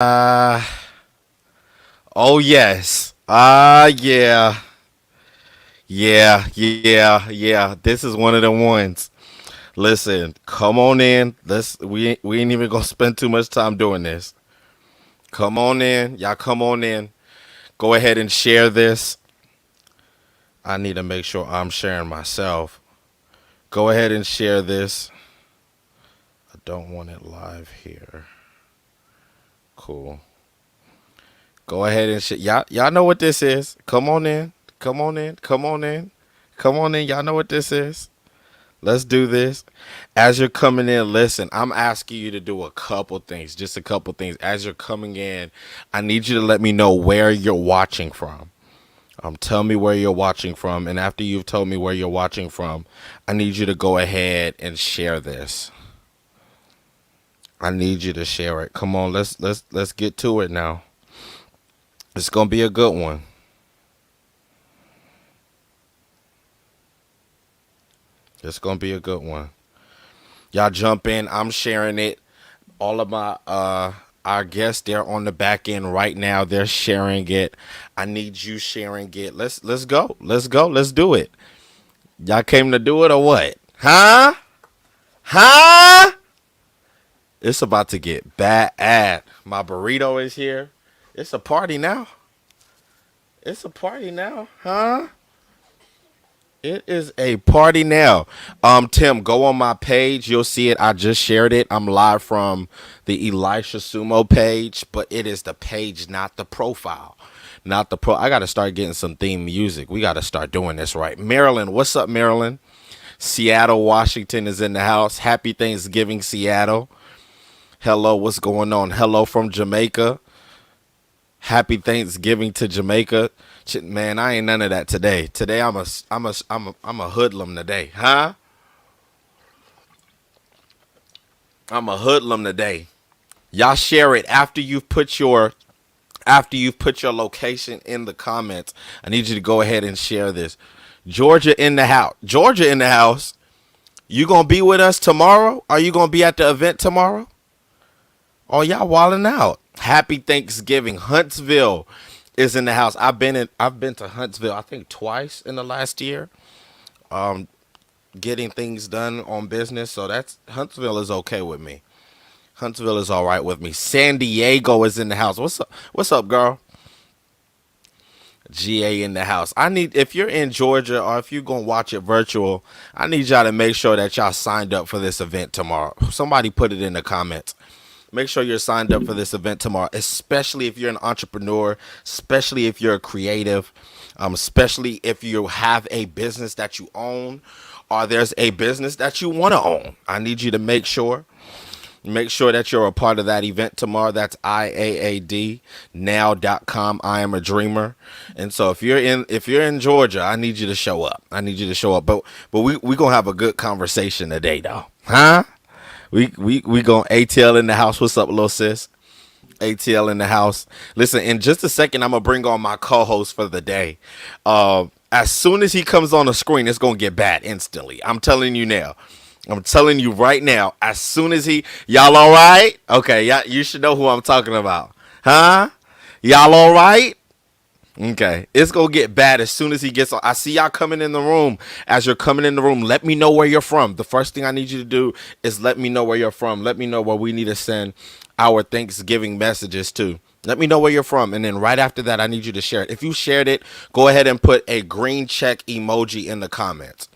Uh, oh yes. Yeah. Yeah. This is one of the ones. Listen, come on in. We ain't even gonna spend too much time doing this. Come on in. Y'all come on in. Go ahead and share this. I need to make sure I'm sharing myself. Go ahead and share this. I don't want it live here. Cool. Go ahead and share. Y'all know what this is. Come on in. Come on in. Come on in. Come on in. Y'all know what this is. Let's do this. As you're coming in, listen, I'm asking you to do a couple things, just a couple things. As you're coming in, I need you to let me know where you're watching from. Tell me where you're watching from, and after you've told me where you're watching from, I need you to go ahead and share this. I need you to share it. Come on, let's get to it now. It's gonna be a good one. It's gonna be a good one. Y'all jump in. I'm sharing it. All of my our guests, they're on the back end right now. They're sharing it. I need you sharing it. Let's go. Let's go. Let's do it. Y'all came to do it or what? Huh? Huh? It's about to get bad. My burrito is here. It's a party now. It's a party now. Huh? It is a party now. Tim, go on my page. You'll see it. I just shared it. I'm live from the Elisha Sumo page, but it is the page, not the profile. Not the pro. I got to start getting some theme music. We got to start doing this right. Maryland, what's up, Maryland? Seattle, Washington is in the house. Happy Thanksgiving, Seattle. Hello, what's going on? Hello from Jamaica. Happy Thanksgiving to Jamaica. Man, I ain't none of that today. Today I'm a hoodlum today, huh? I'm a hoodlum today. Y'all share it after you've put your location in the comments. I need you to go ahead and share this. Georgia in the house. Georgia in the house. You gonna be with us tomorrow? Are you gonna be at the event tomorrow? Oh, y'all wilding out. Happy Thanksgiving. Huntsville is in the house. I've been to Huntsville, I think twice in the last year. Getting things done on business. So that's Huntsville is okay with me. Huntsville is all right with me. San Diego is in the house. What's up? What's up, girl? GA in the house. I need if you're in Georgia or if you're gonna watch it virtual, I need y'all to make sure that y'all signed up for this event tomorrow. Somebody put it in the comments. Make sure you're signed up for this event tomorrow, especially if you're an entrepreneur, especially if you're a creative, especially if you have a business that you own or there's a business that you want to own. I need you to make sure that you're a part of that event tomorrow. That's IAADnow.com. I am a dreamer. And so if you're in Georgia, I need you to show up. I need you to show up. But we gonna have a good conversation today though. Huh? We going ATL in the house. What's up, little sis? ATL in the house. Listen, in just a second, I'm gonna bring on my co-host for the day. As soon as he comes on the screen, it's gonna get bad instantly. I'm telling you now. I'm telling you right now. As soon as y'all all right? Okay, yeah, you should know who I'm talking about, huh? Y'all all right? Okay, it's gonna get bad as soon as he gets on. I see y'all coming in the room. As you're coming in the room, let me know where you're from. The first thing I need you to do is let me know where you're from. Let me know where we need to send our Thanksgiving messages to. Let me know where you're from, and then right after that, I need you to share it. If you shared it, go ahead and put a green check emoji in the comments.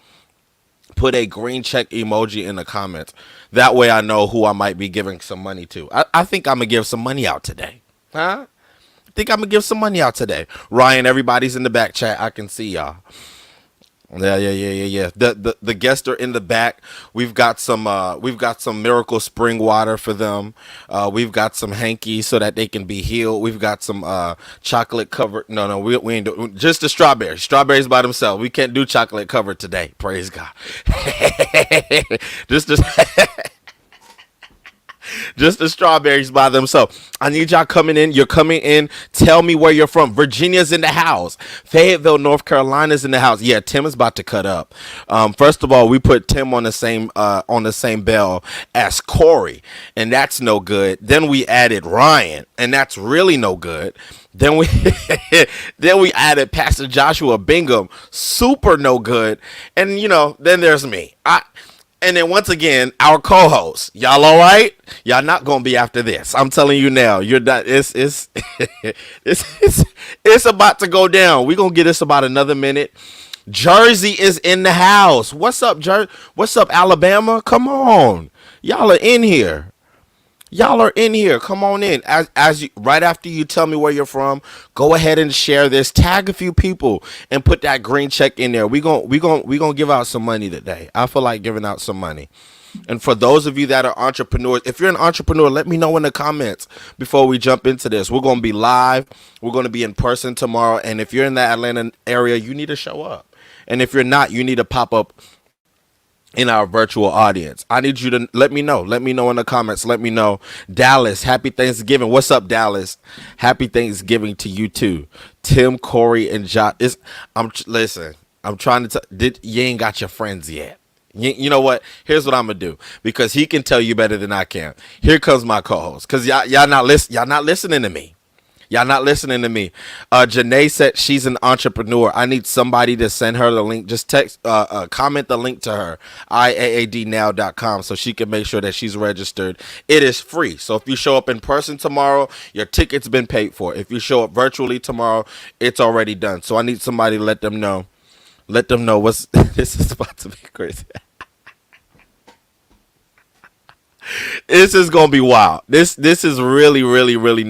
Put a green check emoji in the comments. That way, I know who I might be giving some money to. I think I'm gonna give some money out today, huh? Think I'm gonna give some money out today. Ryan, everybody's in the back chat. I can see y'all. Yeah. The guests are in the back. We've got some miracle spring water for them. We've got some hankies so that they can be healed. We've got some chocolate covered. No, we ain't do just the strawberries. Strawberries by themselves. We can't do chocolate covered today. Praise God. just Just the strawberries by themselves. I need y'all coming in. You're coming in. Tell me where you're from. Virginia's in the house. Fayetteville, North Carolina's in the house. Yeah, Tim is about to cut up. First of all, we put Tim on the same bell as Corey, and that's no good. Then we added Ryan, and that's really no good. Then we then we added Pastor Joshua Bingham, super no good. And then there's me. And then once again, our co-host. Y'all all right? Y'all not gonna be after this. I'm telling you now. You're not. It's it's about to go down. We're gonna get this about another minute. Jersey is in the house. What's up, What's up, Alabama? Come on, y'all are in here. Y'all are in here. Come on in. As you, right after you tell me where you're from, go ahead and share this. Tag a few people and put that green check in there. We gonna give out some money today. I feel like giving out some money. And for those of you that are entrepreneurs, if you're an entrepreneur, let me know in the comments before we jump into this. We're gonna be live. We're gonna be in person tomorrow. And if you're in the Atlanta area, you need to show up. And if you're not, you need to pop up in our virtual audience. I need you to let me know. Let me know in the comments. Let me know. Dallas, happy Thanksgiving. What's up, Dallas? Happy Thanksgiving to you too. Tim, Corey, and Josh. Listen. I'm trying to you ain't got your friends yet. You know what? Here's what I'm gonna do, because he can tell you better than I can. Here comes my co-host, because y'all not listening to me. Y'all not listening to me. Janae said she's an entrepreneur. I need somebody to send her the link. Just comment the link to her, iaadnow.com, so she can make sure that she's registered. It is free. So if you show up in person tomorrow, your ticket's been paid for. If you show up virtually tomorrow, it's already done. So I need somebody to let them know. Let them know what's this is about to be crazy. This is gonna be wild. This is really, really, really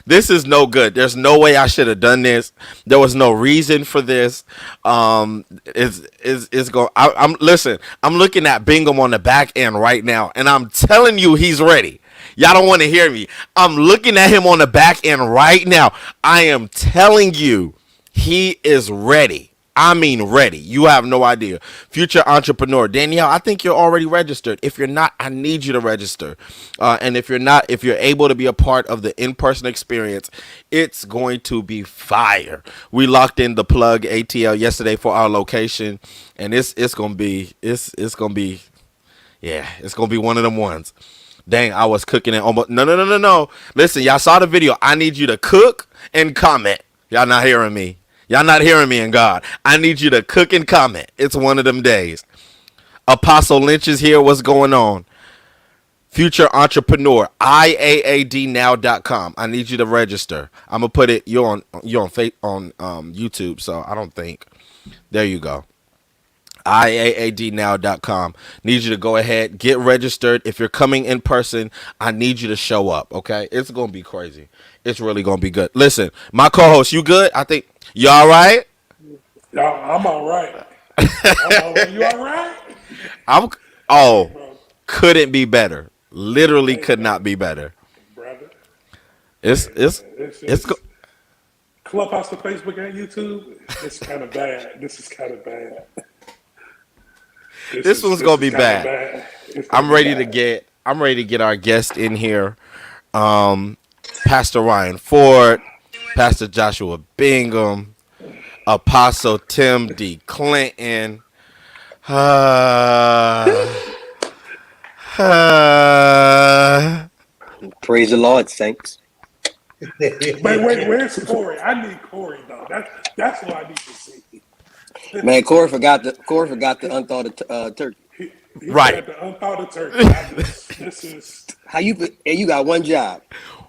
this is no good. There's no way I should have done this. There was no reason for this. It's going. Listen. I'm looking at Bingham on the back end right now, and I'm telling you, he's ready. Y'all don't want to hear me. I'm looking at him on the back end right now. I am telling you, he is ready. I mean ready. You have no idea. Future entrepreneur. Danielle, I think you're already registered. If you're not, I need you to register. And if you're able to be a part of the in-person experience, it's going to be fire. We locked in the plug ATL yesterday for our location, and it's gonna be one of them ones. Dang, I was cooking it almost. No. Listen, y'all saw the video. I need you to cook and comment. Y'all not hearing me. Y'all not hearing me in God. I need you to cook and comment. It's one of them days. Apostle Lynch is here. What's going on? Future entrepreneur. IAADnow.com. I need you to register. I'm gonna put it. You're on YouTube, so I don't think. There you go. IAADnow.com. Need you to go ahead, get registered. If you're coming in person, I need you to show up. Okay, it's gonna be crazy. It's really gonna be good. Listen, my co-host, you good? I think you all right. I'm all right. You all right? Couldn't be better. Literally could not be better. Brother. It's Clubhouse to Facebook and YouTube. It's kind of bad. This is kind of bad. This one's gonna be bad. I'm ready to get our guest in here. Pastor Ryan Ford, Pastor Joshua Bingham, Apostle Tim D. Clinton. Praise the Lord, saints. Wait, where's Corey? I need Corey though. That's what I need to see. Man, Corey forgot the unthawed turkey. He Right. The unthawed turkey. This is How you got one job.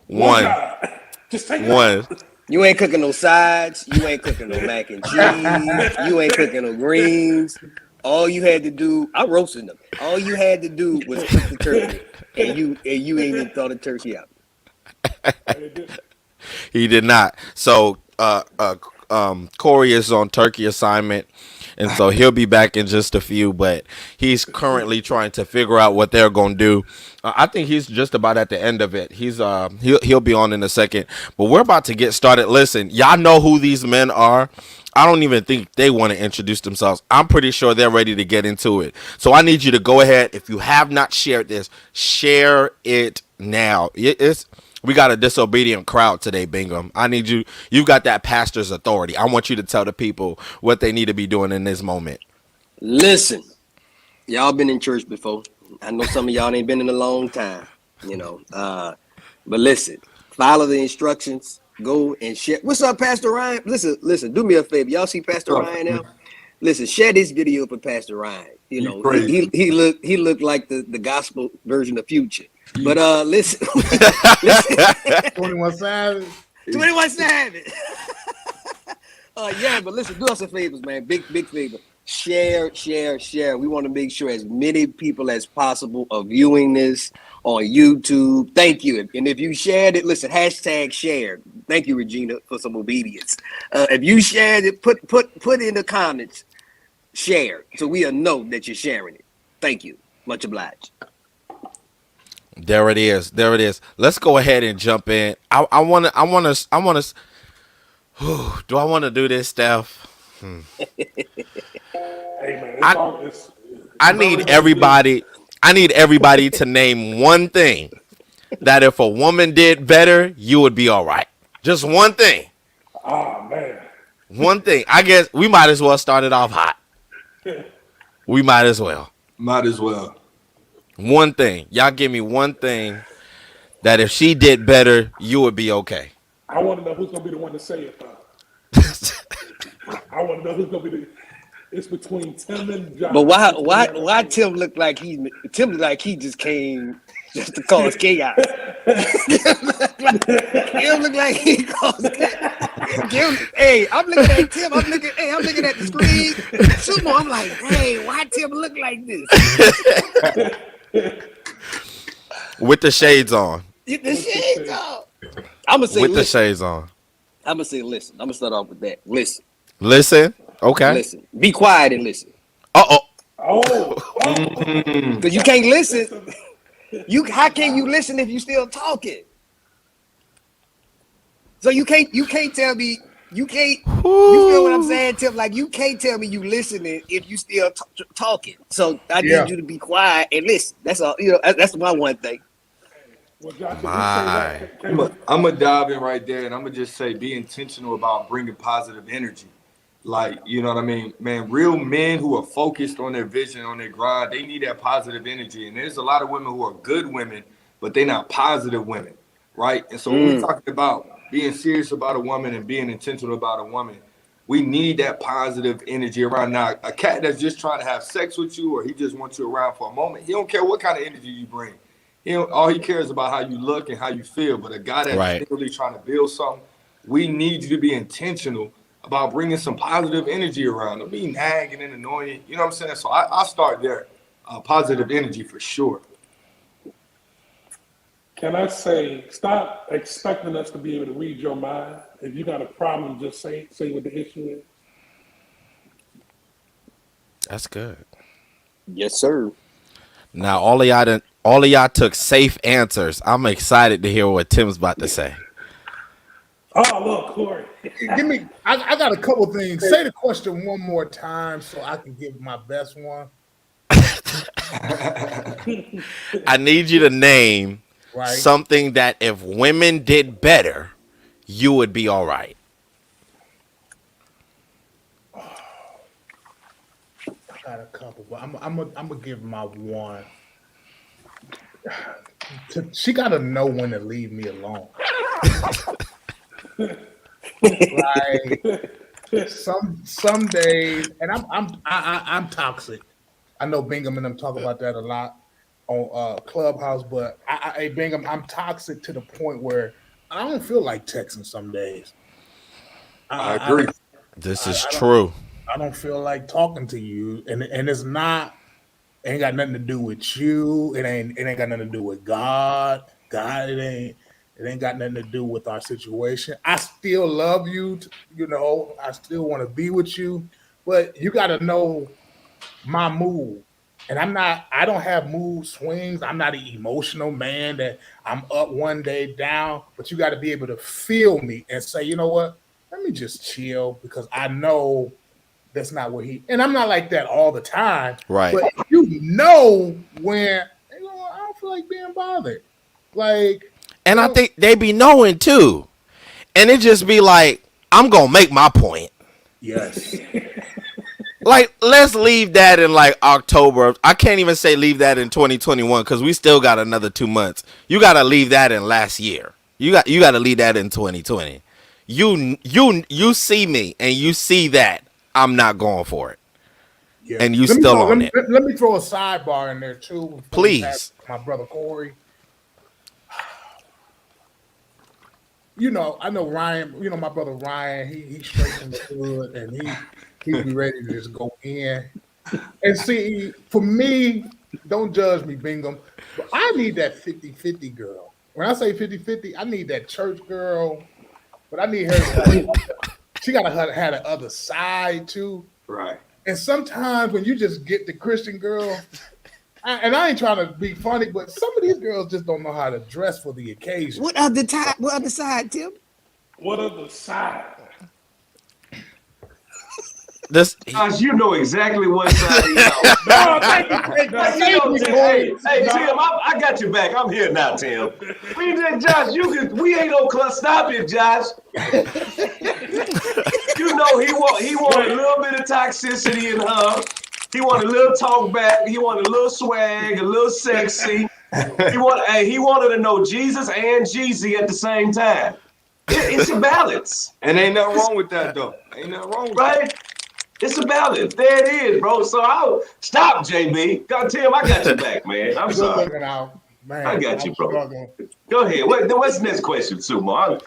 One. job. Just take it One. out. You ain't cooking no sides. You ain't cooking no mac and cheese. You ain't cooking no greens. All you had to do, I roasted them. All you had to do was cook the turkey, and you ain't even thought the turkey out. He did not. So Corey is on turkey assignment, and so he'll be back in just a few, but he's currently trying to figure out what they're going to do. I think he's just about at the end of it. He'll be on in a second, but we're about to get started. Listen, y'all know who these men are. I don't even think they want to introduce themselves. I'm pretty sure they're ready to get into it. So I need you to go ahead. If you have not shared this, share it now. We got a disobedient crowd today, Bingham. I need you. You've got that pastor's authority. I want you to tell the people what they need to be doing in this moment. Listen, y'all been in church before. I know some of y'all ain't been in a long time, you know. But listen, follow the instructions. Go and share. What's up, Pastor Ryan? Listen. Do me a favor. Y'all see Pastor Ryan now? Listen, share this video for Pastor Ryan. You know, he looked like the gospel version of Future. But listen, 21 Savage. 21 Savage. Yeah, but listen, do us a favor, man. Big favor. Share. We want to make sure as many people as possible are viewing this on YouTube. Thank you. And if you shared it, listen, hashtag share. Thank you, Regina, for some obedience. If you shared it, put in the comments, share, so we'll know that you're sharing it. Thank you. Much obliged. There it is. Let's go ahead and jump in. I want to. Do I want to do this, Steph? Hey man, I need everybody. I need everybody to name one thing that if a woman did better, you would be all right. Just one thing. Oh man. One thing. I guess we might as well start it off hot. We might as well. Might as well. One thing. Y'all give me one thing that if she did better, you would be okay. I want to know who's gonna be the one to say it though. I want to know who's gonna be the. It's between Tim and John. But why Tim look like he just came just to cause chaos? Tim look like he caused chaos. Hey, I'm looking at Tim. I'm looking at the screen. Sumo, I'm like, hey, why Tim look like this? With the shades on. The shades on. I'm gonna say with the shades on. I'm gonna say listen. I'm gonna start off with that. Listen. Okay. Listen. Be quiet and listen. Oh. Because you can't listen. How can you listen if you still talking? So you can't tell me you can't. You feel what I'm saying, Tim? Like you can't tell me you listening if you still talking. So I need you to be quiet and listen. That's all. You know, that's my one thing. Well, Josh, I'm gonna dive in right there, and I'm gonna just say, be intentional about bringing positive energy. Like, you know what I mean? Man, real men who are focused on their vision, on their grind, they need that positive energy. And there's a lot of women who are good women, but they're not positive women, right? And so when we're talking about being serious about a woman and being intentional about a woman, we need that positive energy around. Now, a cat that's just trying to have sex with you or he just wants you around for a moment, he don't care what kind of energy you bring. All he cares about how you look and how you feel. But a guy that's really trying to build something, we need you to be intentional about bringing some positive energy around. Don't be nagging and annoying. You know what I'm saying? So I'll start there. Positive energy for sure. Can I say, stop expecting us to be able to read your mind. If you got a problem, just say what the issue is. That's good. Yes, sir. Now all of y'all took safe answers. I'm excited to hear what Tim's about to say. Oh, look, Corey. I got a couple things. Say the question one more time so I can give my best one. I need you to name something that if women did better, you would be all right. I got a couple, but I'm gonna give my one. She gotta know when to leave me alone. Like some days, and I'm toxic. I know Bingham and them talk about that a lot on Clubhouse, but hey Bingham, I'm toxic to the point where I don't feel like texting some days. I agree. This is true. I don't feel like talking to you, and it's not. It ain't got nothing to do with you. It ain't got nothing to do with God. It ain't got nothing to do with our situation. I still love you, I still want to be with you, but you got to know my mood. And I don't have mood swings. I'm not an emotional man that I'm up one day down, but you got to be able to feel me and say, you know what? let me just chill because I know that's not what he. And I'm not like that all the time, Right. But you know when I don't feel like being bothered, like. And I think they be knowing too. And it just be like, I'm gonna make my point. Yes. Like, let's leave that in like October. I can't even say leave that in 2021 because we still got another 2 months. You gotta leave that in last year. You gotta leave that in 2020. You see me and you see that I'm not going for it. Yeah. And you still on it. Let me throw a sidebar in there too. Please. My brother Corey. You know, I know Ryan. You know, my brother Ryan. He's straight from the hood, and he be ready to just go in. And see, for me, don't judge me, Bingham, but I need that 50-50 girl. When I say 50-50, I need that church girl, but I need her. She gotta have the other side too. Right. And sometimes when you just get the Christian girl, and I ain't trying to be funny, but some of these girls just don't know how to dress for the occasion. What other side, Tim? What other side? This Josh, you know exactly what side he's on. No, thank you. Hey, Tim, I got your back. I'm here now, Tim. We ain't no club. Stop it, Josh. You know he want a little bit of toxicity in her. He want a little talk back. He want a little swag, a little sexy. He wanted to know Jesus and Jeezy at the same time. It's a balance. And ain't nothing wrong with that, though. Ain't nothing wrong with that. Right? It's a balance. There it is, bro. So I'll stop, JB. God, Tim, I got your back, man. I'm sorry. Man, I got you, bro. struggling. Go ahead. What's the next question, Sumo?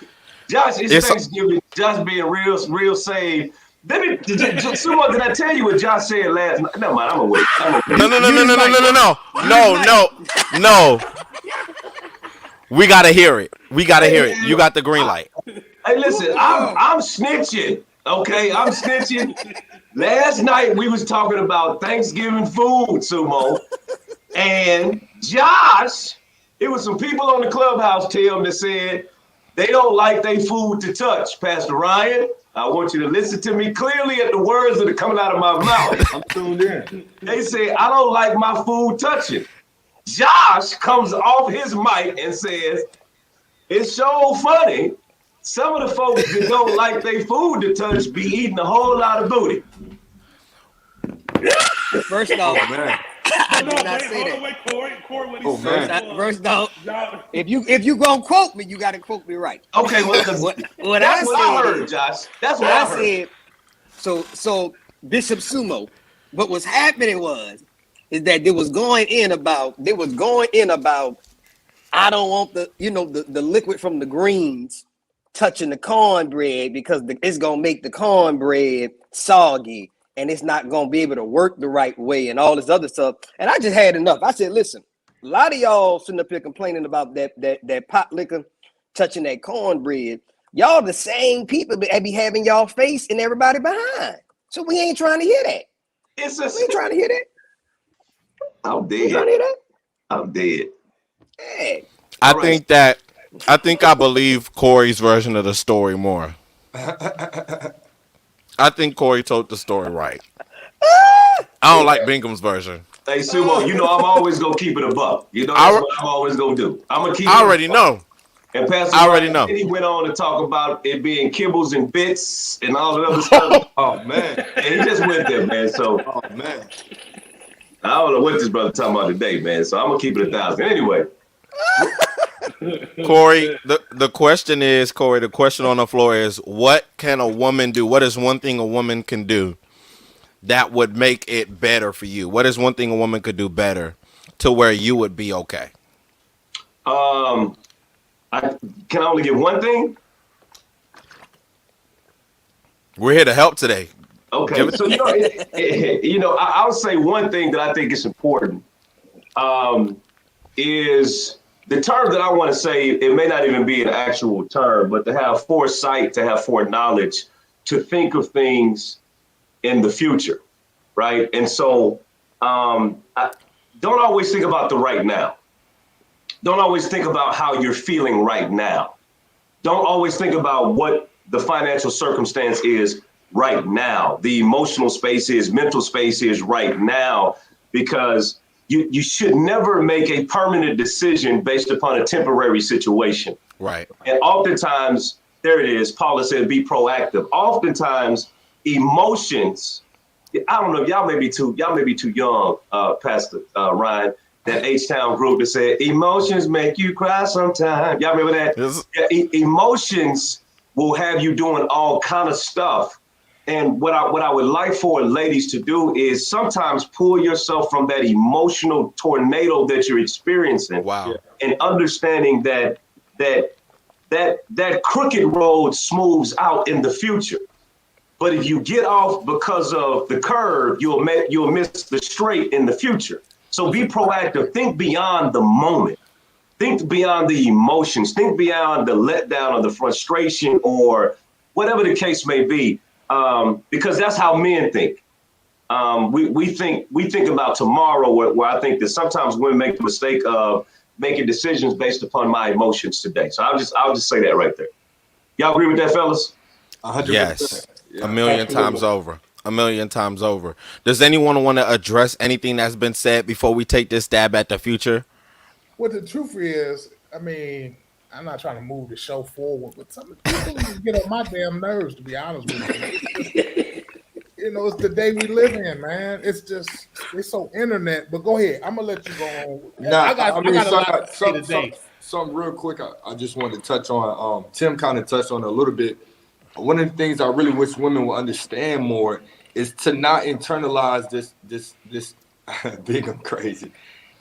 Josh, it's Thanksgiving. Josh being real saved. Sumo, did I tell you what Josh said last night? Never mind. I'm gonna wait. No. We gotta hear it. You got the green light. Hey, listen, I'm snitching. Okay, I'm snitching. Last night we was talking about Thanksgiving food, Sumo, and Josh. It was some people on the clubhouse, Tim, that said they don't like their food to touch. Pastor Ryan, I want you to listen to me clearly at the words that are coming out of my mouth. I'm tuned in. They say I don't like my food touching. Josh comes off his mic and says, "It's so funny. Some of the folks that don't like their food to touch be eating a whole lot of booty." First off, Man. I did not say that. Wait, Corey, what he Oh, said man. was, First off, y'all- if you gonna quote me, you gotta quote me right. Okay, well, What that's what I said heard, is- Josh. That's what What I I heard. said, so Bishop Sumo, what was happening is that they was going in about I don't want the liquid from the greens touching the cornbread because it's gonna make the cornbread soggy and it's not gonna be able to work the right way and all this other stuff. And I just had enough. I said, listen, a lot of y'all sitting up here complaining about that pot liquor touching that cornbread. Y'all the same people that be having y'all face and everybody behind. So we ain't trying to hear that. We ain't trying to hear that. I'm We ain't trying to hear that. I'm dead. Hey. I think I believe Corey's version of the story more. I think Corey told the story right. I don't like Bingham's version. Hey, Sumo, you know I'm always gonna keep it a buck. You know that's what I'm always gonna do. I'm gonna keep. I already know. And Pastor I already Ryan, know. then he went on to talk about it being kibbles and bits and all that other stuff. Oh, man. And he just went there, man. So Oh, man. I don't know what this brother talking about today, man. So I'm gonna keep it 1,000. Anyway, Corey, the question on the floor is, what can a woman do? What is one thing a woman can do that would make it better for you? What is one thing a woman could do better to where you would be okay? I can only give one thing. We're here to help today. Okay, so I'll say one thing that I think is important is the term that I want to say. It may not even be an actual term, but to have foresight, to have foreknowledge, to think of things in the future, right? And so, don't always think about the right now. Don't always think about how you're feeling right now. don't always think about what the financial circumstance is right now. The emotional space is, mental space is right now, because you should never make a permanent decision based upon a temporary situation. Right. And oftentimes, there it is, Paula said, be proactive. Oftentimes, emotions, I don't know, y'all may be too young, Pastor Ryan, that H-Town group that said, emotions make you cry sometimes. Y'all remember that? Yes. Yeah, emotions will have you doing all kind of stuff. And what I would like for ladies to do is sometimes pull yourself from that emotional tornado that you're experiencing. Wow. And understanding that crooked road smooths out in the future. But if you get off because of the curve, you'll miss the straight in the future. So be proactive. Think beyond the moment. Think beyond the emotions. Think beyond the letdown or the frustration or whatever the case may be. Because that's how men think. We think about tomorrow, where I think that sometimes women make the mistake of making decisions based upon my emotions today. So I'll just say that right there. Y'all agree with that, fellas? 100%. Yes. Yeah. A million times over. A million times over. Does anyone want to address anything that's been said before we take this stab at the future? What the truth is, I mean, I'm not trying to move the show forward, but some people get on my damn nerves, to be honest with you. You know, it's the day we live in, man. It's so internet. But go ahead. I'm gonna let you go on. Nah, I got a lot to say today. Something real quick. I just wanted to touch on. Tim kind of touched on it a little bit. One of the things I really wish women will understand more is to not internalize this big and crazy.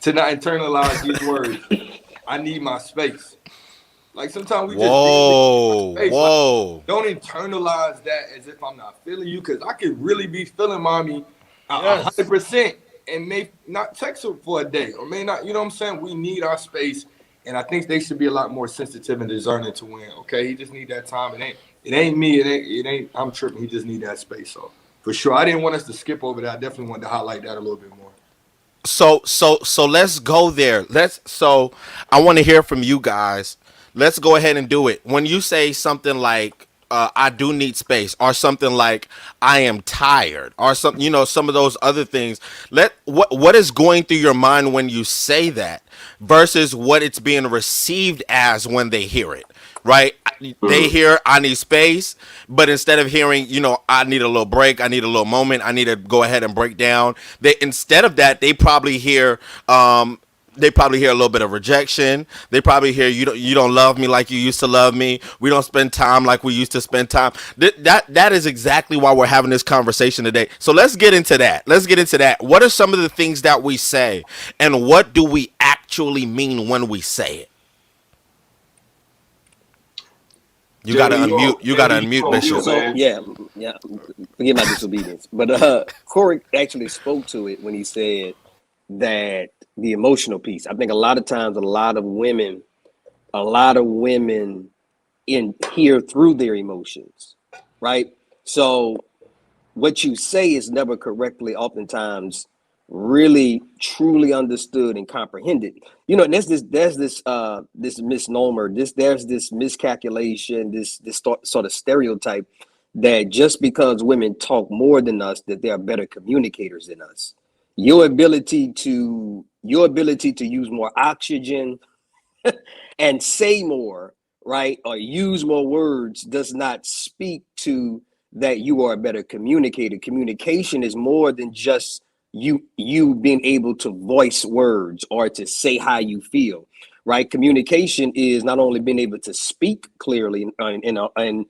To not internalize these words. I need my space. Like sometimes we Whoa. just Whoa. Like, don't internalize that as if I'm not feeling you, because I could really be feeling mommy 100% and may not text her for a day or may not. You know what I'm saying? We need our space, and I think they should be a lot more sensitive and discerning to when. Okay, he just need that time. It ain't me. It ain't. I'm tripping. He just need that space. So for sure, I didn't want us to skip over that. I definitely wanted to highlight that a little bit more. So let's go there. So I want to hear from you guys. Let's go ahead and do it. When you say something like I do need space, or something like I am tired, or something, some of those other things, what is going through your mind when you say that versus what it's being received as when they hear it, right? They hear I need space, but instead of hearing, I need a little break, I need a little moment, I need to go ahead and break down. Instead of that, they probably hear a little bit of rejection. They probably hear you don't love me like you used to love me. We don't spend time like we used to spend time. That is exactly why we're having this conversation today. So let's get into that. What are some of the things that we say, and what do we actually mean when we say it? You gotta unmute, Bishop. So yeah, forgive my disobedience, but Corey actually spoke to it when he said that the emotional piece. I think a lot of times, a lot of women hear through their emotions, right? So what you say is never correctly, oftentimes, really truly understood and comprehended. And there's this misnomer, there's this miscalculation, this sort of stereotype that just because women talk more than us, that they are better communicators than us. Your ability to use more oxygen and say more, right, or use more words does not speak to that you are a better communicator. Communication is more than just you being able to voice words or to say how you feel, right? Communication is not only being able to speak clearly in not even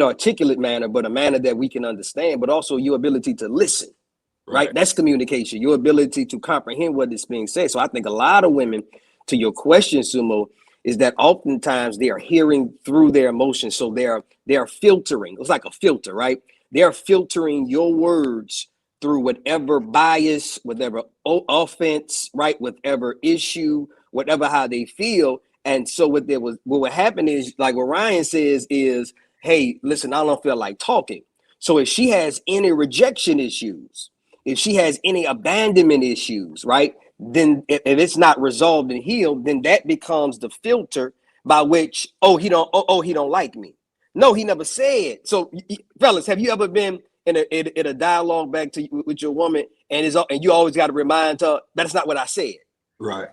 an articulate manner, but a manner that we can understand, but also your ability to listen, right? That's communication, your ability to comprehend what is being said. So I think a lot of women, to your question, Sumo, is that oftentimes they are hearing through their emotions. So they are filtering. It's like a filter, right? They're filtering your words through whatever bias, whatever offense, right? Whatever issue, whatever how they feel. And so what would happen is, like what Ryan says is, hey, listen, I don't feel like talking. So if she has any rejection issues, if she has any abandonment issues, right? Then if it's not resolved and healed, then that becomes the filter by which he don't like me. No, he never said. So, fellas, have you ever been in a dialogue back to with your woman, and you always got to remind her that's not what I said. Right.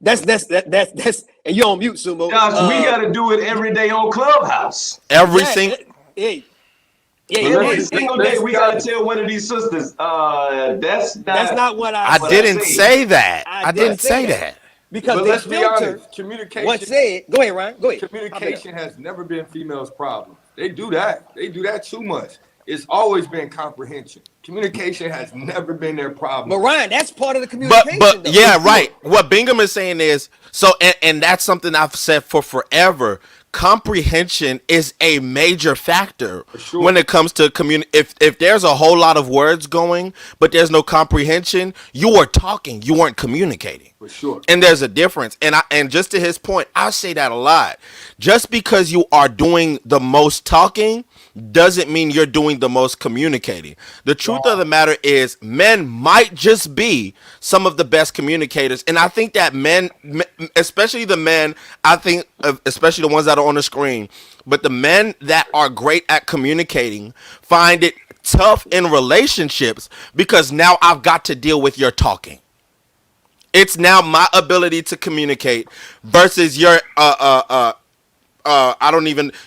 That's and you're on mute, Sumo. Josh, we got to do it every day on Clubhouse. Every single. Every single day we got to tell one of these sisters, that's not what I I didn't say that. I didn't say that. Because But they let's be filter honest, communication. what said. Go ahead, Ryan. Go ahead. Communication has never been females' problem. They do that. They do that too much. It's always been comprehension. Communication has never been their problem. But Ryan, that's part of the communication. But though. yeah, right. What Bingham is saying is so, and that's something I've said for forever. Comprehension is a major factor sure. when it comes to if there's a whole lot of words going, but there's no comprehension, you are talking, you aren't communicating. For sure. And there's a difference. And just to his point, I say that a lot. Just because you are doing the most talking doesn't mean you're doing the most communicating. The truth of the matter is men might just be some of the best communicators. And I think that men, especially the men, I think especially the ones that are on the screen, but the men that are great at communicating find it tough in relationships because now I've got to deal with your talking. It's now my ability to communicate versus your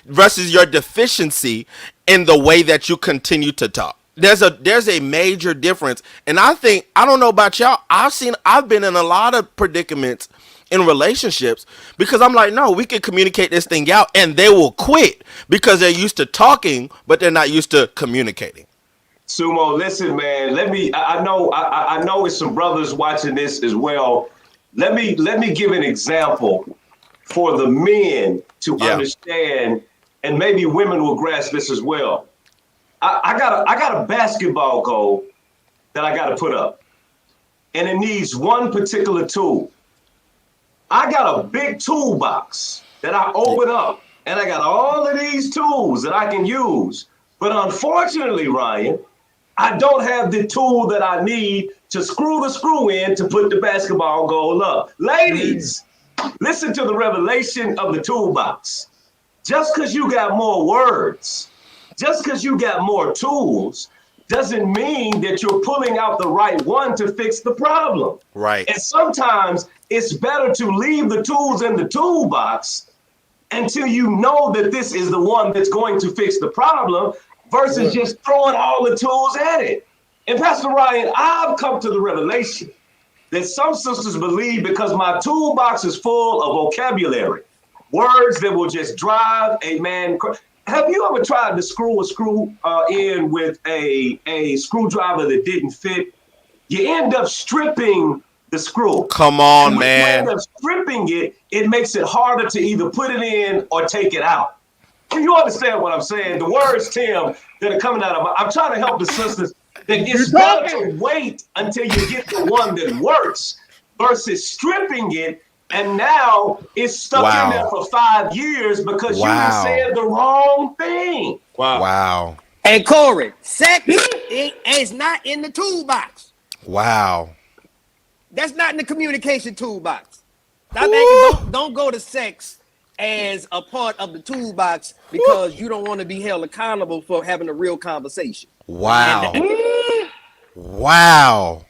versus your deficiency in the way that you continue to talk. There's a major difference. And I don't know about y'all, I've been in a lot of predicaments in relationships because I'm like, no, we can communicate this thing out, and they will quit because they're used to talking, but they're not used to communicating. Sumo, listen, man. I know it's some brothers watching this as well. Let me give an example for the men to understand, and maybe women will grasp this as well. I got a basketball goal that I got to put up, and it needs one particular tool. I got a big toolbox that I open up, and I got all of these tools that I can use. But unfortunately, Ryan, I don't have the tool that I need to screw the screw in to put the basketball goal up. Ladies, listen to the revelation of the toolbox. Just because you got more words, just because you got more tools, doesn't mean that you're pulling out the right one to fix the problem. Right. And sometimes it's better to leave the tools in the toolbox until you know that this is the one that's going to fix the problem versus just throwing all the tools at it. And Pastor Ryan, I've come to the revelation that some sisters believe because my toolbox is full of vocabulary, words that will just drive a man crazy. Have you ever tried to screw a screw in with a screwdriver that didn't fit? You end up stripping the screw. Come on, and when man. you end up stripping it, it makes it harder to either put it in or take it out. Can you understand what I'm saying? The words, Tim, that are coming out of I'm trying to help the sisters that it's better to wait until you get the one that works versus stripping it. And now it's stuck in there for 5 years because you said the wrong thing. Wow. And Corey, sex is not in the toolbox. Wow. That's not in the communication toolbox. Don't go to sex as a part of the toolbox because you don't want to be held accountable for having a real conversation. Wow. Wow.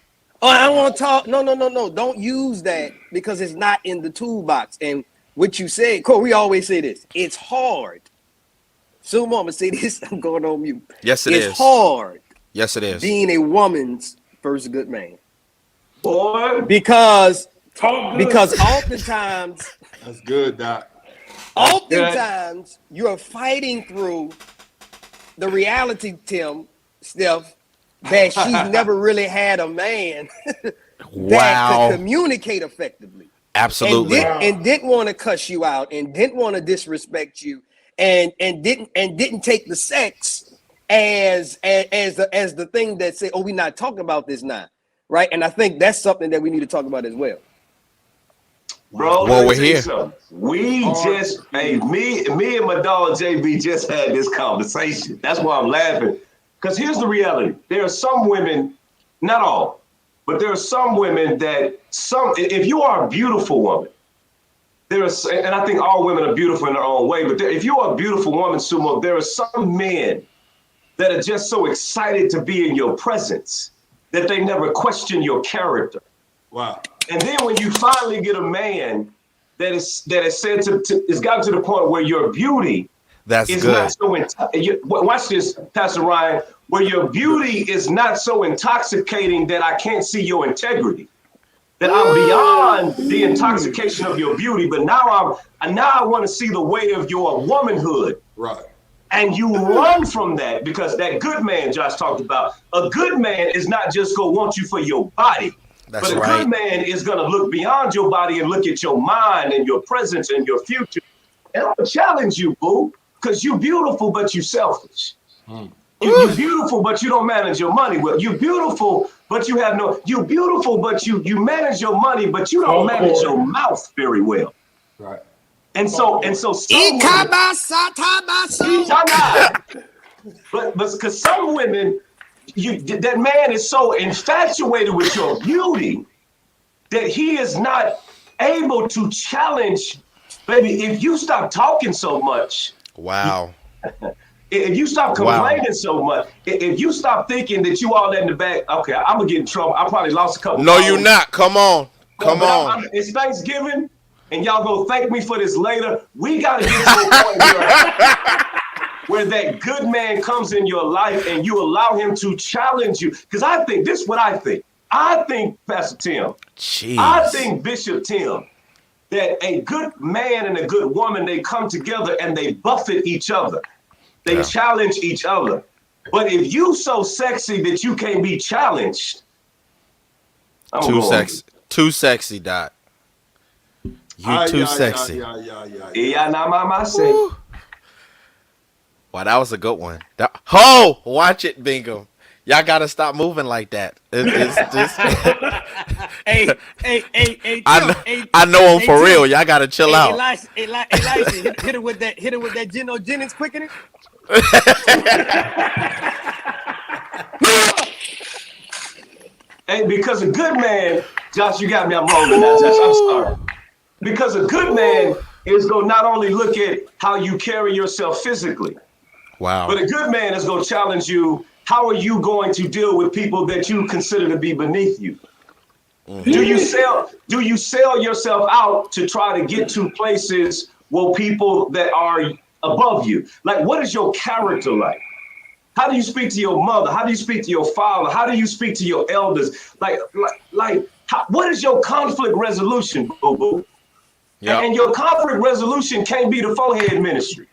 Oh, I don't want to talk. No. Don't use that because it's not in the toolbox. And what you said, Corey, we always say this. It's hard. Sumo, I'm going to say this. I'm going on mute. Yes, it is. It's hard. Yes, it is. Being a woman's first good man. Boy. Because oftentimes. That's good, Doc. Oftentimes, you're fighting through the reality, Steph, that she's never really had a man that could communicate effectively. Absolutely. And didn't want to cuss you out and didn't want to disrespect you and didn't take the sex as the thing that say, oh, we're not talking about this now. Right. And I think that's something that we need to talk about as well. Bro, well, we're here. Me and my dog JB just had this conversation. That's why I'm laughing. Because here's the reality. There are some women, not all, but there are some women if you are a beautiful woman, and I think all women are beautiful in their own way, but if you're a beautiful woman, Sumo, there are some men that are just so excited to be in your presence that they never question your character. Wow. And then when you finally get a man that is said it's gotten to the point where your beauty That's is good. not so watch this, Pastor Ryan, where your beauty is not so intoxicating that I can't see your integrity. That I'm beyond the intoxication of your beauty, but now I want to see the way of your womanhood. Right. And you run from that because that good man Josh talked about, a good man is not just going to want you for your body. That's but a right. good man is going to look beyond your body and look at your mind and your presence and your future. And I'm going to challenge you, boo, because you're beautiful, but you're selfish. You're beautiful, but you don't manage your money well. You're beautiful, but you're beautiful, but you manage your money, but you don't manage your mouth very well. Right. And so some women, but because some women, that man is so infatuated with your beauty that he is not able to challenge. Baby, if you stop talking so much, Wow. if you stop complaining so much, if you stop thinking that you all in the back, okay, I'm gonna get in trouble. I probably lost a couple. No, you're not. Come on. Come on. It's Thanksgiving, and y'all gonna thank me for this later. We gotta get to a point where that good man comes in your life and you allow him to challenge you. Because I think this is what I think. I think, Pastor Tim, Jeez. I think Bishop Tim, that a good man and a good woman, they come together and they buffet each other. They challenge each other. But if you so sexy that you can't be challenged, Too sexy, Doc. You too sexy. Yeah. Wow, that was a good one. Watch it, Bingham. Y'all gotta stop moving like that. It's just Hey, I know him for real. Y'all gotta chill out. Elisha, hit it with that Geno Jennings quickening. Hey, because a good man, Josh, you got me. I'm rolling now, Josh. I'm sorry. Because a good man is going to not only look at how you carry yourself physically, Wow. but a good man is going to challenge you. How are you going to deal with people that you consider to be beneath you? Mm-hmm. Do you sell yourself out to try to get to places where people that are above you? Like, what is your character like? How do you speak to your mother? How do you speak to your father? How do you speak to your elders? What is your conflict resolution, boo-boo? Yep. And your conflict resolution can't be the forehead ministry.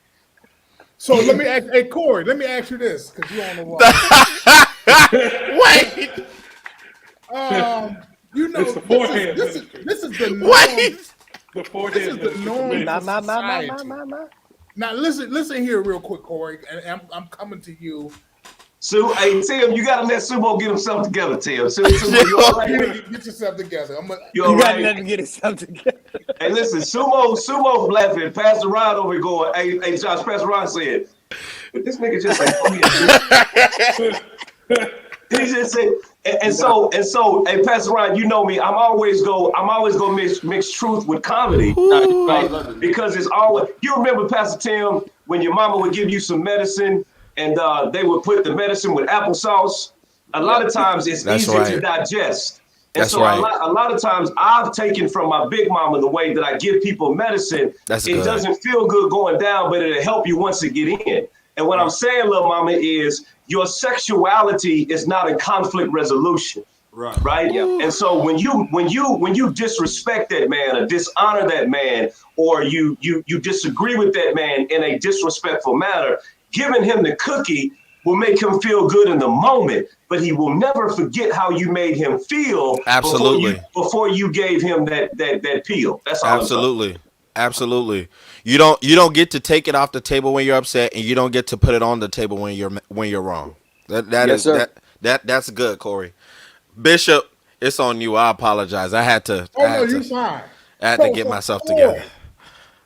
So let me ask, hey Corey, let me ask you this, because you're on the wall. Wait. You know, It's the forehead. this is the norm. Wait. The forehead. This is the norm in My. society. Now listen here real quick, Corey, and I'm coming to you. So, hey, Tim, you gotta let Sumo get himself together, Tim. Sumo, you all right? Get yourself together. You all You got right? nothing to get himself together. Hey, listen, Sumo's laughing. Pastor Ryan over here going, hey, Josh, Pastor Ryan said, but this nigga just like, he just said, and so, hey, Pastor Ryan, you know me, I'm always gonna mix truth with comedy, right? Because it's always, you remember, Pastor Tim, when your mama would give you some medicine and they would put the medicine with applesauce. A lot of times it's easier to digest. And That's so right. a lot of times I've taken from my big mama the way that I give people medicine. That's it good. doesn't feel good going down, but it'll help you once it get in. And what I'm saying, little mama, is your sexuality is not a conflict resolution. Right. Yeah. And so when you disrespect that man or dishonor that man, or you disagree with that man in a disrespectful manner, giving him the cookie will make him feel good in the moment, but he will never forget how you made him feel. Absolutely. Before you gave him that peel. That's all. Absolutely. You don't get to take it off the table when you're upset, and you don't get to put it on the table when you're wrong. That's good, Corey. Bishop, it's on you. I apologize. I had to. You're fine. I had to get myself together.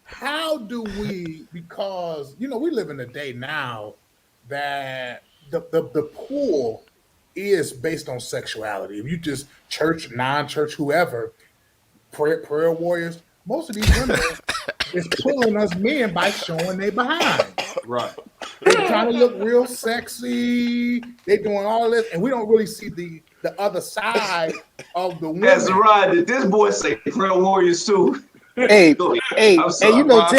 How do we? Because we live in a day now that the pool is based on sexuality. If you just church, non-church, whoever, prayer warriors, most of these women is pulling us men by showing they behind. Right. They're trying to look real sexy. They're doing all this, and we don't really see the other side of the woman. That's right. Did this boy say Prayer Warriors too? Hey, Go ahead. hey, I'm sorry, you know Bob.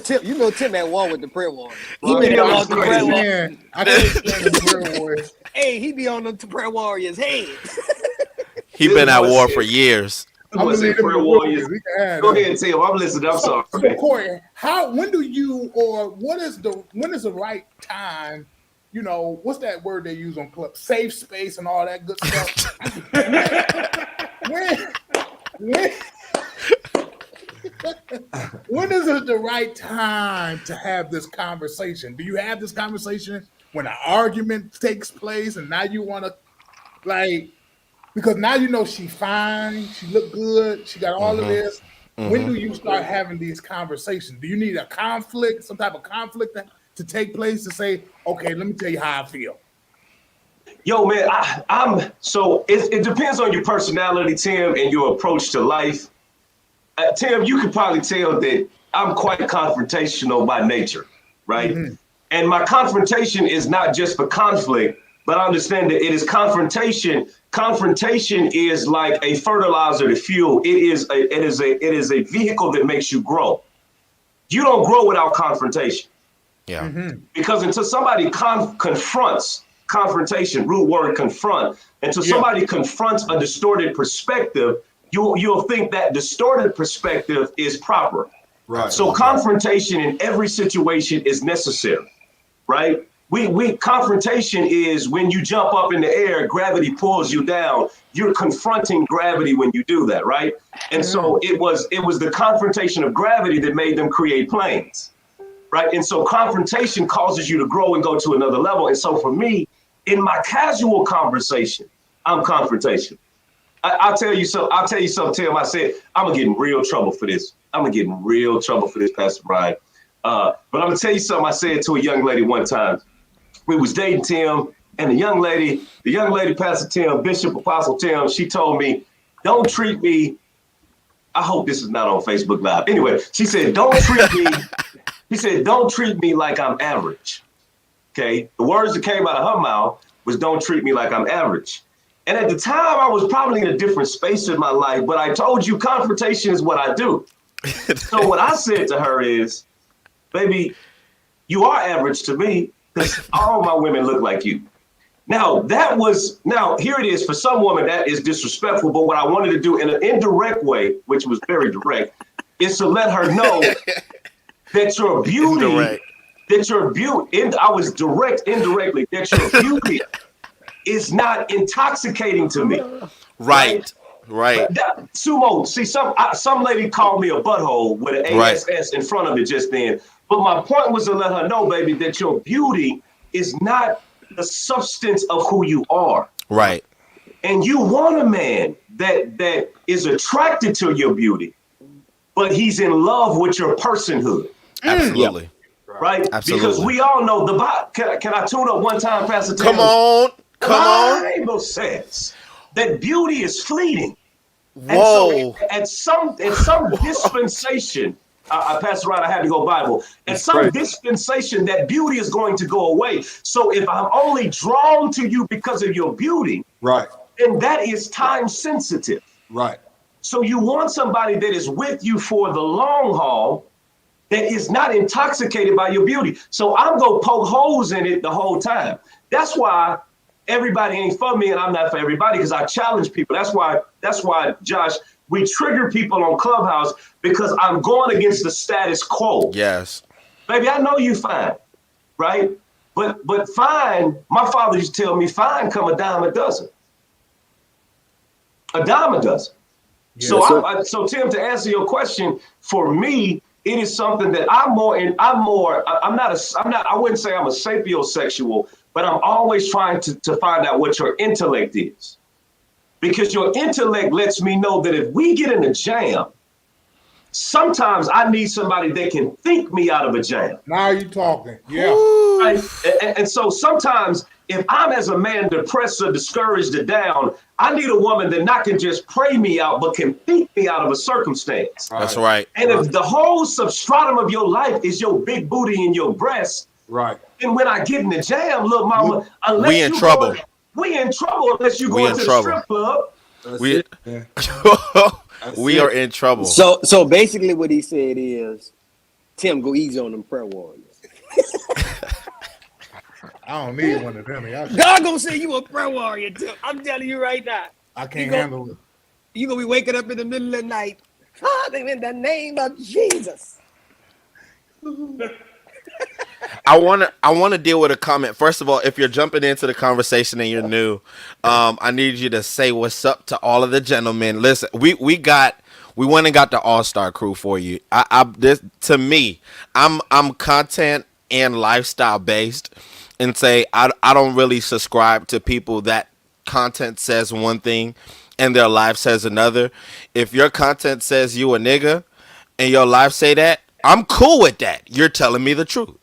Tim at war with the prayer warriors. He Well, been yeah, on that's the crazy. prayer warriors. Man, I can't stand the prayer warriors. Hey, he be on the prayer warriors' head. He This been at boy war said- for years. This I'm boy gonna said leave them Prayer to Warriors. We can have Go them. ahead, Tim. I'm listening. I'm sorry. So Corey, when do you, or when is the right time? You know, what's that word they use on club? Safe space and all that good stuff. when is it the right time to have this conversation? Do you have this conversation when an argument takes place and now you want to, like, because now you know she fine, she look good, she got all of this. When do you start having these conversations? Do you need a conflict, some type of conflict to take place to say, okay, let me tell you how I feel? Yo, man, I'm so it depends on your personality, Tim, and your approach to life. Tim, you could probably tell that I'm quite confrontational by nature, right? Mm-hmm. And my confrontation is not just for conflict, but I understand that it is confrontation. Confrontation is like a fertilizer to fuel. It is a vehicle that makes you grow. You don't grow without confrontation. Yeah. Because until somebody confronts, confrontation, root word confront, until somebody confronts a distorted perspective, you'll think that distorted perspective is proper. Right. So confrontation in every situation is necessary, right? We confrontation is when you jump up in the air, gravity pulls you down. You're confronting gravity when you do that, right? And so it was the confrontation of gravity that made them create planes. Right. And so confrontation causes you to grow and go to another level. And so for me, in my casual conversation, I'm confrontation. I'll tell you something, Tim. I said, I'm gonna get in real trouble for this. Pastor Brian. But I'm gonna tell you something I said to a young lady one time. We was dating, Tim, and the young lady, Pastor Tim, Bishop Apostle Tim, she told me, don't treat me. I hope this is not on Facebook Live. Anyway, she said, don't treat me. He said, don't treat me like I'm average. Okay. The words that came out of her mouth was, don't treat me like I'm average. And at the time, I was probably in a different space in my life, but I told you confrontation is what I do. So what I said to her is, baby, you are average to me because all my women look like you. Now, here it is. For some women, that is disrespectful. But what I wanted to do in an indirect way, which was very direct, is to let her know that your beauty, I was indirectly, that your beauty is not intoxicating to me. Right. Sumo, see, some lady called me a butthole with an ASS in front of it just then. But my point was to let her know, baby, that your beauty is not the substance of who you are. Right. And you want a man that is attracted to your beauty, but he's in love with your personhood. Absolutely. Right? Absolutely. Because we all know can I tune up one time, Pastor Tim? Come on. The Bible says that beauty is fleeting. Whoa. And so at some dispensation, Pastor Ryan, I had to go Bible. At some dispensation, that beauty is going to go away. So if I'm only drawn to you because of your beauty, Right. then that is time sensitive. Right. So you want somebody that is with you for the long haul, that is not intoxicated by your beauty. So I'm going to poke holes in it the whole time. That's why everybody ain't for me and I'm not for everybody, because I challenge people. That's why, Josh, we trigger people on Clubhouse, because I'm going against the status quo. Yes. Baby, I know you fine, right? But fine, my father used to tell me, fine come a dime a dozen. A dime a dozen. Yeah, so Tim, to answer your question, for me, it is something that I wouldn't say I'm a sapiosexual, but I'm always trying to find out what your intellect is. Because your intellect lets me know that if we get in a jam, sometimes I need somebody that can think me out of a jam. Now you talking. Yeah. Right? And so sometimes if I'm as a man depressed or discouraged or down, I need a woman that not can just pray me out, but can think me out of a circumstance. That's right. And if the whole substratum of your life is your big booty and your breasts, Right. and when I get in the jam, look, mama, unless We in you trouble. We in trouble unless you We go in to the trouble. strip club. That's We it, man. we are in trouble. So basically, what he said is, Tim, go easy on them prayer warriors. I don't need one of them. Y'all- God gonna say you a prayer warrior, Tim. I'm telling you right now. I can't You go- handle it. You gonna be waking up in the middle of the night, Father, in the name of Jesus. I want to deal with a comment. First of all, if you're jumping into the conversation and you're new, I need you to say what's up to all of the gentlemen. Listen, we went and got the all-star crew for you. This, to me, I'm content and lifestyle based, and say I don't really subscribe to people that content says one thing and their life says another. If your content says you a nigga and your life say that, I'm cool with that. You're telling me the truth.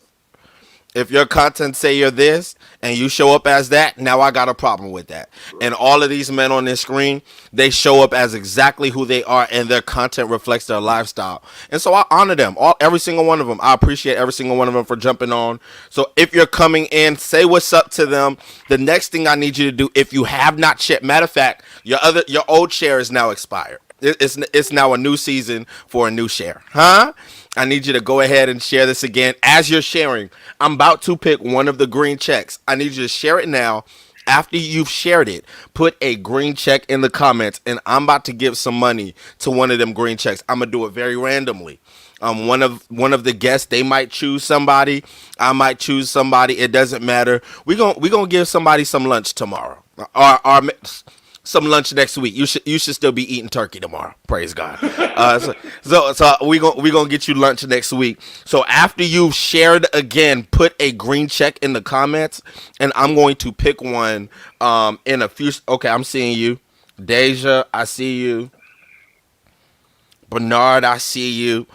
If your content say you're this and you show up as that, now I got a problem with that. And all of these men on this screen, they show up as exactly who they are, and their content reflects their lifestyle. And so I honor them, every single one of them. I appreciate every single one of them for jumping on. So if you're coming in, say what's up to them. The next thing I need you to do, if you have not shared, matter of fact, your old share is now expired. It's now a new season for a new share, huh? I need you to go ahead and share this again. As you're sharing, I'm about to pick one of the green checks. I need you to share it now. After you've shared it, put a green check in the comments, and I'm about to give some money to one of them green checks. I'm gonna do it very randomly. One of the guests, they might choose somebody. I might choose somebody. It doesn't matter. We gonna give somebody some lunch tomorrow. Or some lunch next week. You should still be eating turkey tomorrow. Praise God. So we gonna get you lunch next week. So after you've shared again, put a green check in the comments, and I'm going to pick one in a few. Okay, I'm seeing you, Deja. I see you, Bernard. I see you.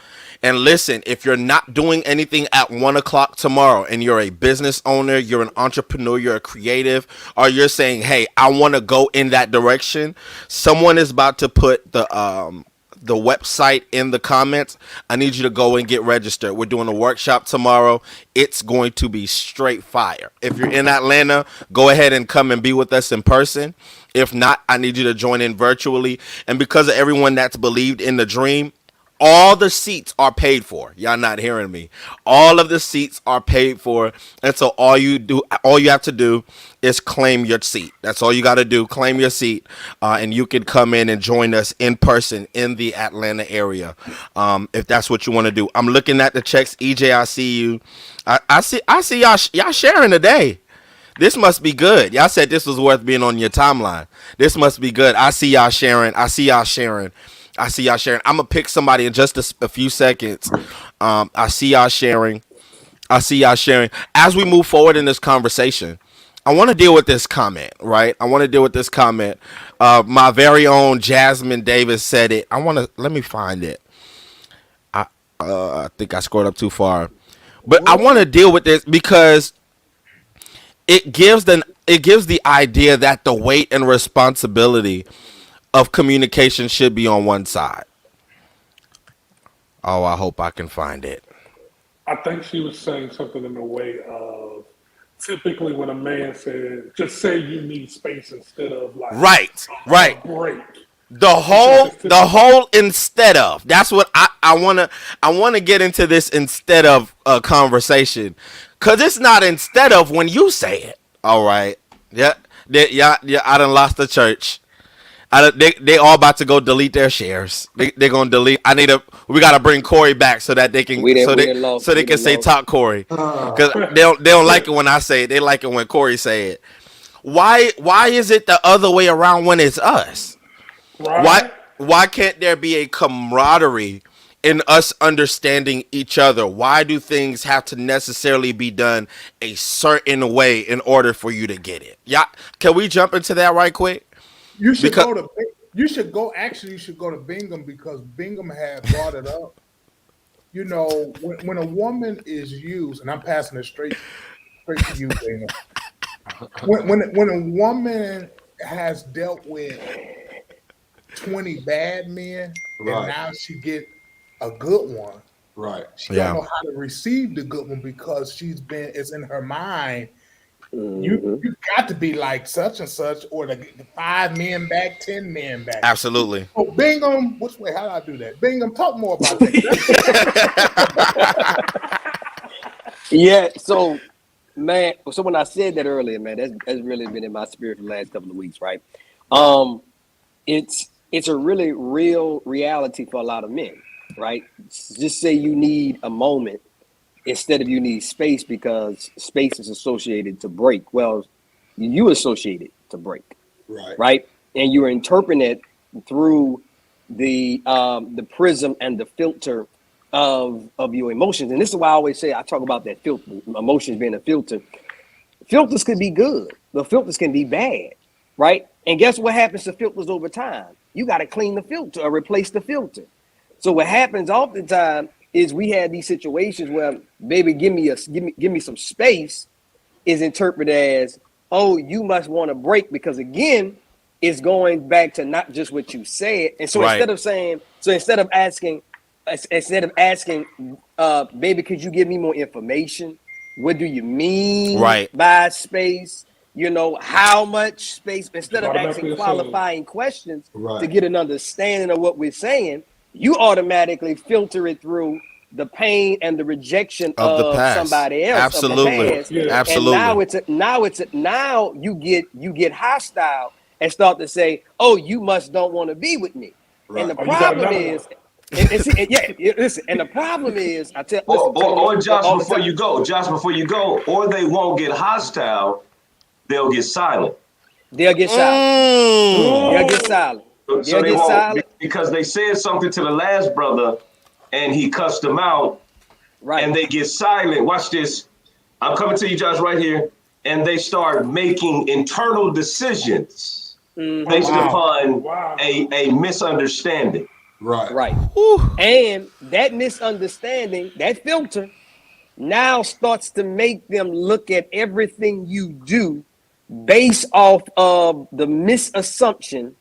And listen, if you're not doing anything at 1:00 tomorrow and you're a business owner, you're an entrepreneur, you're a creative, or you're saying, hey, I want to go in that direction, someone is about to put the website in the comments. I need you to go and get registered. We're doing a workshop tomorrow. It's going to be straight fire. If you're in Atlanta, go ahead and come and be with us in person. If not, I need you to join in virtually. And because of everyone that's believed in the dream, all the seats are paid for. Y'all not hearing me. All of the seats are paid for. And so all you have to do is claim your seat. That's all you got to do. Claim your seat. And you can come in and join us in person in the Atlanta area. If that's what you want to do. I'm looking at the checks. EJ, I see you. I see y'all sharing today. This must be good. Y'all said this was worth being on your timeline. This must be good. I see y'all sharing. I see y'all sharing. I'm going to pick somebody in just a few seconds. I see y'all sharing. As we move forward in this conversation, I want to deal with this comment, right? My very own Jasmine Davis said it. Let me find it. I think I scrolled up too far. But I want to deal with this because it gives the idea that the weight and responsibility of communication should be on one side. Oh, I hope I can find it. I think she was saying something in the way of typically when a man says, just say you need space instead of like Right. a break. The whole instead of. That's what I wanna get into this instead of conversation. Cause it's not instead of when you say it. All right. Yeah. I done lost the church. They all about to go delete their shares. They're gonna delete. We gotta bring Corey back so that they can say talk Corey, because they don't like it when I say it. They like it when Corey say it. Why is it the other way around when it's us? Right? Why can't there be a camaraderie in us understanding each other? Why do things have to necessarily be done a certain way in order for you to get it? Yeah, can we jump into that right quick? You should You should go. Actually, you should go to Bingham because Bingham had brought it up. You know, when a woman is used, and I'm passing it straight to you, Bingham. When a woman has dealt with 20 bad men, Right. and now she get a good one, Right. she Yeah. don't know how to receive the good one because it's in her mind. Mhm. You got to be like such and such, or the 5 men back, 10 men back. Absolutely. So Bingham, which way? How do I do that? Bingham, talk more about that. Yeah, so man, so when I said that earlier, man, that's really been in my spirit for the last couple of weeks, right? It's a really real reality for a lot of men, right? Just say you need a moment instead of you need space because space is associated to break. Well, you associate it to break, Right. right? And you're interpreting it through the prism and the filter of your emotions. And this is why I always say I talk about that filter, emotions being a filter. Filters can be good, the filters can be bad, right? And guess what happens to filters over time? You got to clean the filter or replace the filter. So what happens oftentimes is we have these situations where, baby, give me some space, is interpreted as, oh, you must want to break because again, it's going back to not just what you said. And so Right. instead of asking, baby, could you give me more information? What do you mean Right. by space? You know, how much space? Instead of Automatically asking assume. qualifying questions Right. to get an understanding of what we're saying, you automatically filter it through the pain and the rejection Of the past. somebody else. Absolutely. Of the past. Yeah. Absolutely. And now you get hostile and start to say, oh, you must don't want to be with me. Right. And the Oh, you got problem another is, listen, and the problem is, Or Josh, before you go, or they won't get hostile, they'll get silent. they'll get silent. Mm. They'll get silent. So They'll they get won't silent. because they said something to the last brother and he cussed them out Right. and they get silent. Watch this. I'm coming to you, Josh, right here. And they start making internal decisions based Wow. upon Wow. a misunderstanding. Right. Right. And that misunderstanding, that filter, now starts to make them look at everything you do based off of the misassumption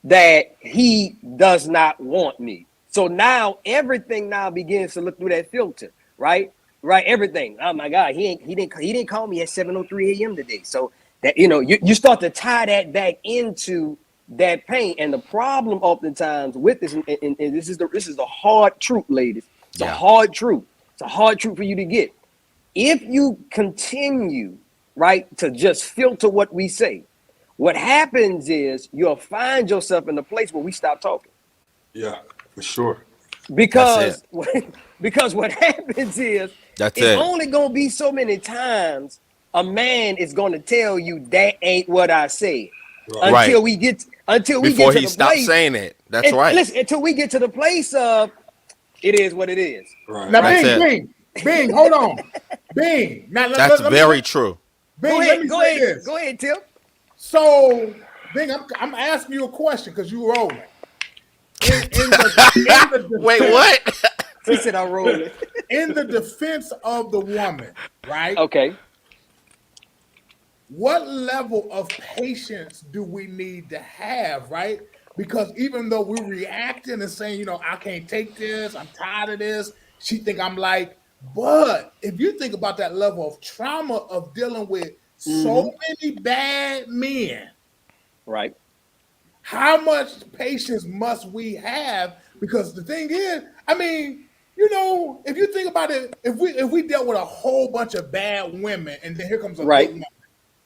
that he does not want me. So now everything now begins to look through that filter, right? Right, everything. Oh my God, he didn't call me at 7:03 a.m. today. So that you start to tie that back into that pain. And the problem oftentimes with this, and this is the hard truth, ladies. It's a hard truth. It's a hard truth for you to get. If you continue, right, to just filter what we say, what happens is you'll find yourself in a place where we stop talking. Yeah, for sure. Because what happens is That's it's it. only gonna be so many times a man is gonna tell you that ain't what I said. Right. Until we get Before to he the stops place. saying it. That's and right. Listen, until we get to the place of it is what it is. Right. Now, That's Bing, hold on. Bing. Now, That's let very me, true. Bing, Go let ahead, me go say ahead, this. go ahead, Tim. So, Bing, I'm asking you a question because you rolling. In the Wait, what? He said I'm rolling. In the defense of the woman, right? Okay. What level of patience do we need to have, right? Because even though we're reacting and saying, I can't take this, I'm tired of this, she think I'm like, but if you think about that level of trauma of dealing with so many bad men, Right. how much patience must we have? Because the thing is, I mean, if you think about it, if we dealt with a whole bunch of bad women and then here comes a Right. good woman,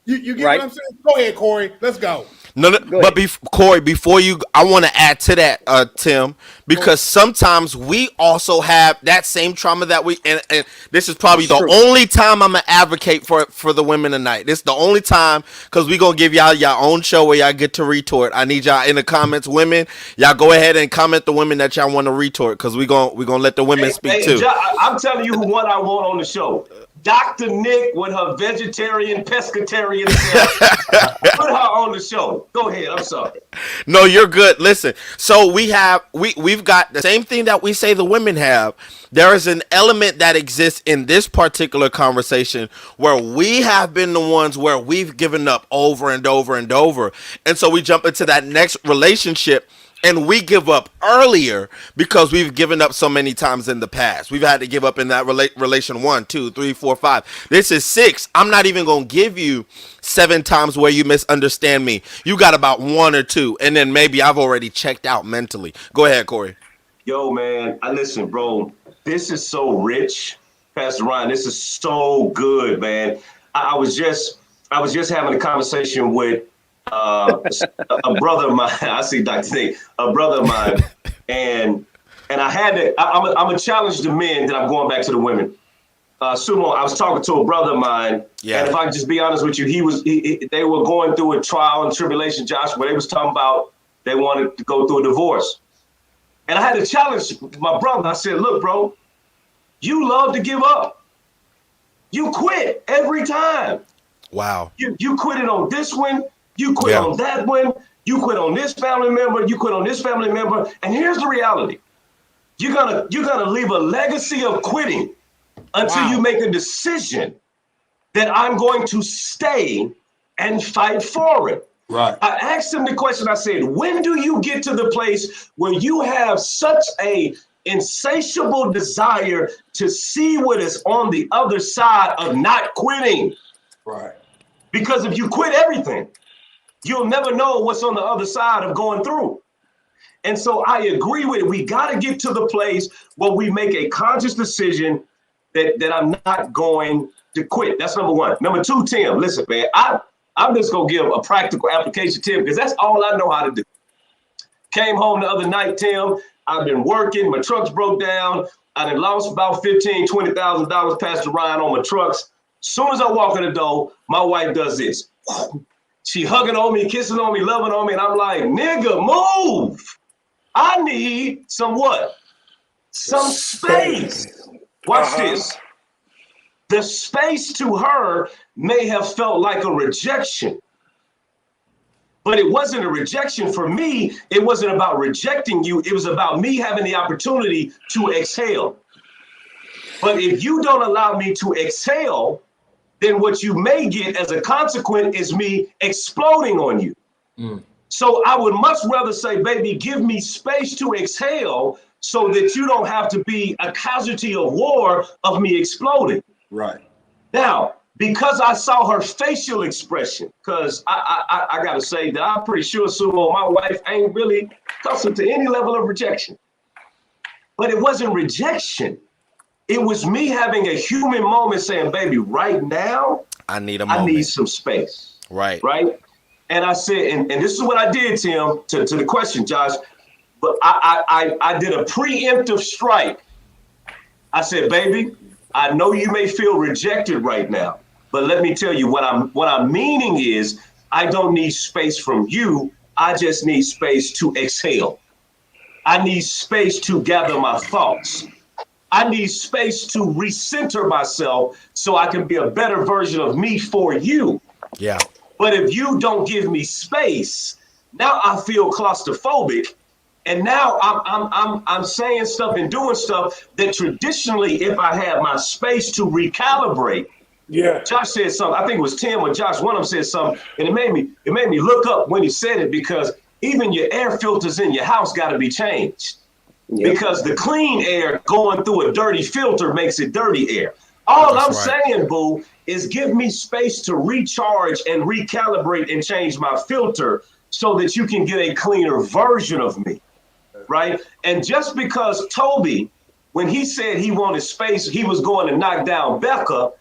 you get Right. what I'm saying? Go ahead, Corey. Let's go. No, Go but ahead. Corey, before you, I want to add to that, Tim, because sometimes we also have that same trauma that and this is probably It's the true. only time I'm gonna advocate for the women tonight. This is the only time because we gonna give y'all your own show where y'all get to retort. I need y'all in the comments, women. Y'all go ahead and comment the women that y'all want to retort because we gonna let the women speak too. I'm telling you what I want on the show. Dr. Nick with her vegetarian pescatarian self. Put her on the show. Go ahead. I'm sorry. No, you're good. Listen, so we've got the same thing that we say the women have. There is an element that exists in this particular conversation where we have been the ones where we've given up over and over and over. And so we jump into that next relationship and we give up earlier because we've given up so many times in the past. We've had to give up in that relation 1, 2, 3, 4, 5. This is 6. I'm not even going to give you 7 times where you misunderstand me. You got about 1 or 2, and then maybe I've already checked out mentally. Go ahead, Corey. Yo, man, I listen, bro. This is so rich, Pastor Ryan. This is so good, man. I was just having a conversation with a brother of mine. I see Dr. Nick, a brother of mine, and I had to. I'm a challenge the men. That I'm going back to the women. Sumo, I was talking to a brother of mine, Yeah. and if I can just be honest with you, they were going through a trial and tribulation, Josh, where they was talking about they wanted to go through a divorce. And I had to challenge my brother. I said, look, bro, you love to give up. You quit every time. Wow. You quit it on this one. You quit on that one. You quit on this family member. You quit on this family member. And here's the reality. You're gonna leave a legacy of quitting until you make a decision that I'm going to stay and fight for it. Right. I asked him the question. I said, when do you get to the place where you have such a insatiable desire to see what is on the other side of not quitting? Right. Because if you quit everything, you'll never know what's on the other side of going through. And so I agree with it. We got to get to the place where we make a conscious decision that I'm not going to quit. That's number one. Number two, Tim, listen, man, I'm just going to give a practical application, Tim, because that's all I know how to do. Came home the other night, Tim. I've been working. My trucks broke down. I done lost about $15,000, $20,000, Pastor Ryan, on my trucks. Soon as I walk in the door, my wife does this. She hugging on me, kissing on me, loving on me, and I'm like, nigga, move. I need some what? Some space. Watch this. The space to her may have felt like a rejection, but it wasn't a rejection for me. It wasn't about rejecting you. It was about me having the opportunity to exhale. But if you don't allow me to exhale, then what you may get as a consequence is me exploding on you. So I would much rather say, baby, give me space to exhale so that you don't have to be a casualty of war of me exploding. Right. Now, because I saw her facial expression, because I got to say that I'm pretty sure, Sumo, my wife ain't really accustomed to any level of rejection. But it wasn't rejection. It was me having a human moment saying, baby, right now, I need a moment. I need some space. Right. Right. And I said, and this is what I did, Tim, to the question, Josh, but I did a preemptive strike. I said, baby, I know you may feel rejected right now, but let me tell you what I'm meaning is I don't need space from you. I just need space to exhale. I need space to gather my thoughts. I need space to recenter myself so I can be a better version of me for you. Yeah. But if you don't give me space, now I feel claustrophobic. And now I'm saying stuff and doing stuff that traditionally, if I had my space to recalibrate, Josh said something. I think it was Tim or Josh. One of them said something, and it made me look up when he said it, because even your air filters in your house got to be changed. Yep. Because the clean air going through a dirty filter makes it dirty air. All That's I'm saying, boo, is give me space to recharge and recalibrate and change my filter so that you can get a cleaner version of me. Right. And just because Toby, when he said he wanted space, he was going to knock down Becca,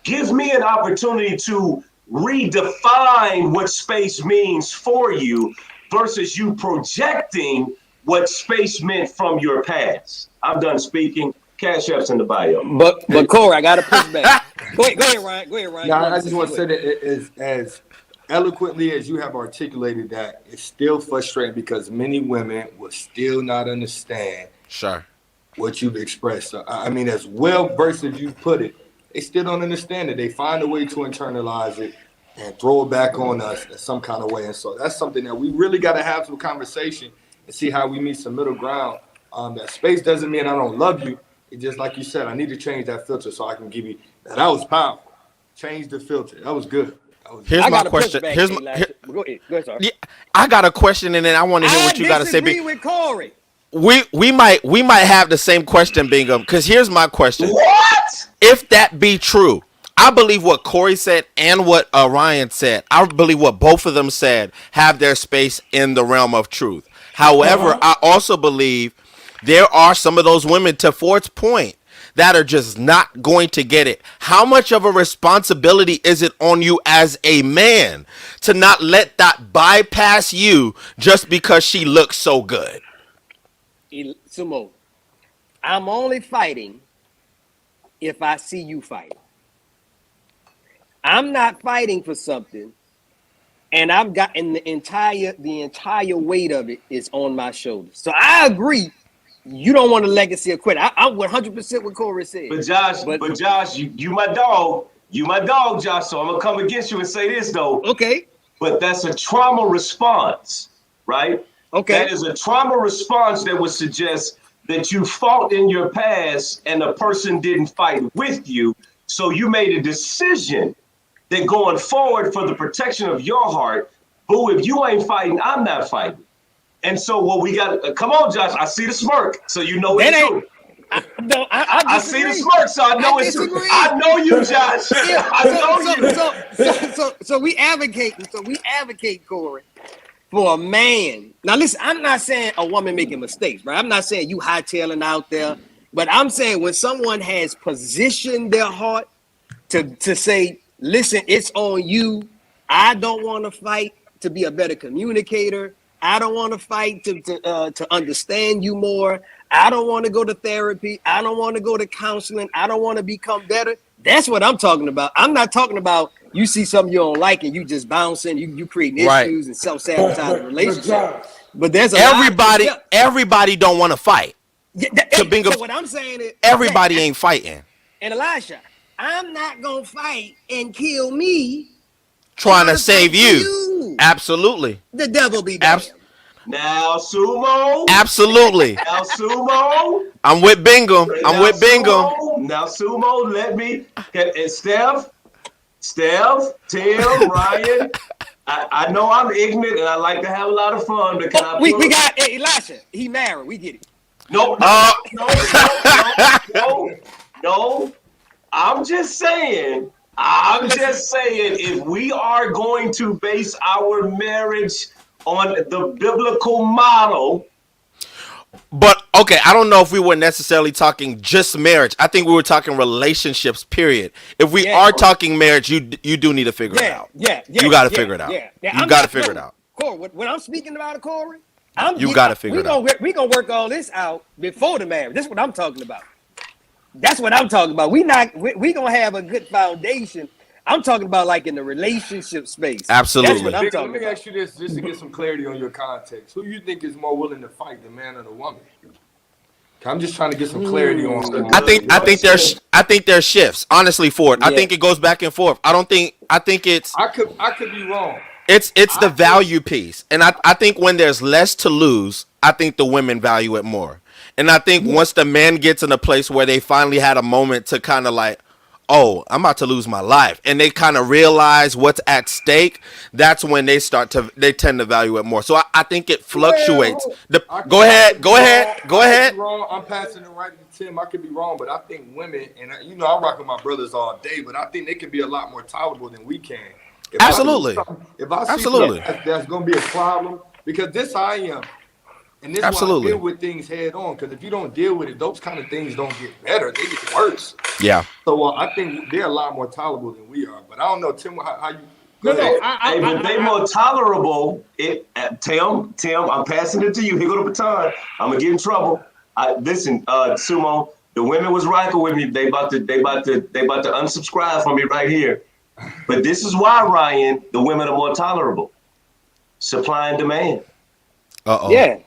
gives me an opportunity to redefine what space means for you versus you projecting what space meant from your past. I'm done speaking. Cash App's in the bio. But Corey, I got to push back. Go ahead, Ryan. Go ahead, Ryan. Yeah, I just want to say that as eloquently as you have articulated that, it's still frustrating because many women will still not understand Sure. what you've expressed. So, I mean, as well versed as you put it, they still don't understand it. They find a way to internalize it and throw it back on us in some kind of way. And so that's something that we really got to have some conversation and see how we meet some middle ground. That space doesn't mean I don't love you. It's just like you said, I need to change that filter so I can give you that. That was powerful. Change the filter. That was good. Here's my question. Here's my. Go ahead, sorry. Yeah, I got a question, and then I want to hear what you got to say. I disagree with Corey. We might have the same question, Bingham. Because here's my question: What? if that be true, I believe what Corey said and what Ryan said. I believe what both of them said have their space in the realm of truth. However, I also believe there are some of those women, to Ford's point, that are just not going to get it. How much of a responsibility is it on you as a man to not let that bypass you just because she looks so good? Sumo, I'm only fighting if I see you fighting. I'm not fighting for something, and I've gotten the entire weight of it is on my shoulders. So I agree. You don't want a legacy of quitting. I'm 100% what Corey said. But Josh, you my dog. You my dog, Josh. So I'm gonna come against you and say this though. Okay. But that's a trauma response, right? Okay. That is a trauma response that would suggest that you fought in your past and the person didn't fight with you. So you made a decision that going forward for the protection of your heart, boo, if you ain't fighting, I'm not fighting. And so what we got, come on, Josh, I see the smirk, so you know it's true. I see the smirk, so I know it's true. I know you, Josh. Yeah, I know you. So we advocate, Corey, for a man. Now listen, I'm not saying a woman making mistakes, right? I'm not saying you hightailing out there, but I'm saying when someone has positioned their heart to say, listen, it's on you. I don't want to fight to be a better communicator. I don't want to fight to understand you more. I don't want to go to therapy. I don't want to go to counseling. I don't want to become better. That's what I'm talking about. I'm not talking about you see something you don't like and you just bouncing, you creating issues and self-sabotaging relationships. But there's everybody don't want to fight. Yeah, so what I'm saying is everybody ain't fighting. And Elisha, I'm not gonna fight and kill me trying to save you. Absolutely. The devil be damned. Now, Sumo. Absolutely. Now, Sumo. I'm with Bingham. Now, Sumo, let me. And Steph, Tim, Ryan. I know I'm ignorant and I like to have a lot of fun, but can we got Elisha. He married. We get it. No. I'm just saying, if we are going to base our marriage on the biblical model. But okay, I don't know if we were necessarily talking just marriage. I think we were talking relationships, period. If we are talking marriage, you do need to figure it out. You got to figure it out. You got to figure it out. Corey, when I'm speaking about it, Corey, you got to figure it out. We're going to work all this out before the marriage. This is what I'm talking about. That's what I'm talking about. We're going to have a good foundation. I'm talking about like in the relationship space. Absolutely. That's what I'm talking Let me about. ask you this, just to get some clarity on your context. Who you think is more willing to fight, the man or the woman? I'm just trying to get some clarity on. I think there's shifts. Honestly, Ford. I think it goes back and forth. I think it's. I could be wrong. It's the value piece, and I think when there's less to lose, I think the women value it more. And I think once the man gets in a place where they finally had a moment to kind of like, oh, I'm about to lose my life, and they kind of realize what's at stake, that's when they tend to value it more. So I think it fluctuates. Go ahead. I'm passing it right to Tim. I could be wrong, but I think women, and I rock with my brothers all day, but I think they can be a lot more tolerable than we can. Absolutely. If I see that's going to be a problem, because this I am. And this is why I deal with things head on, because if you don't deal with it, those kind of things don't get better; they get worse. Yeah. So I think they're a lot more tolerable than we are. But I don't know, Tim, how you? But they more tolerable. Tim, I'm passing it to you. Here go the baton. I'm gonna get in trouble. Listen, Sumo, the women was rocking with me. They about to unsubscribe from me right here. But this is why, Ryan, the women are more tolerable. Supply and demand. Yeah.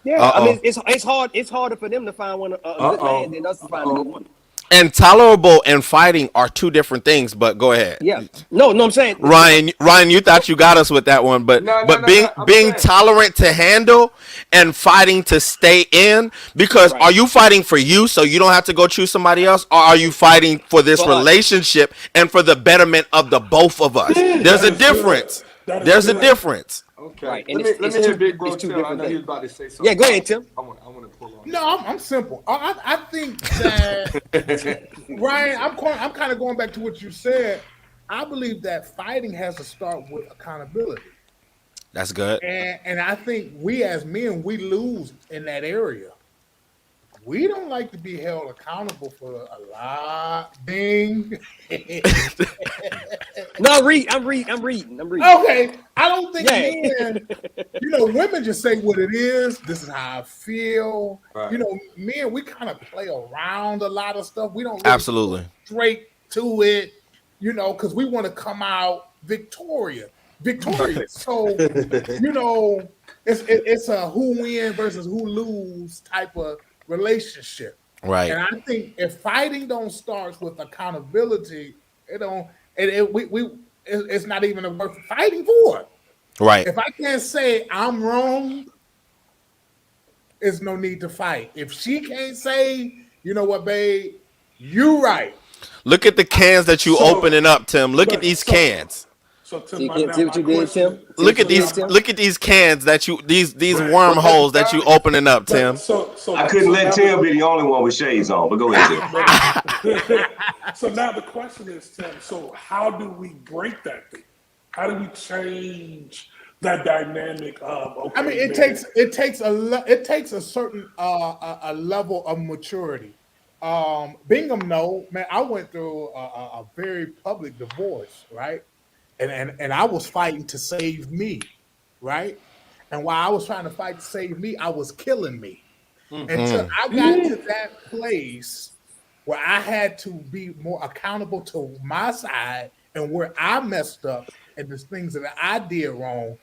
Yeah, I mean it's hard. It's harder for them to find a good man than us to find a good woman. And tolerable and fighting are two different things. But go ahead. Yeah. No, I'm saying Ryan, you thought you got us with that one, but No, but being I'm being saying- tolerant to handle and fighting to stay in, because Right. are you fighting for you so you don't have to go choose somebody else, or are you fighting for this For us. relationship and for the betterment of the both of us? There's a is good. difference. That is There's a good. difference. Okay. Right, and Let me it's hear two- Big Bro it's two Tim. I different know he was things. about to say something. Yeah, go ahead, Tim. I want to pull on. No, I'm simple. I think that Ryan, I'm kind of going back to what you said. I believe that fighting has to start with accountability, That's good. and I think we as men we lose in that area. We don't like to be held accountable for a lot. Ding. No, I'm reading. Okay, I don't think Yeah. men, women just say what it is. This is how I feel. Right. Men, we kind of play around a lot of stuff. We don't really Absolutely. go straight to it, because we want to come out victorious. So, it's a who win versus who lose type of relationship. Right. And I think if fighting don't start with accountability, it's not even worth fighting for. Right. If I can't say I'm wrong, there's no need to fight. If she can't say, you know what, babe, you right. Look at the cans that you So- opening up, Tim. Look at these so- cans. So Tim, See, my- see now what my you did, question- Tim? Look at See these. what you did, Tim? Look at these cans that you these Right. wormholes that you opening up, Tim. So I couldn't so let now Tim be the only one with shades on, but go ahead, Tim. So now the question is, Tim. So how do we break that thing? How do we change that dynamic of? Okay, I mean, it man, takes a certain a level of maturity. Bingham, no, man, I went through a very public divorce, right? And I was fighting to save me, right? And while I was trying to fight to save me, I was killing me. Until I got to that place where I had to be more accountable to my side and where I messed up and the things that I did wrong.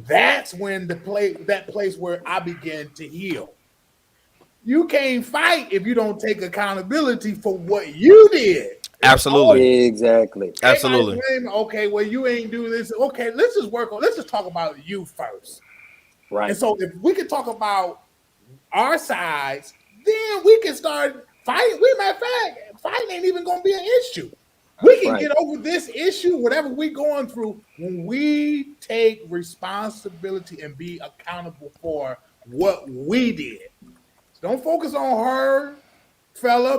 That's when that place where I began to heal. You can't fight if you don't take accountability for what you did. Absolutely. Exactly. Absolutely. Everybody blame, okay, well, you ain't do this. Okay, let's just talk about you first. Right. And so if we can talk about our sides, then we can start fighting. Matter of fact, fighting ain't even gonna be an issue. We can Right. get over this issue, whatever we going through, when we take responsibility and be accountable for what we did. Don't focus on her,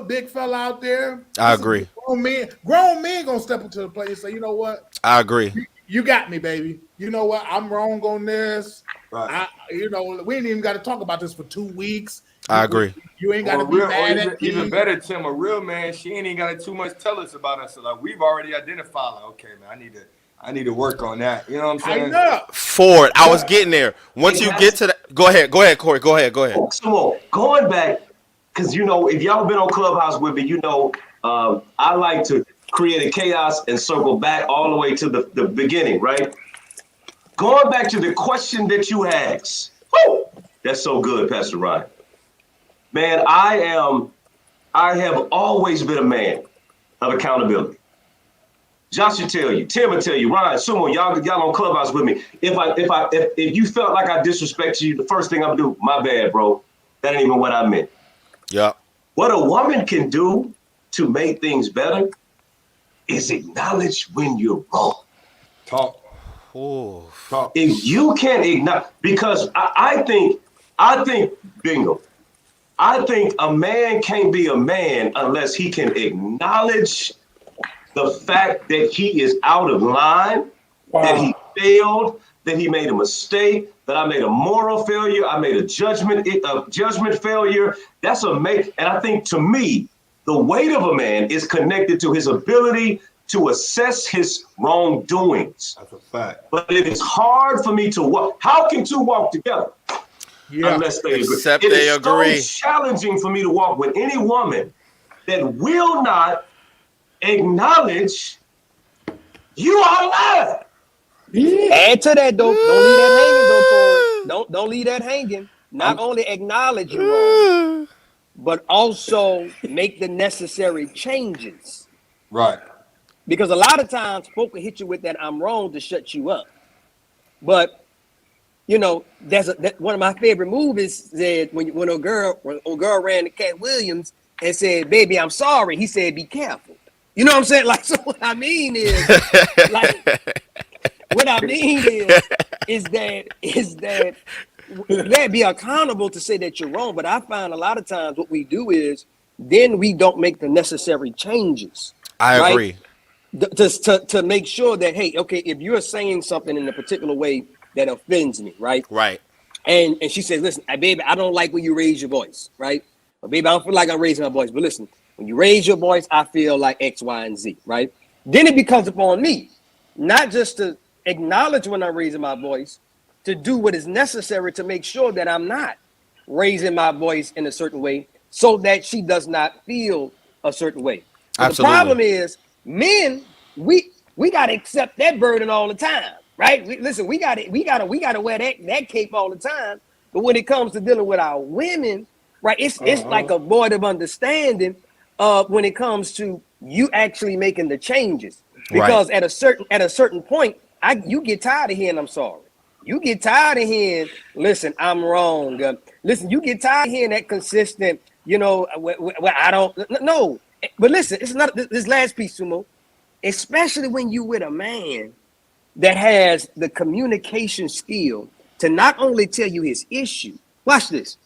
big fella out there. I agree. Grown men gonna step into the plate and say, you know what? I agree. You got me, baby. You know what? I'm wrong on this. Right. We ain't even got to talk about this for 2 weeks. I agree. You ain't got Or to be real, or mad even, at me. even better, Tim, a real man, she ain't even got to too much tell us about us. So like we've already identified, like, okay, man, I need to work on that. You know what I'm saying? Tighten up. Forward. I was getting there. Once you get to that, go ahead, Corey. Go ahead. So going back, because if y'all been on Clubhouse with me, I like to create a chaos and circle back all the way to the beginning, right? Going back to the question that you asked. Woo! That's so good, Pastor Ryan. Man, I have always been a man of accountability. Josh will tell you, Tim will tell you, Ryan, Sumo, y'all on Clubhouse with me. If you felt like I disrespected you, the first thing I'm gonna do, my bad, bro. That ain't even what I meant. Yep. What a woman can do to make things better is acknowledge when you're wrong. Talk. Ooh. Talk. If you can't acknowledge, because I think, bingo, I think a man can't be a man unless he can acknowledge the fact that he is out of line, that he failed, that he made a mistake, that I made a moral failure, I made a judgment failure. That's amazing. And I think to me, the weight of a man is connected to his ability to assess his wrongdoings. That's a fact. But it is hard for me to walk. How can two walk together Yeah. unless they agree? Except It they is agree. so challenging for me to walk with any woman that will not acknowledge you are lying. Add to that though. Don't leave that hanging though, Corey. Don't leave that hanging. Not only acknowledge you wrong, but also make the necessary changes. Right. Because a lot of times folk will hit you with that I'm wrong to shut you up. But you know, one of my favorite movies said when a girl ran to Cat Williams and said, "Baby, I'm sorry." He said, "Be careful." You know what I'm saying? Like, so what I mean is, like, what I mean is that you gotta be accountable to say that you're wrong. But I find a lot of times what we do is then we don't make the necessary changes. I right? agree. To make sure that, hey, okay, if you're saying something in a particular way that offends me, right? Right. And she says, listen, baby, I don't like when you raise your voice, right? But baby, I don't feel like I'm raising my voice. But listen, when you raise your voice, I feel like X, Y, and Z, right? Then it becomes upon me, not just to acknowledge when I'm raising my voice, to do what is necessary to make sure that I'm not raising my voice in a certain way so that she does not feel a certain way. But the problem is, men, we got to accept that burden all the time. Right? Listen, we got to wear that cape all the time. But when it comes to dealing with our women, right, it's like a void of understanding when it comes to you actually making the changes. Because at a certain point, you get tired of hearing I'm sorry. You get tired of hearing, listen, I'm wrong. Listen, you get tired of hearing that consistent, you know, where I don't no. But listen, it's not this last piece, Sumo, especially when you with a man that has the communication skill to not only tell you his issue, watch this,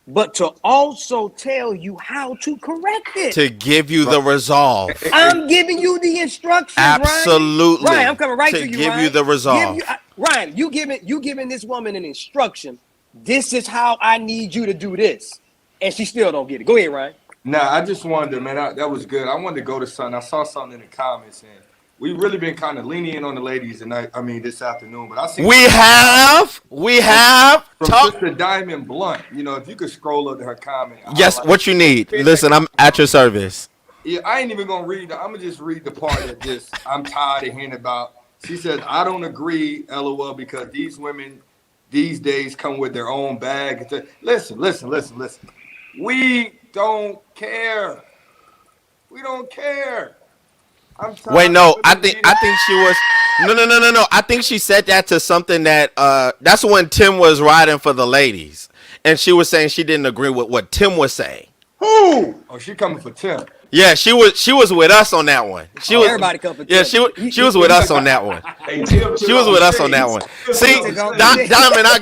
but to also tell you how to correct it. To give you the resolve. I'm giving you the instructions, Absolutely. Ryan, I'm coming right to you, give Ryan. You the resolve. Ryan, you giving this woman an instruction. This is how I need you to do this. And she still don't get it. Go ahead, Ryan. Nah, I just wanted to, man, that was good. I wanted to go to something. I saw something in the comments, and we've really been kind of lenient on the ladies tonight. I mean, this afternoon. But I see we have from Sister Diamond Blunt. You know, if you could scroll up to her comment. Yes, what you need. Listen, I'm at your service. Yeah, I ain't even gonna read. I'm gonna just read the part that just I'm tired of hearing about. She says, "I don't agree, LOL, because these women these days come with their own bag." Listen. We don't care. We don't care. Wait, no, I think she was no. I think she said that to something that that's when Tim was riding for the ladies, and she was saying she didn't agree with what Tim was saying. Who? Oh, she coming for Tim. Yeah, she was with us on that one. She was everybody come for Tim. Yeah, she was with us on that one. Hey, Tim, she was with us on that one. See, Diamond, I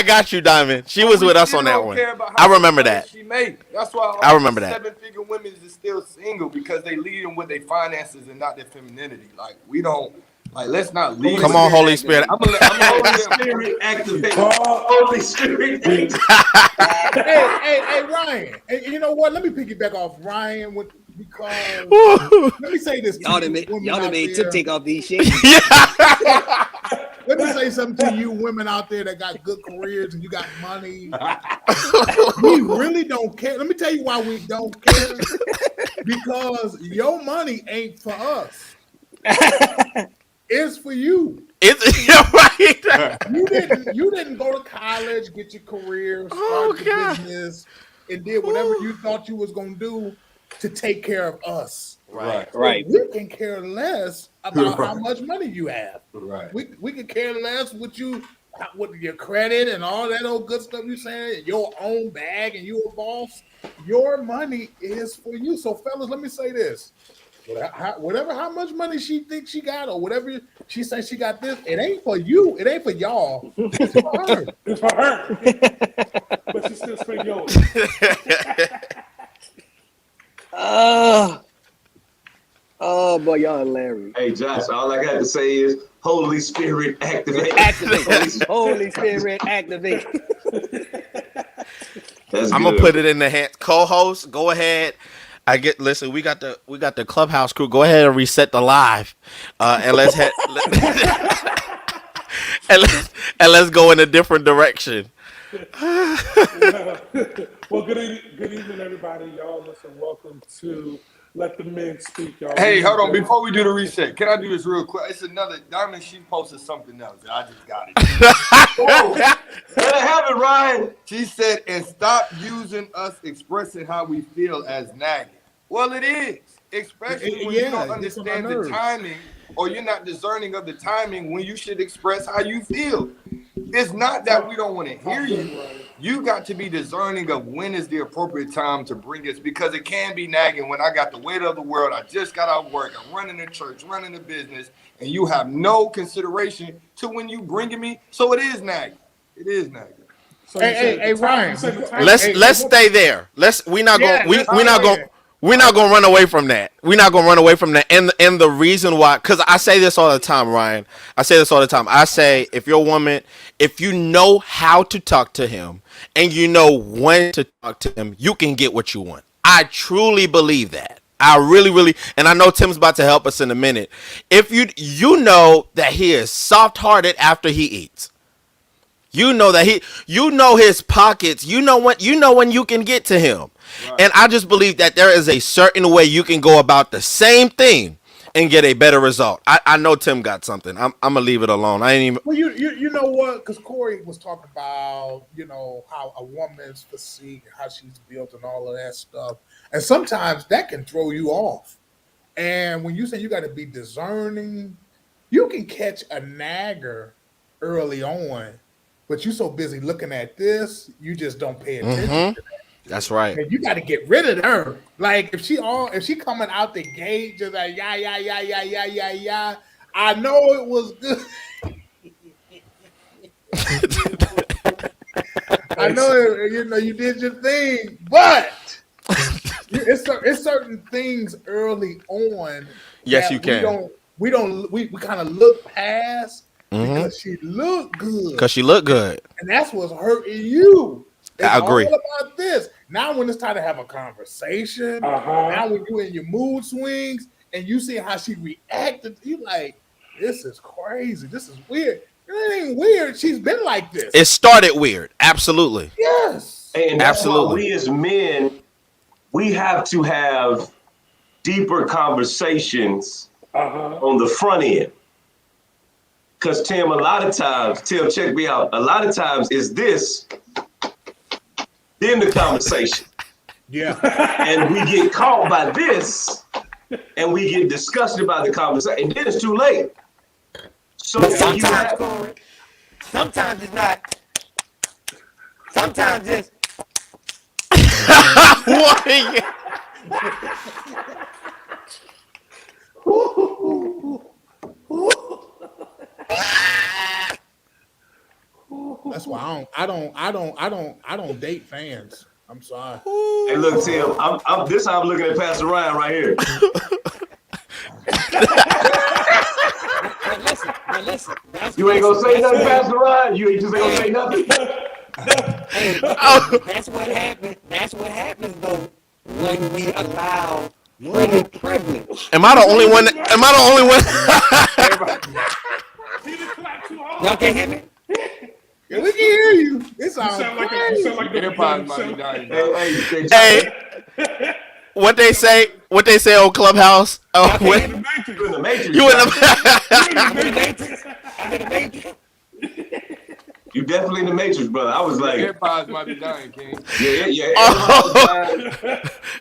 got you, Diamond. She was with us on that one. I remember that. She made. That's why I remember that. 7-figure women is still single because they lead them with their finances and not their femininity. Like we don't. Like let's not lead. Come on, Holy Spirit. I'm gonna Holy Spirit activate. Holy Spirit. Hey, Ryan. Hey, you know what? Let me piggyback off Ryan because let me say this. Y'all done made Tip take off these shades. Let me say something to you women out there that got good careers and you got money. We really don't care. Let me tell you why we don't care. Because your money ain't for us. It's for you. It's right. You didn't go to college, get your career, start your business, and did whatever you thought you was gonna do to take care of us. Right. Right. We can care less about how much money you have. Right. We can care less with your credit and all that old good stuff you saying, your own bag and you a boss. Your money is for you. So fellas, let me say this. Whatever how much money she thinks she got or whatever she says she got this, it ain't for you. It ain't for y'all. It's for her. It's for her. But she still spend yours. Oh boy, y'all hilarious. Hey, Josh, all I got to say is Holy Spirit activate. Holy Spirit activate. I'm gonna put it in the hands. Co-host, go ahead. Listen, we got the clubhouse crew. Go ahead and reset the live, and let's head and let's go in a different direction. Well, good evening, everybody. Y'all, listen, welcome to Let the men speak, y'all. Hey, hold on. Before we do the reset, can I do this real quick? It's another Diamond. She posted something else. I just got it. Oh, let it happen, Ryan. She said, and stop using us expressing how we feel as nagging. Well, it is, especially when you don't understand the timing or you're not discerning of the timing when you should express how you feel. It's not that we don't want to hear you. You got to be discerning of when is the appropriate time to bring it, because it can be nagging when I got the weight of the world. I just got out of work. I'm running the church, running the business, and you have no consideration to when you bringing me. So it is nagging. It is nagging. So Hey, Ryan. Let's stay there. We're not gonna run away from that. We're not gonna run away from that. And the reason why, because I say this all the time, Ryan. I say this all the time. I say, if you're a woman, if you know how to talk to him and you know when to talk to him, you can get what you want. I truly believe that. I really, and I know Tim's about to help us in a minute. If you know that he is soft-hearted after he eats. You know that his pockets. You know when you can get to him. Right. And I just believe that there is a certain way you can go about the same thing and get a better result. I know Tim got something. I'm gonna leave it alone. I ain't even. Well, you know what? Because Corey was talking about how a woman's physique, how she's built, and all of that stuff, and sometimes that can throw you off. And when you say you got to be discerning, you can catch a nagger early on. But you're so busy looking at this, you just don't pay attention to that. That's right. And you got to get rid of her. Like if she coming out the gate just like yeah, I know it was good. I know you did your thing, but it's certain things early on. Yes, you can. We kind of look past. Because she looked good. And that's what's hurting you. It's I agree. all about this. Now when it's time to have a conversation, now when you're in your mood swings and you see how she reacted, you like, this is crazy. This is weird. It ain't weird. She's been like this. It started weird. Absolutely. Yes. And that's why we as men, we have to have deeper conversations on the front end. Because Tim, check me out. A lot of times is this, then the conversation. Yeah. And we get caught by this, and we get disgusted about the conversation, and then it's too late. So sometimes, Corey, sometimes it's not. Sometimes it's. That's why I don't date fans. I'm sorry. Hey, look, Tim, I'm this how I'm looking at Pastor Ryan right here. Listen. You ain't gonna say nothing, Pastor Ryan. You ain't just ain't gonna say nothing. Hey, that's what happens. That's what happens though when we allow privilege. Am I the only one? Y'all can't hear me? Yeah, we can hear you. It sounds like Hey, what they say on Clubhouse? You in the Matrix. You in the Matrix. You definitely in the Matrix, brother. I was like, AirPods might be dying, King. Yeah.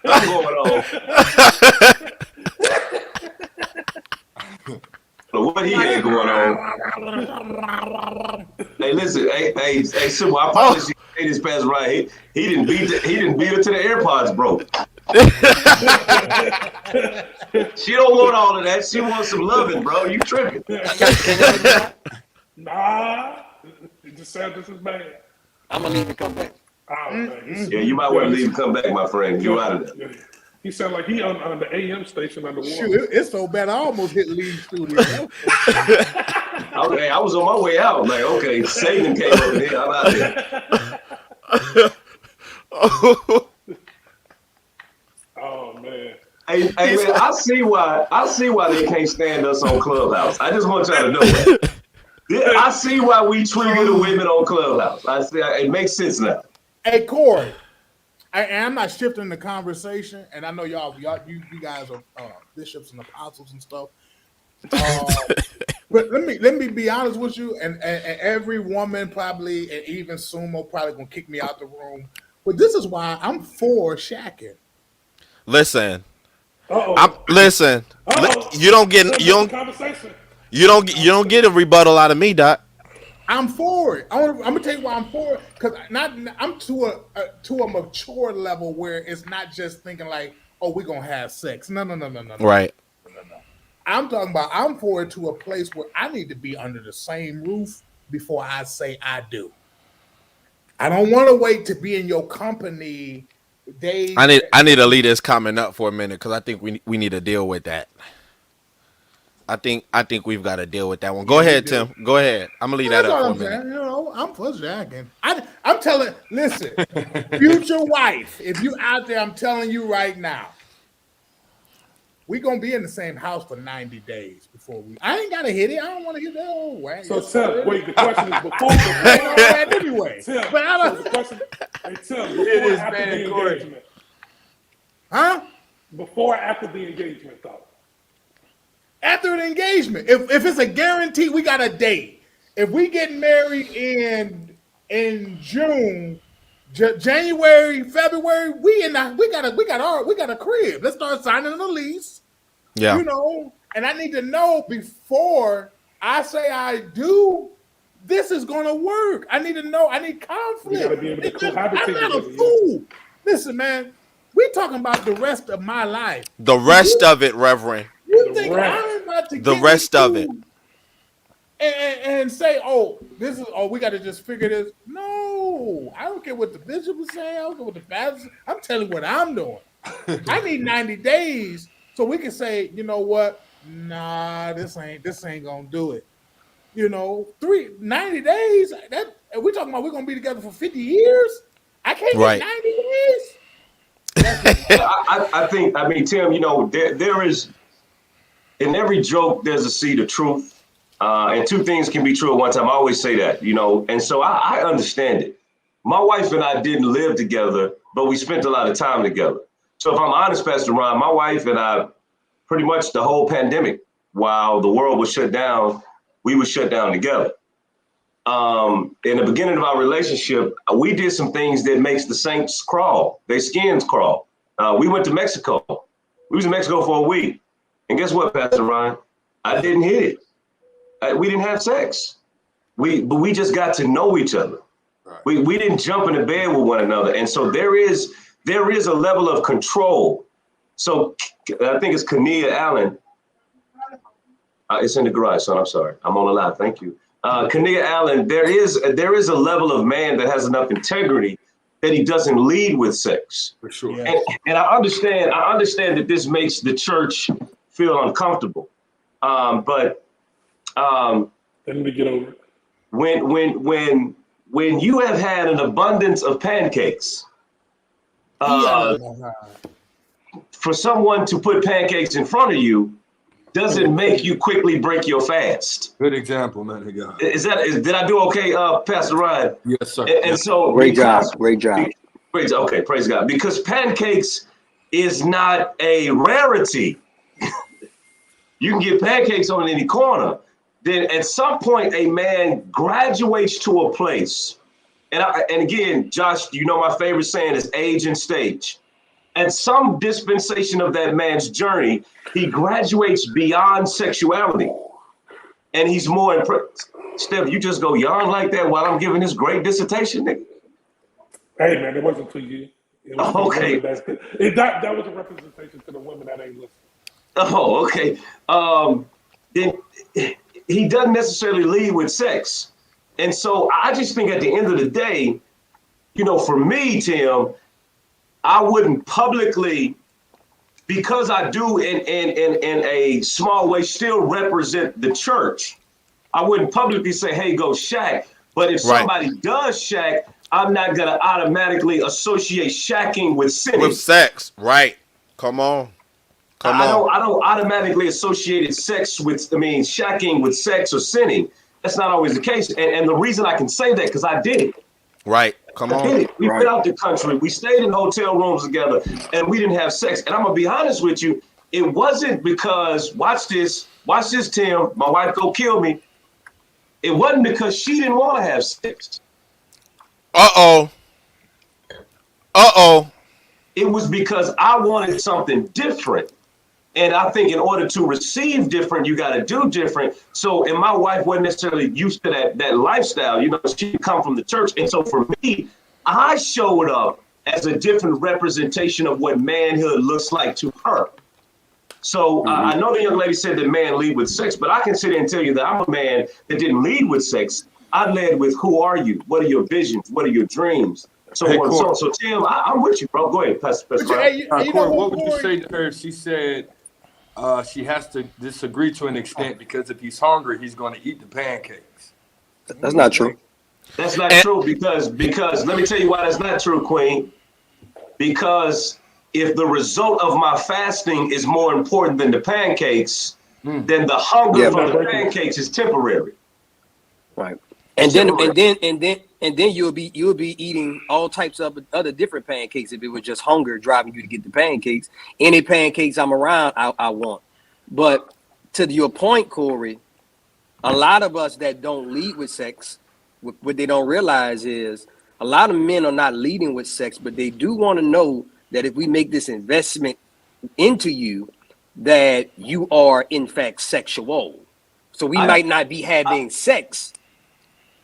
I'm going on. So what he had going on? Hey, listen, hey, Simple. I promise you, this past right. He didn't beat her to the AirPods, bro. She don't want all of that. She wants some loving, bro. You tripping? Nah, it just sounds just as bad. I'm gonna leave and come back. Yeah, you might want to leave and come back, my friend. You out of there. He sound like he on the AM station on the wall. Shoot, it's so bad I almost hit leave studio. Okay, I was on my way out. Like, okay, Satan came over here. I'm out there. Oh man. Hey man, I see why they can't stand us on Clubhouse. I just want y'all to know that. I see why we trigger the women on Clubhouse. I see it makes sense now. Hey Corey, I'm not shifting the conversation, and I know you guys are bishops and apostles and stuff. But let me be honest with you, and every woman probably, and even Sumo probably gonna kick me out the room. But this is why I'm for shacking. Listen, Uh-oh. listen. Uh-oh. You don't get Conversation. you don't get a rebuttal out of me, Doc. I'm for it. I'm gonna tell you why I'm for it, because I'm to a mature level where it's not just thinking like, oh, we're gonna have sex. No. Right. I'm talking about I'm for it to a place where I need to be under the same roof before I say I do. I don't want to wait to be in your company. I need to leave this comment up for a minute because I think we need to deal with that. I think we've got to deal with that one. Go ahead, Tim. Go ahead. I'm gonna leave that up for a minute. You know, I'm for jacking. I'm telling. Listen, future wife, if you out there, I'm telling you right now. We're gonna be in the same house for 90 days before we. I ain't gotta hit it. I don't want to hit that old way. So Tim, wait. The question is before that anyway. Tim, but I don't. so the question, hey Tim, before or after the engagement? Huh? Before or after the engagement, though. After an engagement, if it's a guarantee, we got a date. If we get married in June. January, February, we got a crib. Let's start signing the lease. Yeah. You know, and I need to know before I say I do, this is gonna work. I need to know, I need conflict. You gotta be able to cohabitate. I'm not a fool. Listen, man, we're talking about the rest of my life. The rest of it, Reverend. You think I'm about to the get rest of it. And say, we got to just figure this. No, I don't care what the bishop is saying. I don't care what the pastor. I'm telling you what I'm doing. I need 90 days so we can say, you know what? Nah, this ain't gonna do it. You know, 90 days. That we talking about we're gonna be together for 50 years. I can't get 90 days. I mean, Tim, you know, there is in every joke there's a seed of truth. And two things can be true at one time. I always say that, you know, and so I understand it. My wife and I didn't live together, but we spent a lot of time together. So if I'm honest, Pastor Ron, my wife and I, pretty much the whole pandemic, while the world was shut down, we were shut down together. In the beginning of our relationship, we did some things that makes the saints crawl, their skins crawl. We went to Mexico. We was in Mexico for a week. And guess what, Pastor Ron? I didn't hit it. We didn't have sex. But we just got to know each other. Right. We didn't jump into bed with one another. And so there is a level of control. So I think it's Kania Allen. It's in the garage, son. I'm sorry. I'm on the live. Thank you. Kania Allen, there is a level of man that has enough integrity that he doesn't lead with sex. For sure. Yeah. And I understand that this makes the church feel uncomfortable. But let me get over it. When you have had an abundance of pancakes, for someone to put pancakes in front of you doesn't make you quickly break your fast. Good example, man. Did I do okay, Pastor Ryan? Yes, sir. And so great job. Okay, praise God. Because pancakes is not a rarity. You can get pancakes on any corner. Then at some point, a man graduates to a place. And again, Josh, you know my favorite saying is age and stage. At some dispensation of that man's journey, he graduates beyond sexuality. And he's more impressed. Steph, you just go yawn like that while I'm giving this great dissertation, nigga? Hey, man, it wasn't to you. Okay. That was a representation to the women that ain't listening. Oh, okay. Then he doesn't necessarily lead with sex. And so I just think at the end of the day, you know, for me, Tim, I wouldn't publicly, because I do in a small way still represent the church, I wouldn't publicly say, hey, go shack. But if somebody does shack, I'm not going to automatically associate shacking with sinning. With sex, right. Come on. I don't automatically associate shacking with sex or sinning. That's not always the case. And the reason I can say that, because I did it. Right. Come I get on. it. We went out the country. We stayed in hotel rooms together, and we didn't have sex. And I'm gonna be honest with you, it wasn't because watch this, Tim. My wife go kill me. It wasn't because she didn't want to have sex. Uh oh. It was because I wanted something different. And I think in order to receive different, you got to do different. So, and my wife wasn't necessarily used to that lifestyle. You know, she come from the church. And so for me, I showed up as a different representation of what manhood looks like to her. So I know the young lady said that man lead with sex, but I can sit there and tell you that I'm a man that didn't lead with sex. I led with who are you? What are your visions? What are your dreams? So Hey, on and so Corey. on. So Tim, I'm with you, bro. Go ahead, Pastor But Brown. hey, you know Corey, what would you Corey? say to her if she said she has to disagree to an extent because if he's hungry, he's going to eat the pancakes? That's not true. That's not true because let me tell you why that's not true, Queen. Because if the result of my fasting is more important than the pancakes, then the hunger Yeah. for the pancakes is temporary. Right. And then you'll be eating all types of other different pancakes if it was just hunger driving you to get the pancakes. Any pancakes I'm around, I want. But to your point, Corey, a lot of us that don't lead with sex, what they don't realize is a lot of men are not leading with sex, but they do want to know that if we make this investment into you, that you are in fact sexual. So we might not be having sex.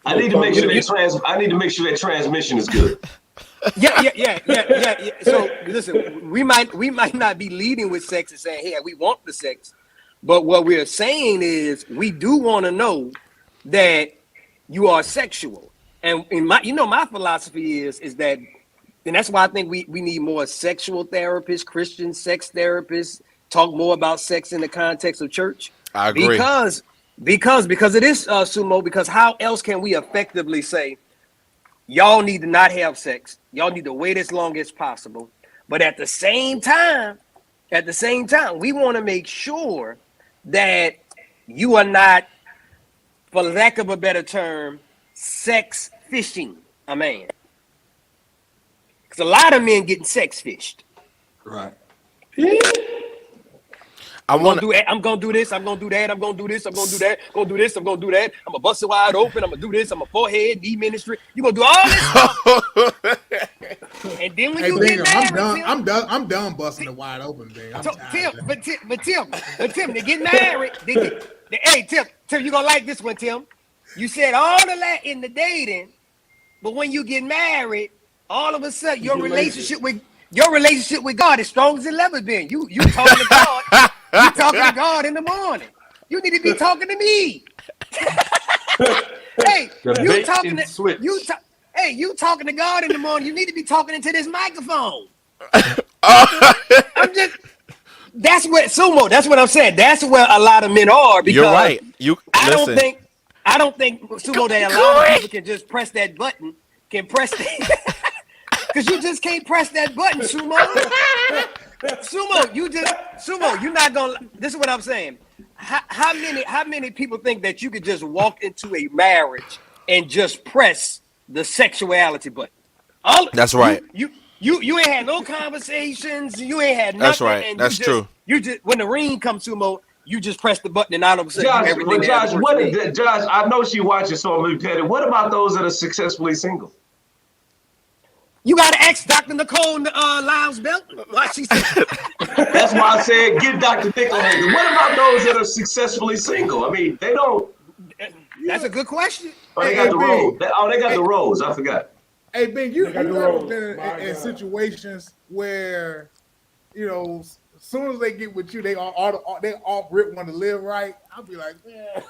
I need to make sure that transmission is good. Yeah. So listen, we might not be leading with sex and saying, "Hey, we want the sex," but what we're saying is we do want to know that you are sexual. And in my philosophy is that, and that's why I think we need more sexual therapists, Christian sex therapists, talk more about sex in the context of church. I agree. Because it is Sumo. Because how else can we effectively say, y'all need to not have sex. Y'all need to wait as long as possible. But at the same time, we want to make sure that you are not, for lack of a better term, sex fishing a man. Because a lot of men getting sex fished. Right. I'm gonna do this, I'm gonna do that, I'm gonna do this, I'm gonna do that, I'm gonna do this, I'm gonna do that, I'm gonna bust it wide open, I'm gonna do this, I'm a forehead, knee ministry. You gonna do all this stuff. And then when you Bingham, get married, I'm done busting it wide open, Bing. I'm tired. Tim, they get married. Hey, Tim, you gonna like this one, Tim. You said all of that in the dating, but when you get married, all of a sudden your relationship with God is strong as it's ever been. You talking to God. You talking to God in the morning. You need to be talking to me. Hey, you talking to God in the morning. You need to be talking into this microphone. That's what I'm saying. That's where a lot of men are. Because You're right. I don't think Sumo that a lot of people can just press that button. Because you just can't press that button, Sumo. Sumo, you're not gonna. This is what I'm saying. How many people think that you could just walk into a marriage and just press the sexuality button? That's right. You ain't had no conversations. You ain't had nothing. That's right. And That's true. You just when the ring comes, Sumo, you just press the button and all of a sudden everything. Josh, I know she watches, so I'm gonna be petty. What about those that are successfully single? You gotta ask Dr. Nicole Lyles Belton. Why she said That's why I said get Dr. Dick on it. What about those that are successfully single? I mean, they don't. That's a good question. Oh, they got the rose. They got the rose. I forgot. Hey, Ben, you got the ever road. been My in God. situations where, as soon as they get with you, they all rip want to live right? I'll be like, man. I'll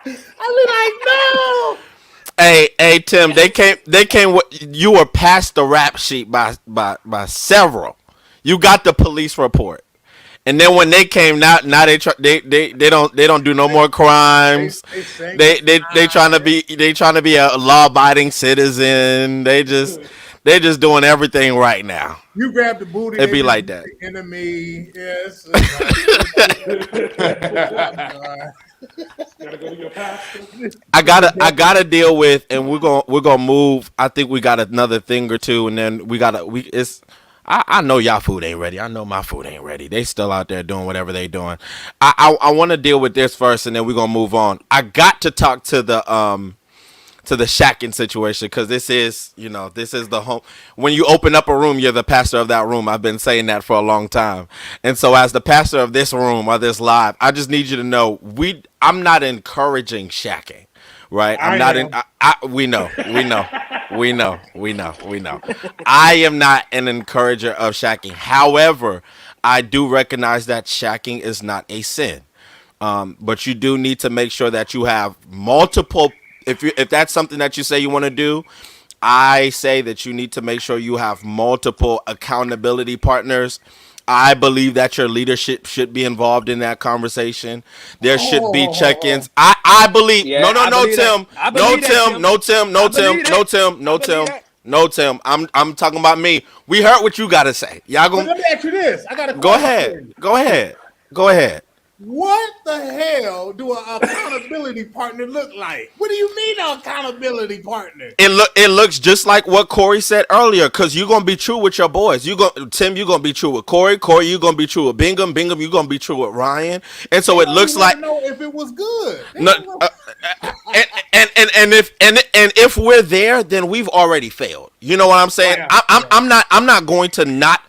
be like, no. Hey, Tim, they came. You were past the rap sheet by several. You got the police report, and then when they came now they don't do no more crimes. They trying to be a law abiding citizen. They They're just doing everything right now. You grab the booty. It'd be they like just that. the enemy. Yes. Gotta go to your pastor. I gotta deal with, and we're gonna move. I think we got another thing or two, and then it's. I know y'all food ain't ready. I know my food ain't ready. They still out there doing whatever they doing. I want to deal with this first, and then we're gonna move on. I got to talk to the shacking situation, because this is the home. When you open up a room, you're the pastor of that room. I've been saying that for a long time, and so as the pastor of this room or this live, I just need you to know I'm not encouraging shacking, right? We know. I am not an encourager of shacking. However, I do recognize that shacking is not a sin. But you do need to make sure that you have multiple. If that's something that you say you want to do, I say that you need to make sure you have multiple accountability partners. I believe that your leadership should be involved in that conversation. There should be check-ins. I believe. Yeah, No, I believe Tim. that. I No, believe that, Tim. Tim. No, Tim. No, I Tim. believe No, that. Tim. No, I believe Tim. that. No, Tim. I'm talking about me. We heard what you got to say. Y'all But gonna let me ask you this. I got a go question. ahead. Go ahead. What the hell do an accountability partner look like? What do you mean an accountability partner? It looks just like what Corey said earlier, because you're gonna be true with your boys. Tim, you're gonna be true with Corey. Corey, you're gonna be true with Bingham. Bingham, you're gonna be true with Ryan. And so it looks like know if it was good. no, and if we're there, then we've already failed. You know what I'm saying? Yeah. I'm not going to not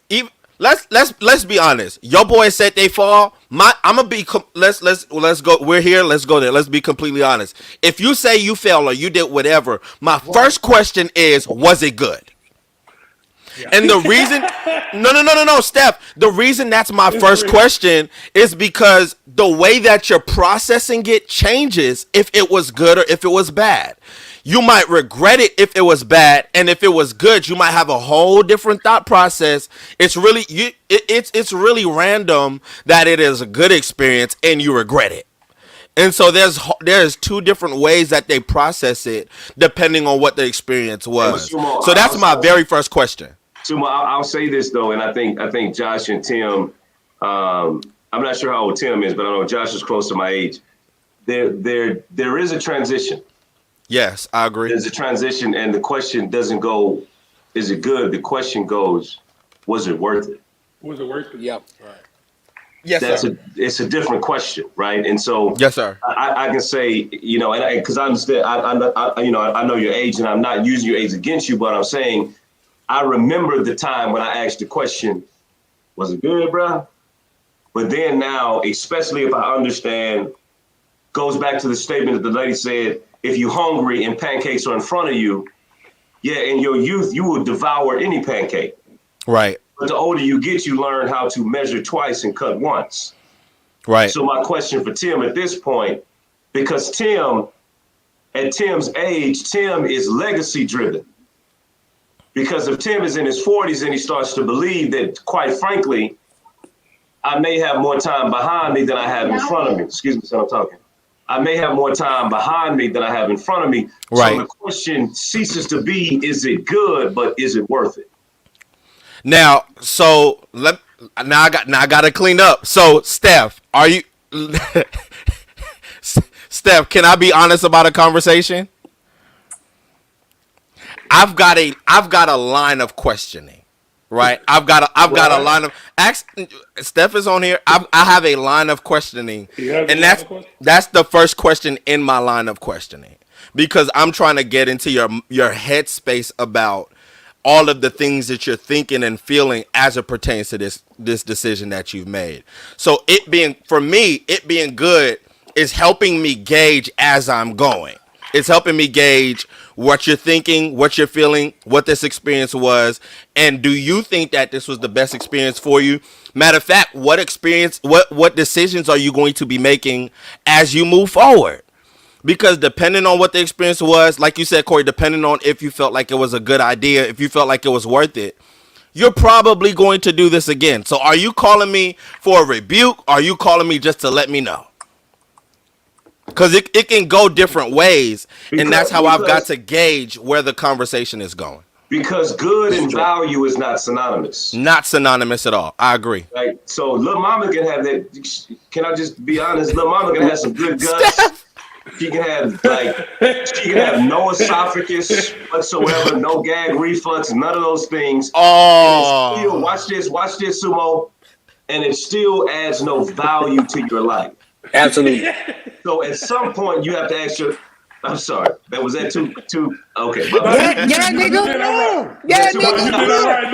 even. Let's be honest. Your boys said they fall. I'm gonna be. Let's go. We're here. Let's go there. Let's be completely honest. If you say you fell or you did whatever, my first question is, was it good? Yeah. And the reason, no, Steph. The reason that's my first question is because the way that you're processing it changes if it was good or if it was bad. You might regret it if it was bad, and if it was good, you might have a whole different thought process. It's really it's really random that it is a good experience and you regret it. And so there's two different ways that they process it depending on what the experience was. So that's my very first question. Sumo, I'll say this though, and I think Josh and Tim. I'm not sure how old Tim is, but I know Josh is close to my age. There is a transition. Yes, I agree. There's a transition, and the question doesn't go, is it good? The question goes, was it worth it? Was it worth it? Yep. Right. Yes, sir. It's a different question, right? And so, yes, sir. I can say, and because I understand, I know your age, and I'm not using your age against you, but I'm saying, I remember the time when I asked the question, was it good, bro? But then now, especially if I understand, goes back to the statement that the lady said, if you're hungry and pancakes are in front of you, yeah, in your youth, you will devour any pancake. Right. But the older you get, you learn how to measure twice and cut once. Right. So my question for Tim at this point, because Tim, at Tim's age, Tim is legacy driven. Because if Tim is in his 40s and he starts to believe that, quite frankly, I may have more time behind me than I have in front of me. Excuse me, son, I'm talking. I may have more time behind me than I have in front of me. Right. So the question ceases to be, is it good, but is it worth it? Now, I got to clean up. So, Steph, are you Steph, can I be honest about a conversation? I've got a line of questioning. Right, I've got a line of Steph is on here. I have a line of questioning, and that's the first question in my line of questioning, because I'm trying to get into your headspace about all of the things that you're thinking and feeling as it pertains to this decision that you've made. So it being good is helping me gauge as I'm going. It's helping me gauge what you're thinking, what you're feeling, what this experience was, and do you think that this was the best experience for you? Matter of fact, what decisions are you going to be making as you move forward? Because depending on what the experience was, like you said, Corey, depending on if you felt like it was a good idea, if you felt like it was worth it, you're probably going to do this again. So are you calling me for a rebuke? Or are you calling me just to let me know? Because it can go different ways, and that's how I've got to gauge where the conversation is going. because good and value is not synonymous. Not synonymous at all. I agree. Right? So Lil Mama can have that. Can I just be honest? Lil Mama can have some good guts. She can have no esophagus whatsoever, no gag reflux, none of those things. Oh, Still, watch this, Sumo, and it still adds no value to your life. Absolutely. So at some point you have to ask your. I'm sorry. Was that too? Okay. My Yeah, bad. yeah, nigga. Yeah, Too You much? did nigga. all right.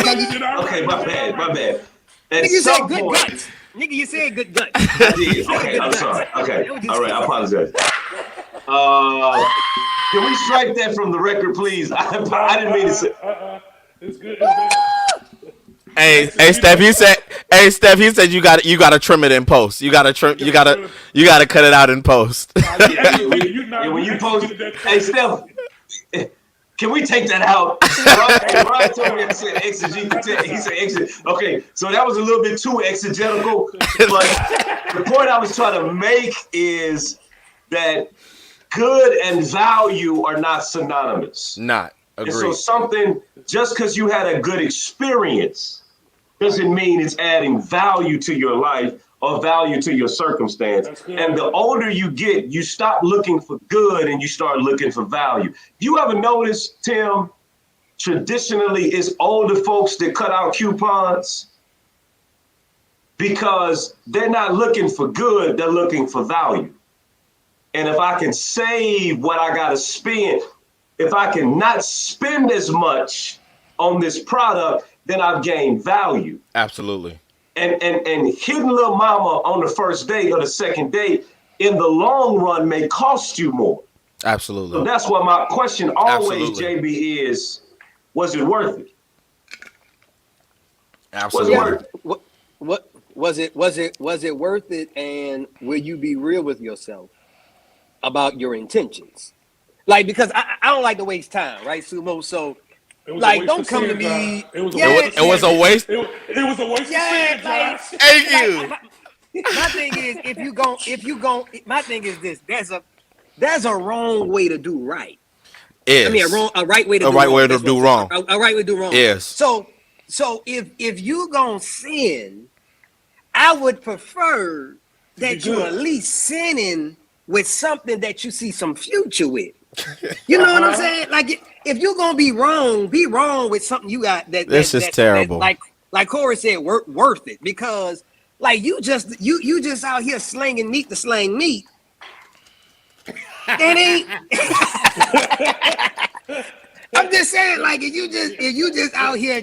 Now you did all right. Okay, my bad. At Nigga, you said some good point, guts. Nigga, you said good guts. I did. Okay, I'm sorry. Okay, all right. I apologize. Can we strike that from the record, please? I didn't mean to say. It's good. It's good. hey, Steph. He said you got to trim it in post. You got to cut it out in post. When you post, hey Steph, can we take that out? Ron told me I said exegete. He said exegete. Okay, so that was a little bit too exegetical. But the point I was trying to make is that good and value are not synonymous. Not And so agreed. something, just because you had a good experience, doesn't mean it's adding value to your life or value to your circumstance. And the older you get, you stop looking for good and you start looking for value. You ever notice, Tim, traditionally it's older folks that cut out coupons because they're not looking for good, they're looking for value. And if I can save what I got to spend, if I can not spend as much on this product, then I've gained value. Absolutely. And hitting Lil Mama on the first date or the second date in the long run may cost you more. So Absolutely. that's why my question always, Absolutely. JB, is, was it worth it? Absolutely. What was it worth it? And will you be real with yourself about your intentions? Like, because I don't like to waste time, right, Sumo? So It was a like, waste don't of come to sin, me. Josh. It was a Yeah, waste of It was sin. a waste. It was a waste Yeah, of sin, like, Josh. Thank you. my thing is, if you gon' my thing is this: there's a wrong way to do right. I mean, a right way to A do right wrong. way to That's what do I'm wrong. saying. A right way to do wrong. Yes. So if you gon' sin, I would prefer that you good. at least sinning with something that you see some future with. You know what I'm saying? Like, if you're gonna be wrong with something you got that. This is terrible. Like Corey said, worth it, because like you just out here slinging meat to slang meat. That ain't. I'm just saying, like, if you just out here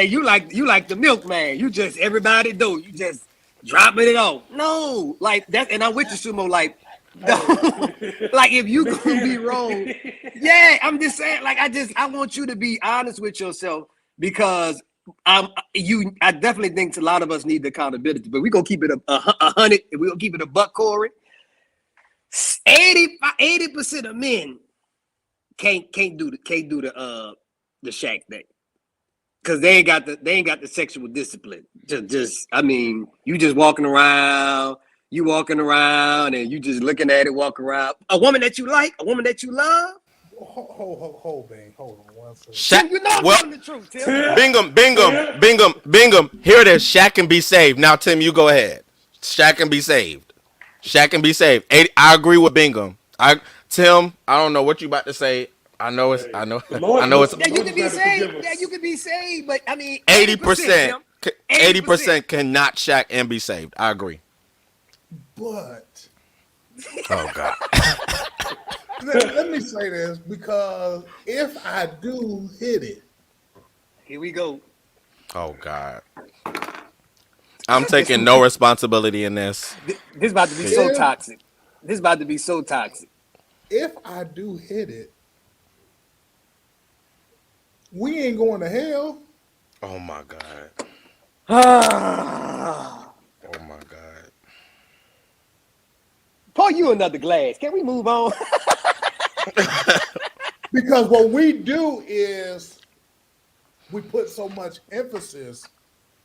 you like the milkman. You just everybody do. You just dropping it off. No, like that. And I'm with you, Sumo. Like, like if you gonna be wrong, yeah. I'm just saying. Like, I want you to be honest with yourself, because I definitely think a lot of us need the accountability. But we're gonna keep it a hundred. We're gonna keep it a buck, Corey. 80% of men can't do the Shaq thing, because they ain't got the sexual discipline. Just I mean, you just walking around and you just looking at it, walk around. A woman that you like, a woman that you love. Hold on one second. Tim, you know I'm telling the truth, Tim. Bingham. Here it is. Shaq can be saved. Now, Tim, you go ahead. Shaq can be saved. Shaq can be saved. I agree with Bingham. Tim, I don't know what you about to say. I know it's. Yeah, you can be saved. Yeah, you can be saved. But I mean, 80%. 80% cannot Shaq and be saved. I agree. But Oh God. let me say this, because if I do hit it, Here we go. Oh God. I'm taking no responsibility in this. This about to be so toxic. This about to be so toxic. if I do hit it, we ain't going to hell. Oh my God. Ah. Oh my God. Pour you another glass. Can we move on? Because what we do is we put so much emphasis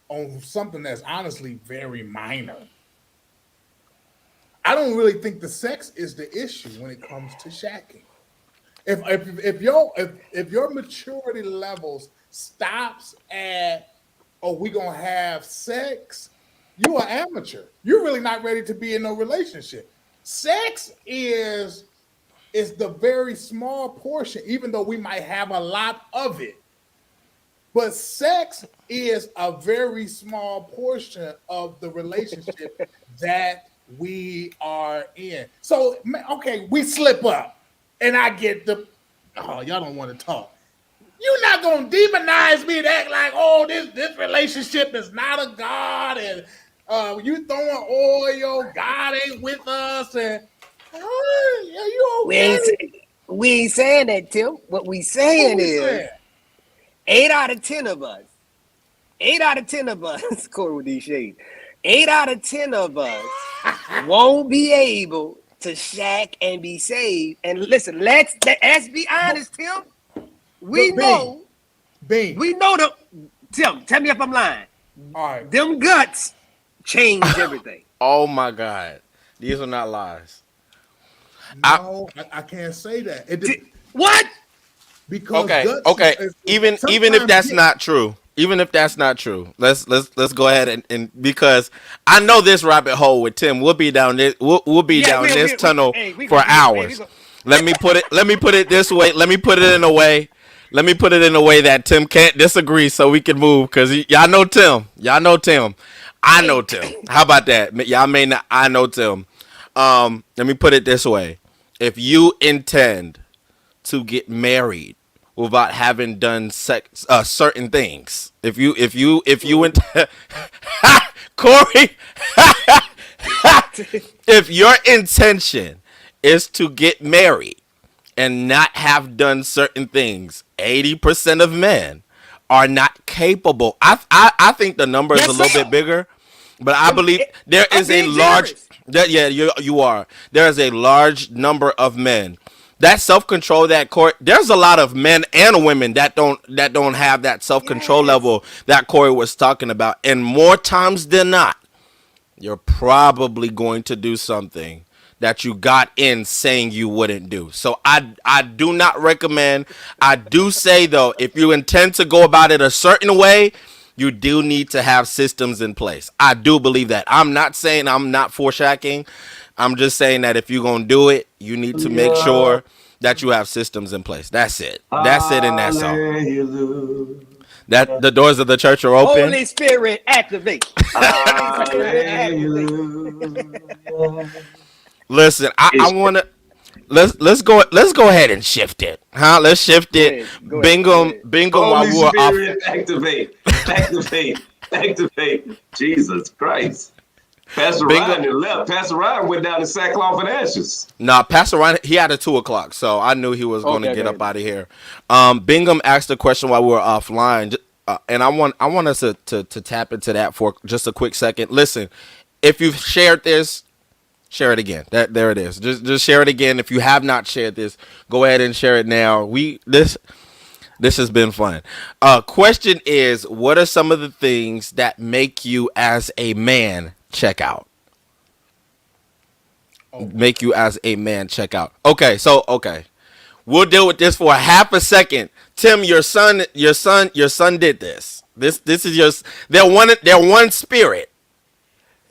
on something that's honestly very minor. I don't really think the sex is the issue when it comes to shacking. if your maturity levels stops at, oh, we gonna have sex, you are amateur. You're really not ready to be in no relationship. Sex is the very small portion, even though we might have a lot of it. But sex is a very small portion of the relationship that we are in. So, okay, we slip up, and I get the, oh, y'all don't want to talk. You're not gonna demonize me and act like, oh, this relationship is not a God, and you throwing oil, God ain't with us, and you okay? We ain't saying that, Tim. What we saying is saying? 8 out of 10 of us, Corey with these shades, 8 out of 10 of us won't be able to shack and be saved. And listen, let's be honest, Tim. We know the Tim. Tell me if I'm lying. All right. Them guts change everything. Oh my God, these are not lies. No, I can't say that. What? Because okay. Even if that's not true, let's go ahead and because I know this rabbit hole with Tim. We'll be down this. We'll be down this tunnel for hours. Let me put it this way. Let me put it in a way that Tim can't disagree, so we can move. Because y'all know Tim. I know Tim. How about that? Y'all may not. I know Tim. Let me put it this way: if you intend to get married without having done certain things, if you Corey, if your intention is to get married and not have done certain things, 80% of men are not capable. I think the number is a little bit bigger, but I believe there is a large. You are. There is a large number of men. That self-control, there's a lot of men and women that don't have that self-control level that Corey was talking about. And more times than not, you're probably going to do something that you got in saying you wouldn't do. So I do not recommend. I do say, though, if you intend to go about it a certain way, you do need to have systems in place. I do believe that. I'm not saying I'm not foreshacking. I'm just saying that if you're going to do it, you need to make sure that you have systems in place. That's it. That's it, and that's all. That the doors of the church are open. Holy Spirit, activate. Listen, I want to let's go ahead and shift it, huh? Let's shift it. Bingo. While we were off. Activate. Jesus Christ. Pastor Ryan left. Pastor Ryan went down to sackcloth and ashes. Nah, Pastor Ryan, he had a 2:00, so I knew he was going to get up out of here. Bingham asked a question while we were offline, and I want us to tap into that for just a quick second. Listen, if you've shared this, share it again. There it is. Just share it again. If you have not shared this, go ahead and share it now. This has been fun. Question is, what are some of the things that make you as a man check out? Make you as a man check out. Okay. We'll deal with this for a half a second. Tim, your son did this. This is they're one spirit.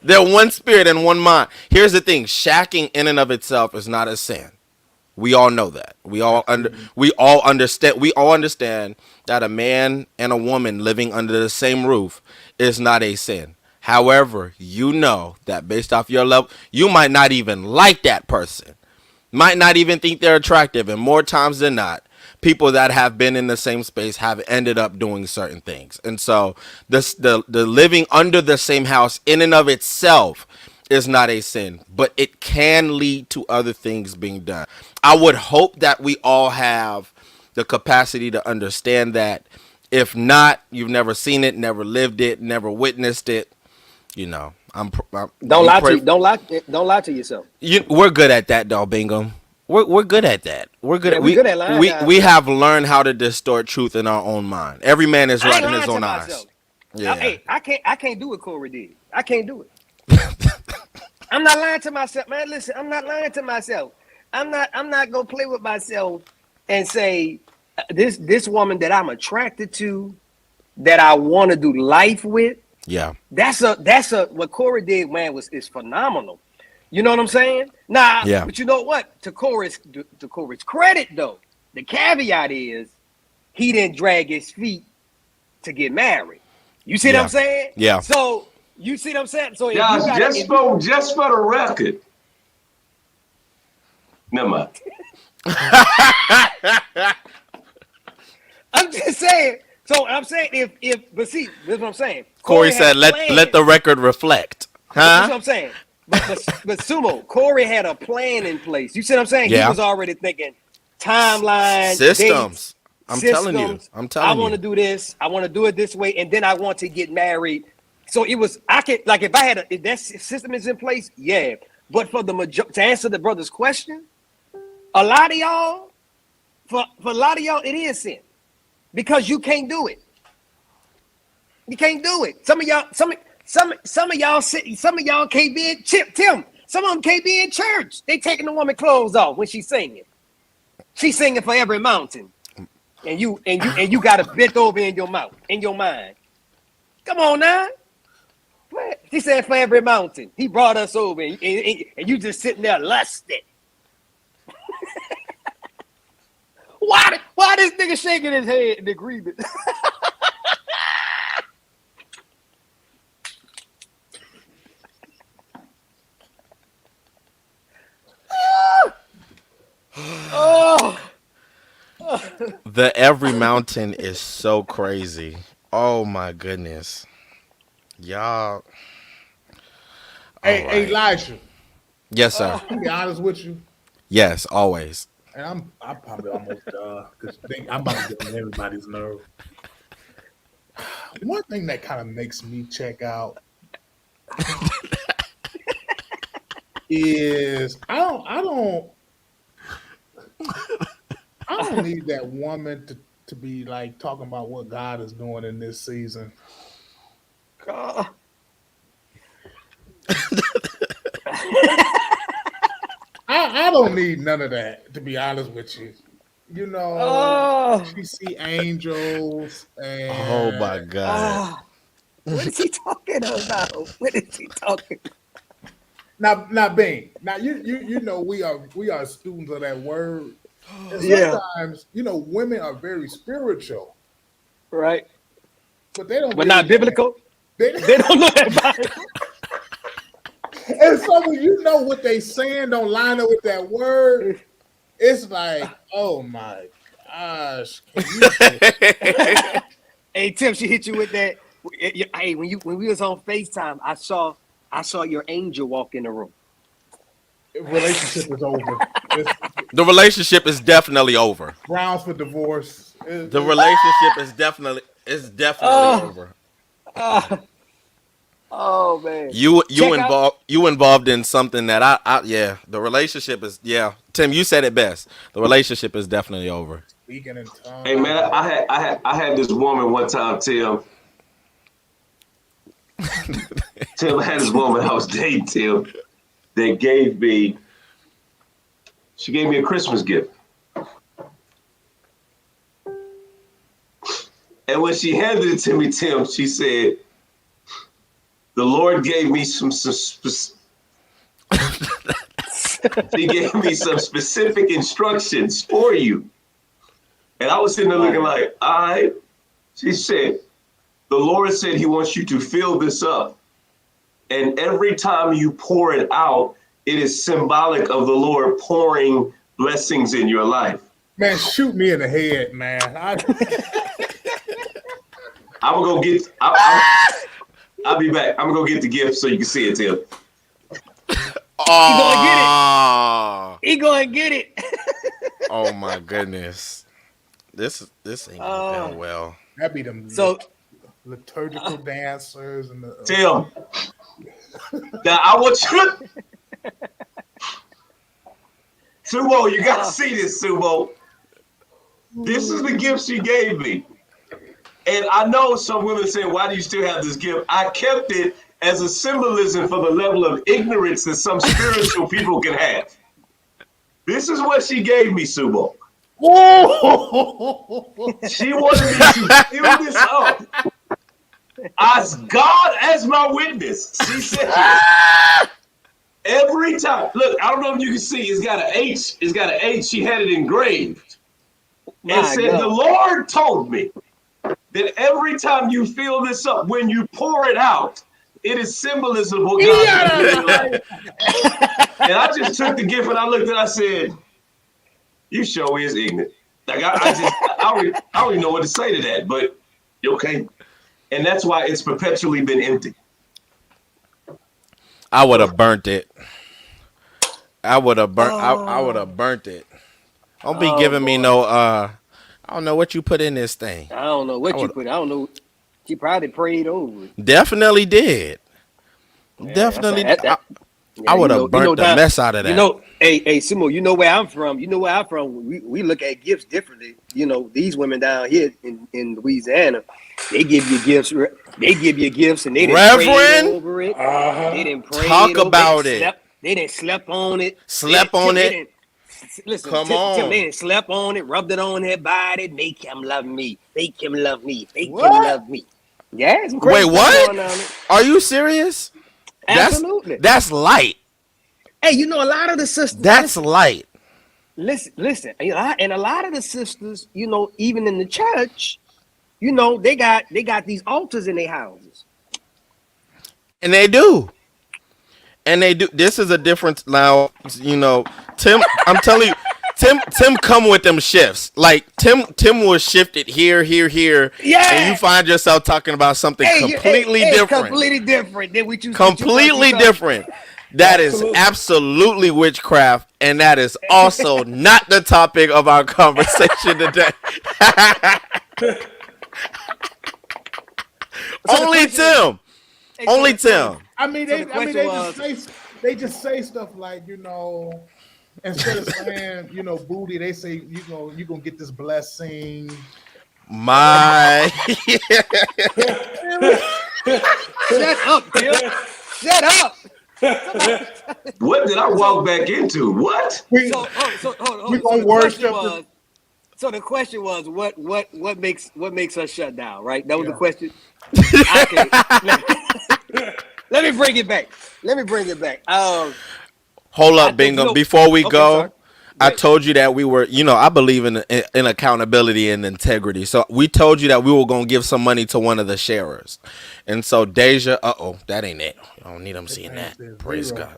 They're one spirit and one mind. Here's the thing: shacking in and of itself is not a sin. We all know that. We all understand that a man and a woman living under the same roof is not a sin. However, you know that based off your level, you might not even like that person, might not even think they're attractive, and more times than not, people that have been in the same space have ended up doing certain things. And so the living under the same house in and of itself is not a sin, but it can lead to other things being done. I would hope that we all have the capacity to understand that. If not, you've never seen it, never lived it, never witnessed it. You know, Don't lie to yourself. We're good at that, though, Bingham. We're good at that. We're good. We're good at lying. We have learned how to distort truth in our own mind. Every man is right in his own eyes. Yeah. Hey, I can't do what Corey did. I can't do it. I'm not lying to myself, man. Listen, I'm not lying to myself. I'm not gonna play with myself and say, this woman that I'm attracted to, that I want to do life with. Yeah. That's what Corey did, man, is phenomenal. You know what I'm saying? Nah, Yeah. but you know what? To Corey's credit, though, the caveat is he didn't drag his feet to get married. You see what I'm saying? Yeah. So you see what I'm saying? So if Josh, you gotta, just for the record. Never mind. I'm just saying. So I'm saying but see, this is what I'm saying. Corey said, had let the record reflect. That's what Huh? I'm saying. But Sumo, Corey had a plan in place. You see what I'm saying? Yeah. He was already thinking timeline, Systems. dates, I'm telling you. systems. I'm telling I you. want to do this. I want to do it this way, and then I want to get married. So it was. I could like if I had if that system is in place, yeah. But for to answer the brother's question, a lot of y'all, for a lot of y'all, it is sin because you can't do it. You can't do it. Some of y'all can't be in Tim. Some of them can't be in church. They taking the woman clothes off when she's singing. She's singing for every mountain, and you got to bent over in your mouth, in your mind. Come on now. She said for every mountain. He brought us over, and you just sitting there lusting. Why this nigga shaking his head in agreement? Oh, The every mountain is so crazy. Oh my goodness. Y'all. Hey, All right. Elijah, Yes, sir. to be honest with you, Yes, always. and I'm probably almost because I'm about to get on everybody's nerve. One thing that kind of makes me check out is I don't need that woman to be like talking about what God is doing in this season. God. I don't need none of that, to be honest with you. You know, Oh. she see angels and Oh my God. What is he talking about? What is he talking about? Now, Bing. Now, you know we are students of that word. And Yeah. sometimes, you know, women are very spiritual, Right. but they don't. But not biblical. They, They don't know that Bible. and so when you know what they saying don't line up with that word, it's like, oh my gosh. Hey Tim, she hit you with that. Hey, when we was on FaceTime, I saw your angel walk in the room. Relationship is over. It's The relationship is definitely over. grounds for divorce. The relationship is definitely over. Oh man. You Check out- involved in something that I the relationship is Tim, you said it best. The relationship is definitely over. Speaking in tongues. Hey man, I had this woman one time, Tim. Tim, I had this woman I was dating, Tim, that gave me a Christmas gift. And when she handed it to me, Tim, she said, the Lord gave me He gave me some specific instructions for you. And I was sitting there looking like, all right. She said, the Lord said he wants you to fill this up. And every time you pour it out, it is symbolic of the Lord pouring blessings in your life. Man, shoot me in the head, man. I'm gonna go get. I'll be back. I'm gonna go get the gift so you can see it, Tim. Oh, He gonna get it. oh my goodness. This ain't going well. That be them So liturgical dancers and the Tim. Now I want you. Sumo, you gotta see this, Sumo. This is the gift she gave me. And I know some women say, why do you still have this gift? I kept it as a symbolism for the level of ignorance that some spiritual people can have. This is what she gave me, Sumo. Oh, She wanted me to fill this up. As God as my witness, she said every time. Look, I don't know if you can see. It's got an H. It's got an H. She had it engraved. And My said, God. the Lord told me that every time you fill this up, when you pour it out, it is symbolism of what God is doing. And I just took the gift and I looked and I said, you sure is ignorant. Like I already know what to say to that, but okay. And that's why it's perpetually been empty. I would have burnt it. I would have burnt. I would have burnt it. Don't be giving me boy. no. I don't know what you put in this thing. I don't know what I you would- put. I don't know. She probably prayed over it. Definitely did. Definitely. I would have burnt the mess out of that. You know, hey, Simo, you know where I'm from. You know where I'm from. We look at gifts differently. You know, these women down here in Louisiana, they give you gifts. They give you gifts, and they didn't pray Reverend? over it. They didn't pray Talk over about it. They didn't slept on it. Slept on it. Listen, Come Tim, on. they didn't slept on it, rubbed it on their body, make him love me, make him love me, make him What? love me. Yeah, some crazy Wait, stuff what? going on there. Are you serious? Absolutely. That's light. Hey, you know, a lot of the sisters. That's light. Listen, and a lot of the sisters, you know, even in the church, you know, they got these altars in their houses. And they do. And they do. This is a difference now. You know, Tim. I'm telling you, Tim come with them shifts. Like Tim will shift it here, Yeah. and you find yourself talking about something completely different. Completely different than what you. Completely different. That is absolutely witchcraft, and that is also not the topic of our conversation today. Only Tim. Only Tim. I mean, So the question they just say stuff like, you know, instead of saying, you know, booty, they say, you know, you're gonna get this blessing. My Shut up, Tim. Shut up. What did I walk back into? What? We, So, hold on. We So gonna the worship question was. So the question was, what makes us shut down? Right? That was the question. Okay. Let me bring it back. hold I up, Bingham. think- Before we Okay, go, sorry. I told you that we were, you know, I believe in accountability and integrity. So we told you that we were gonna give some money to one of the sharers, and so Deja, that ain't it. I don't need them seeing that. Praise God.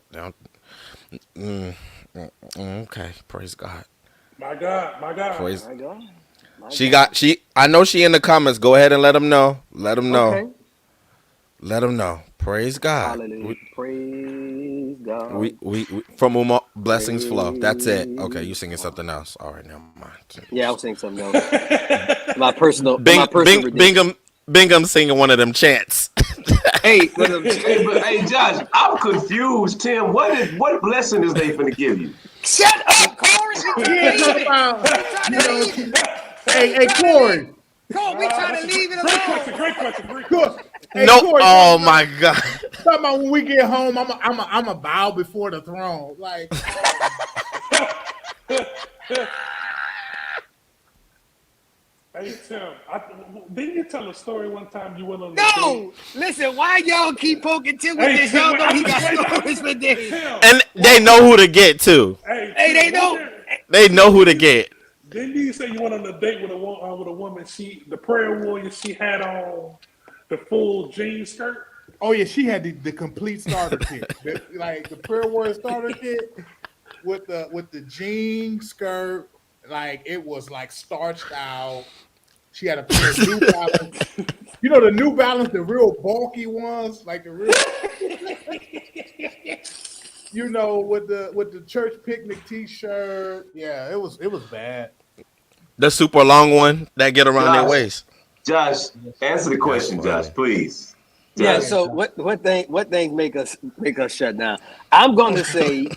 Okay, praise God. My God. Praise. My God. I know she in the comments. Go ahead and let them know. Let them know. Okay. Let them know. Praise God. Hallelujah. Praise God. We from whom all blessings flow. That's it. Okay, you singing something else. All right, never mind. Yeah, I was saying something else. my personal redemption. Bingham singing one of them chants. Hey, Hey, Josh, I'm confused, Tim. What blessing is they finna give you? shut up, Corey. talking about, you know, hey, Corey. Corey, we trying to leave it alone. Great question. Corey. Hey, No, Corey, oh my God. talking about when we get home, I'm a bow before the throne. Like, Hey Tim, didn't you tell a story one time you went on? No, listen. Why y'all keep poking Tim with Hey, this? Y'all Tim, know he got wait. stories for days. And they know who to get too. Hey, They know. They know who to get. Didn't you say you went on a date with a woman? The prayer warrior. She had on the full jean skirt. oh yeah, she had the complete starter kit, like the prayer warrior starter kit with the jean skirt, like it was like starched out. She had a pair of New Balance. You know the New Balance, the real bulky ones, like the real. You know, with the church picnic T-shirt. Yeah, it was bad. The super long one that get around their Josh. waist. Josh, answer the question, funny. Josh, please. Yeah. Josh. So what things make us shut down? I'm gonna say,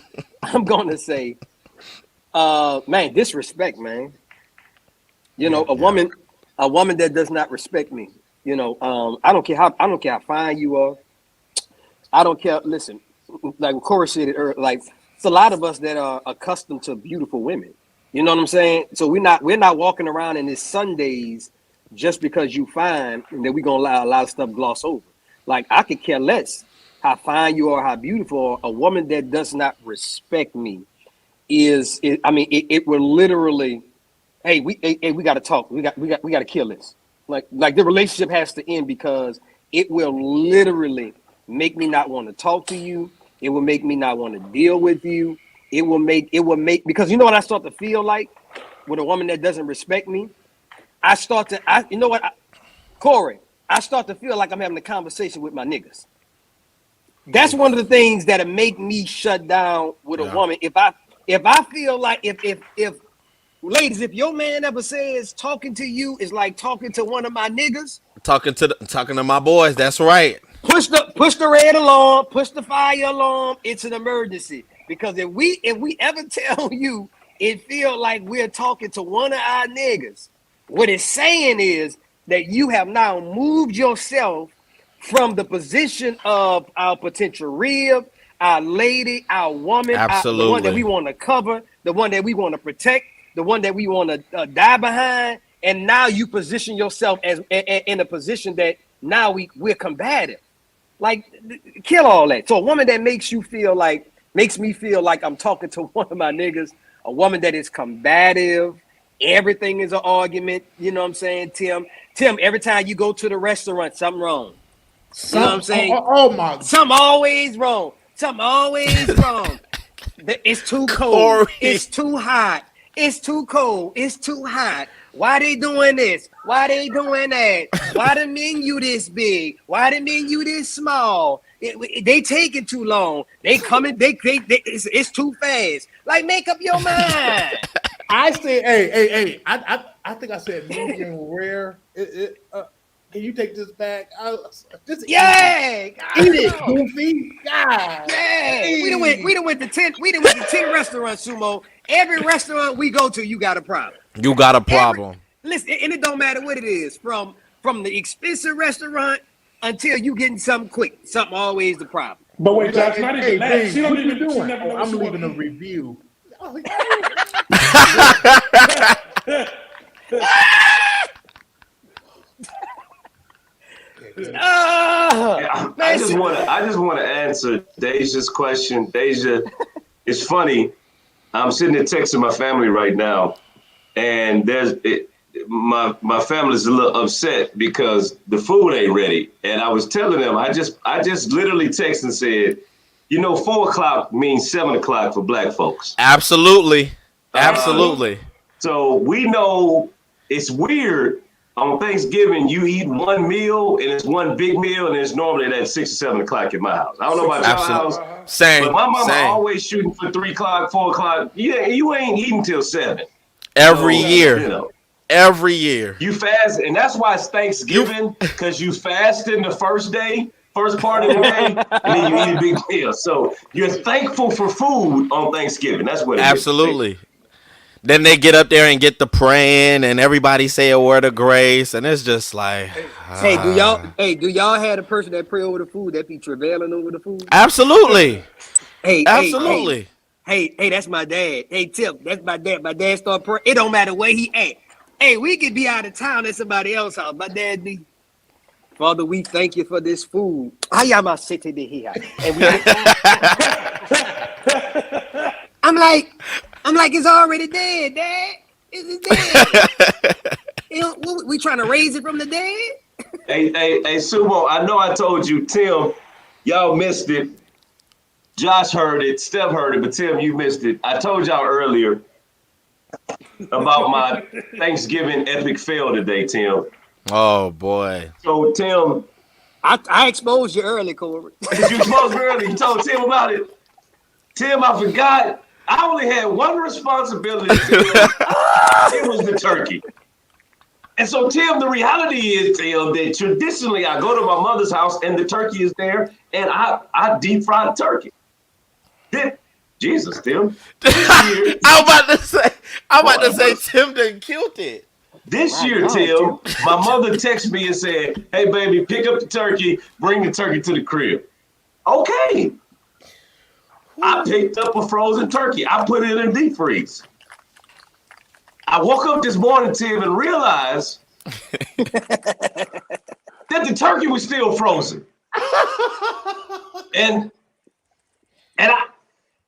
man, disrespect, man. You know, a woman that does not respect me. You know, I don't care how fine you are. I don't care. Listen, like Corey said it earlier, like it's a lot of us that are accustomed to beautiful women. You know what I'm saying? So we're not walking around in this Sundays just because you fine and then we're gonna allow a lot of stuff gloss over. Like I could care less how fine you are, how beautiful. A woman that does not respect me it will literally, hey, we gotta talk. We gotta kill this. Like the relationship has to end because it will literally make me not want to talk to you. It will make me not want to deal with you. It will make because you know what I start to feel like with a woman that doesn't respect me. Corey, I start to feel like I'm having a conversation with my niggas. That's one of the things that'll make me shut down with a woman. If I feel like if ladies, if your man ever says talking to you is like talking to one of my niggas, Talking to my boys. That's right. push the red alarm, push the fire alarm. It's an emergency. Because if we ever tell you it feel like we're talking to one of our niggas, what it's saying is that you have now moved yourself from the position of our potential rib, our lady, our woman, the one that we want to cover, the one that we want to protect, the one that we want to die behind, and now you position yourself as in a position that now we're combative. Like, kill all that. So a woman that makes me feel like I'm talking to one of my niggas, a woman that is combative, everything is an argument. You know what I'm saying, Tim? Tim, every time you go to the restaurant, something wrong. You know what I'm saying? Oh my! Something always wrong. Something always wrong. It's too cold. Corey. It's too hot. It's too cold. It's too hot. Why they doing this? Why they doing that? Why the menu this big? Why the menu this small? They taking too long. They coming. It's too fast. Like, make up your mind. I said, hey. I think I said medium rare. Can you take this back? Eat it, goofy. God. Yeah. We done went to 10 restaurants, Sumo. Every restaurant we go to, you got a problem. You got a problem. Listen, and it don't matter what it is. From the expensive restaurant until you getting something quick. Something always the problem. But wait, Josh, not even that. Babe, She don't what even you do doing? it. I'm leaving a review. I just want to answer Deja's question. Deja, it's funny. I'm sitting there texting my family right now, and my family's a little upset because the food ain't ready. And I was telling them, I just literally texted and said, 4:00 means 7:00 for black folks. Absolutely. Absolutely. So we know it's weird. On Thanksgiving, you eat one meal and it's one big meal, and it's normally at 6 or 7 o'clock in my house. I don't know about your house, Same. but my mama Same. always shooting for 3 o'clock, 4 o'clock. Yeah, you ain't eating till 7. Every year. Every year. You fast, and that's why it's Thanksgiving, because you fasted the first part of the day, and then you eat a big meal. So you're thankful for food on Thanksgiving. That's what it is. Absolutely. Then they get up there and get the praying, and everybody say a word of grace, and it's just like, Hey, do y'all have a person that pray over the food that be travailing over the food? Absolutely. Hey, Absolutely. Hey, that's my dad. Hey, Tim, that's my dad. My dad start praying. It don't matter where he at. Hey, we could be out of town at somebody else's house. My dad be, Father, we thank you for this food. And I'm like, it's already dead, Dad. It's dead. We trying to raise it from the dead? Hey, Sumo, I know I told you, Tim, y'all missed it. Josh heard it, Steph heard it, but Tim, you missed it. I told y'all earlier about my Thanksgiving epic fail today, Tim. Oh, boy. So, Tim. I exposed you early, Corey. You exposed me early. You told Tim about it. Tim, I forgot. I only had one responsibility, Tim. It was the turkey. And so, Tim, the reality is, Tim, that traditionally I go to my mother's house and the turkey is there, and I deep fry the turkey. Jesus, Tim. I'm about to say Tim done killed it. This year, Tim, my mother texted me and said, hey, baby, pick up the turkey, bring the turkey to the crib. Okay. I picked up a frozen turkey. I put it in deep freeze. I woke up this morning, Tim, and realized that the turkey was still frozen. And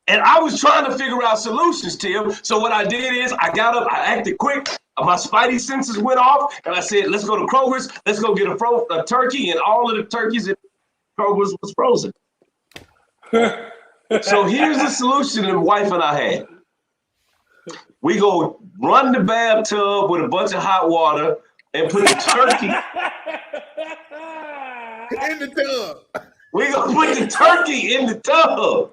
I was trying to figure out solutions, Tim. So what I did is I got up, I acted quick. My spidey senses went off, and I said, let's go to Kroger's. Let's go get a turkey, and all of the turkeys at Kroger's was frozen. So here's the solution that my wife and I had. We go run the bathtub with a bunch of hot water and put the turkey In the tub. We gonna put the turkey in the tub.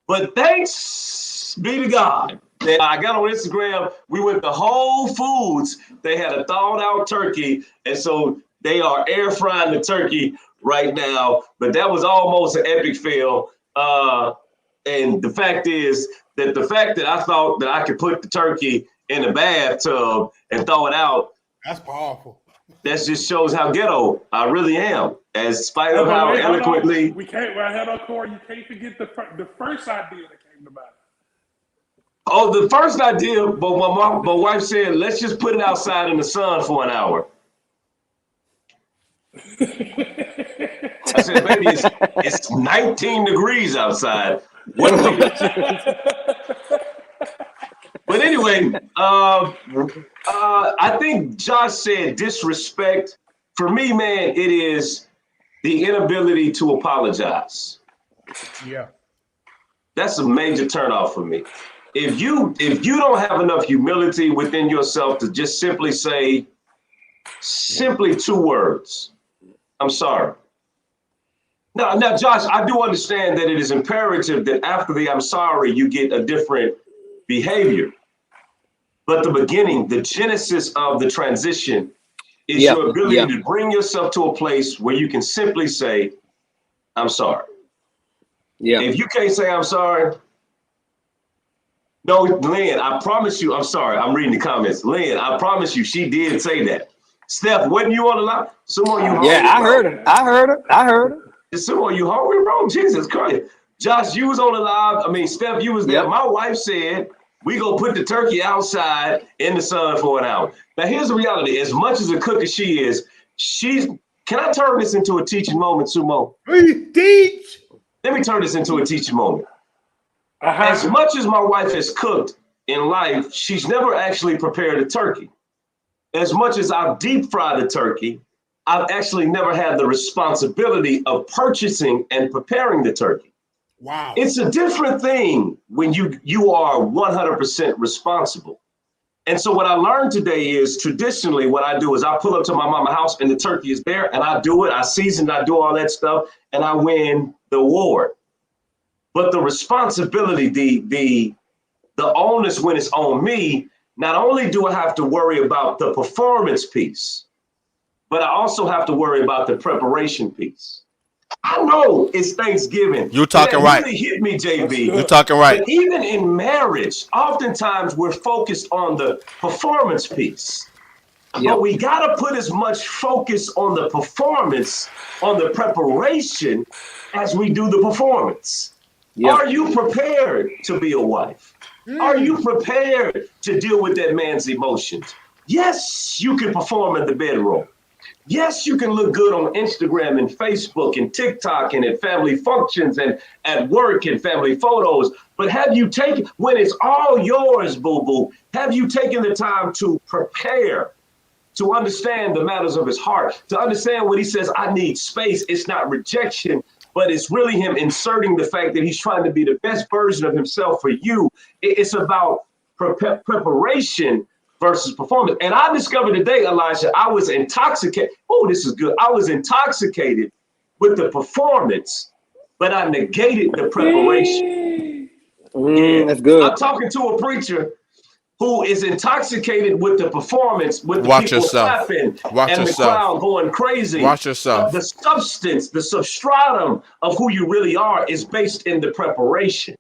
But thanks be to God that I got on Instagram. We went to Whole Foods. They had a thawed out turkey, and so they are air frying the turkey right now. But that was almost an epic fail. And the fact is that I thought that I could put the turkey in a bathtub and thaw it out. That's powerful. That just shows how ghetto I really am. As spite of how eloquently. We can't. Well, hold on, Corey. You can't forget the first idea that came about it. Oh, the first idea, but my wife said, let's just put it outside in the sun for an hour. I said, baby, it's 19 degrees outside. What But anyway, I think Josh said disrespect. For me, man, it is the inability to apologize. Yeah. That's a major turnoff for me. If you don't have enough humility within yourself to just simply say two words, I'm sorry. Now, Josh, I do understand that it is imperative that after the I'm sorry, you get a different behavior. But the beginning, the genesis of the transition is your ability to bring yourself to a place where you can simply say, I'm sorry. Yeah. If you can't say I'm sorry, no, Lynn, I promise you, I'm sorry. I'm reading the comments. Lynn, I promise you, she did say that. Steph, wasn't you on the line? Someone you hungry? Yeah, I heard her. Someone you hungry, bro? Jesus Christ. Josh, you was on the live. I mean, Steph, you was there. Yep. My wife said, we go put the turkey outside in the sun for an hour. Now, here's the reality. As much as a cook as she is, can I turn this into a teaching moment, Sumo? Please teach. Let me turn this into a teaching moment. As much as my wife has cooked in life, she's never actually prepared a turkey. As much as I've deep fried a turkey, I've actually never had the responsibility of purchasing and preparing the turkey. Wow. It's a different thing when you are 100% responsible. And so what I learned today is traditionally what I do is I pull up to my mama's house and the turkey is there and I do it. I season, I do all that stuff and I win the award. But the responsibility, the onus when it's on me, not only do I have to worry about the performance piece, but I also have to worry about the preparation piece. I know it's Thanksgiving. You're talking right. Really hit me, JB. You're talking right. But even in marriage, oftentimes we're focused on the performance piece. Yep. But we got to put as much focus on the performance, on the preparation, as we do the performance. Yep. Are you prepared to be a wife? Are you prepared to deal with that man's emotions? Yes, you can perform in the bedroom. Yes, you can look good on Instagram and Facebook and TikTok and at family functions and at work and family photos. But have you taken, when it's all yours, boo-boo, have you taken the time to prepare, to understand the matters of his heart, to understand when he says, I need space? It's not rejection, but it's really him inserting the fact that he's trying to be the best version of himself for you. It's about preparation versus performance. And I discovered today, Elijah, I was intoxicated. Oh, this is good. I was intoxicated with the performance, but I negated the preparation. That's good. I'm talking to a preacher who is intoxicated with the performance, with the Watch people yourself. clapping Watch and yourself. the crowd going crazy. Watch yourself. The substance, the substratum of who you really are is based in the preparation.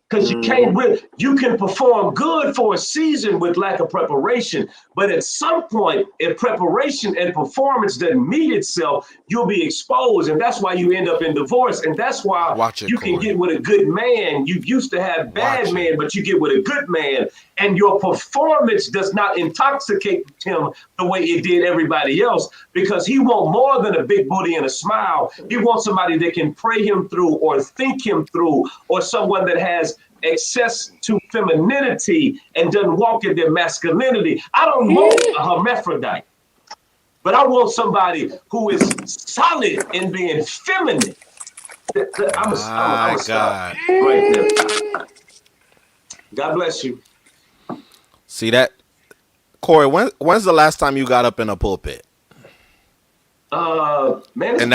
Because you can't really, you can perform good for a season with lack of preparation, but at some point, if preparation and performance doesn't meet itself, you'll be exposed, and that's why you end up in divorce, and that's why you can get with a good man. You used to have bad men, but you get with a good man, and your performance does not intoxicate him the way it did everybody else, because he wants more than a big booty and a smile. He wants somebody that can pray him through or think him through, or someone that has access to femininity and doesn't walk in their masculinity. I don't want a hermaphrodite, but I want somebody who is solid in being feminine. I'm a stop right there. God bless you. See that, Corey? When's the last time you got up in a pulpit? Man, And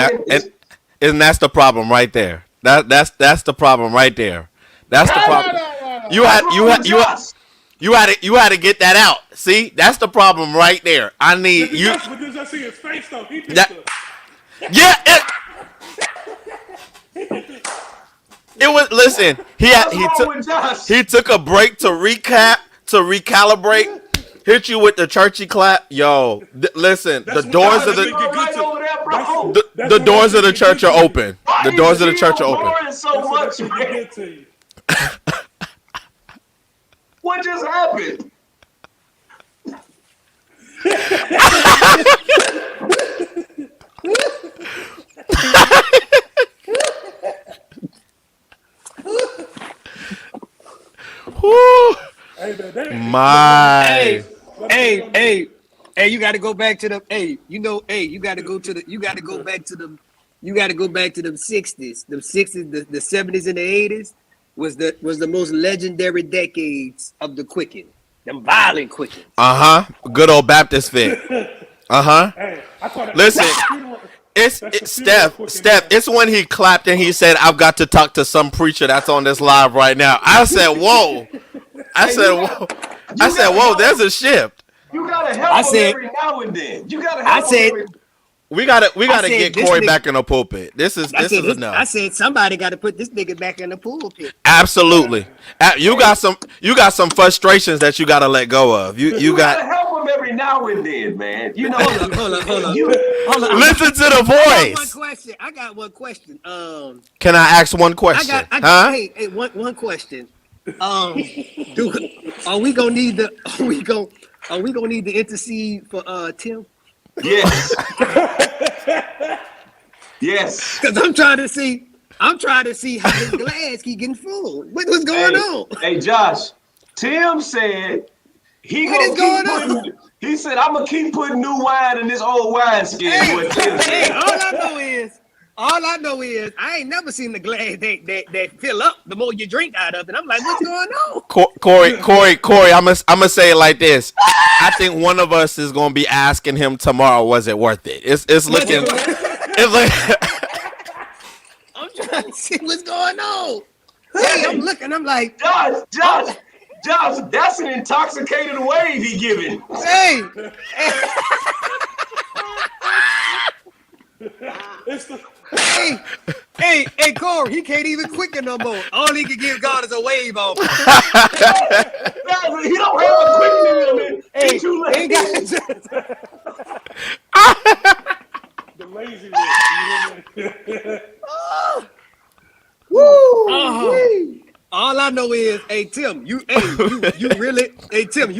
that's the problem right there. That's the problem right there. That's the problem. You had to get that out. See, that's the problem right there. I need you. But did I see his face though? He did Yeah. It was. Listen, he took a break to recalibrate. Hit you with the churchy clap, yo. Listen, the doors of the doors of the church are open. The doors of the church are open. So much, man. What just happened? Hey, you got to go back to the. You got to go back to them 60s, the 60s, the 70s, and the 80s was the most legendary decades of the Quicken, them violent Quicken. Good old Baptist fit. Hey, Listen, it's Steph. It's when he clapped and he said, "I've got to talk to some preacher that's on this live right now." I said, "Whoa." I said, "Whoa, there's a shift." You gotta help him every now and then. You gotta help him. We gotta get Corey back in the pulpit. This is enough. I said somebody got to put this nigga back in the pulpit. Absolutely. You got some frustrations that you gotta let go of. You gotta help him every now and then, man. You know. Hold on. Listen to the voice. I got one question. Can I ask one question? Hey, one question. Are we gonna need to intercede for Tim? Yes. Yes. Because I'm trying to see how his glass keep getting full. What's going on? Hey, Josh. Tim said he said I'm gonna keep putting new wine in this old wine skin. Hey, all I know is I ain't never seen the glass that fill up the more you drink out of it. I'm like, what's going on? Corey, I'm gonna say it like this. I think one of us is gonna be asking him tomorrow, was it worth it? It's looking. It's like. I'm trying to see what's going on. Hey, I'm looking. I'm like, Josh, that's an intoxicated wave he giving. Hey. Hey, Corey, he can't even quicken no more. All he can give God is a wave off. He don't have a quickening. Hey, too late. the lazy All I know is, hey Tim, you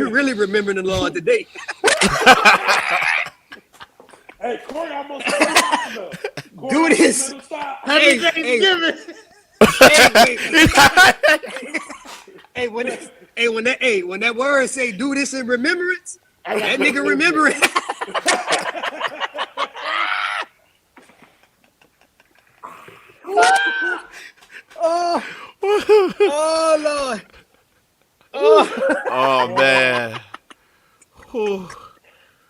really remembering the Lord today. Hey, Corey almost do this. Happy Thanksgiving. When that word say do this in remembrance, that nigga remember it. Oh Lord. Oh man.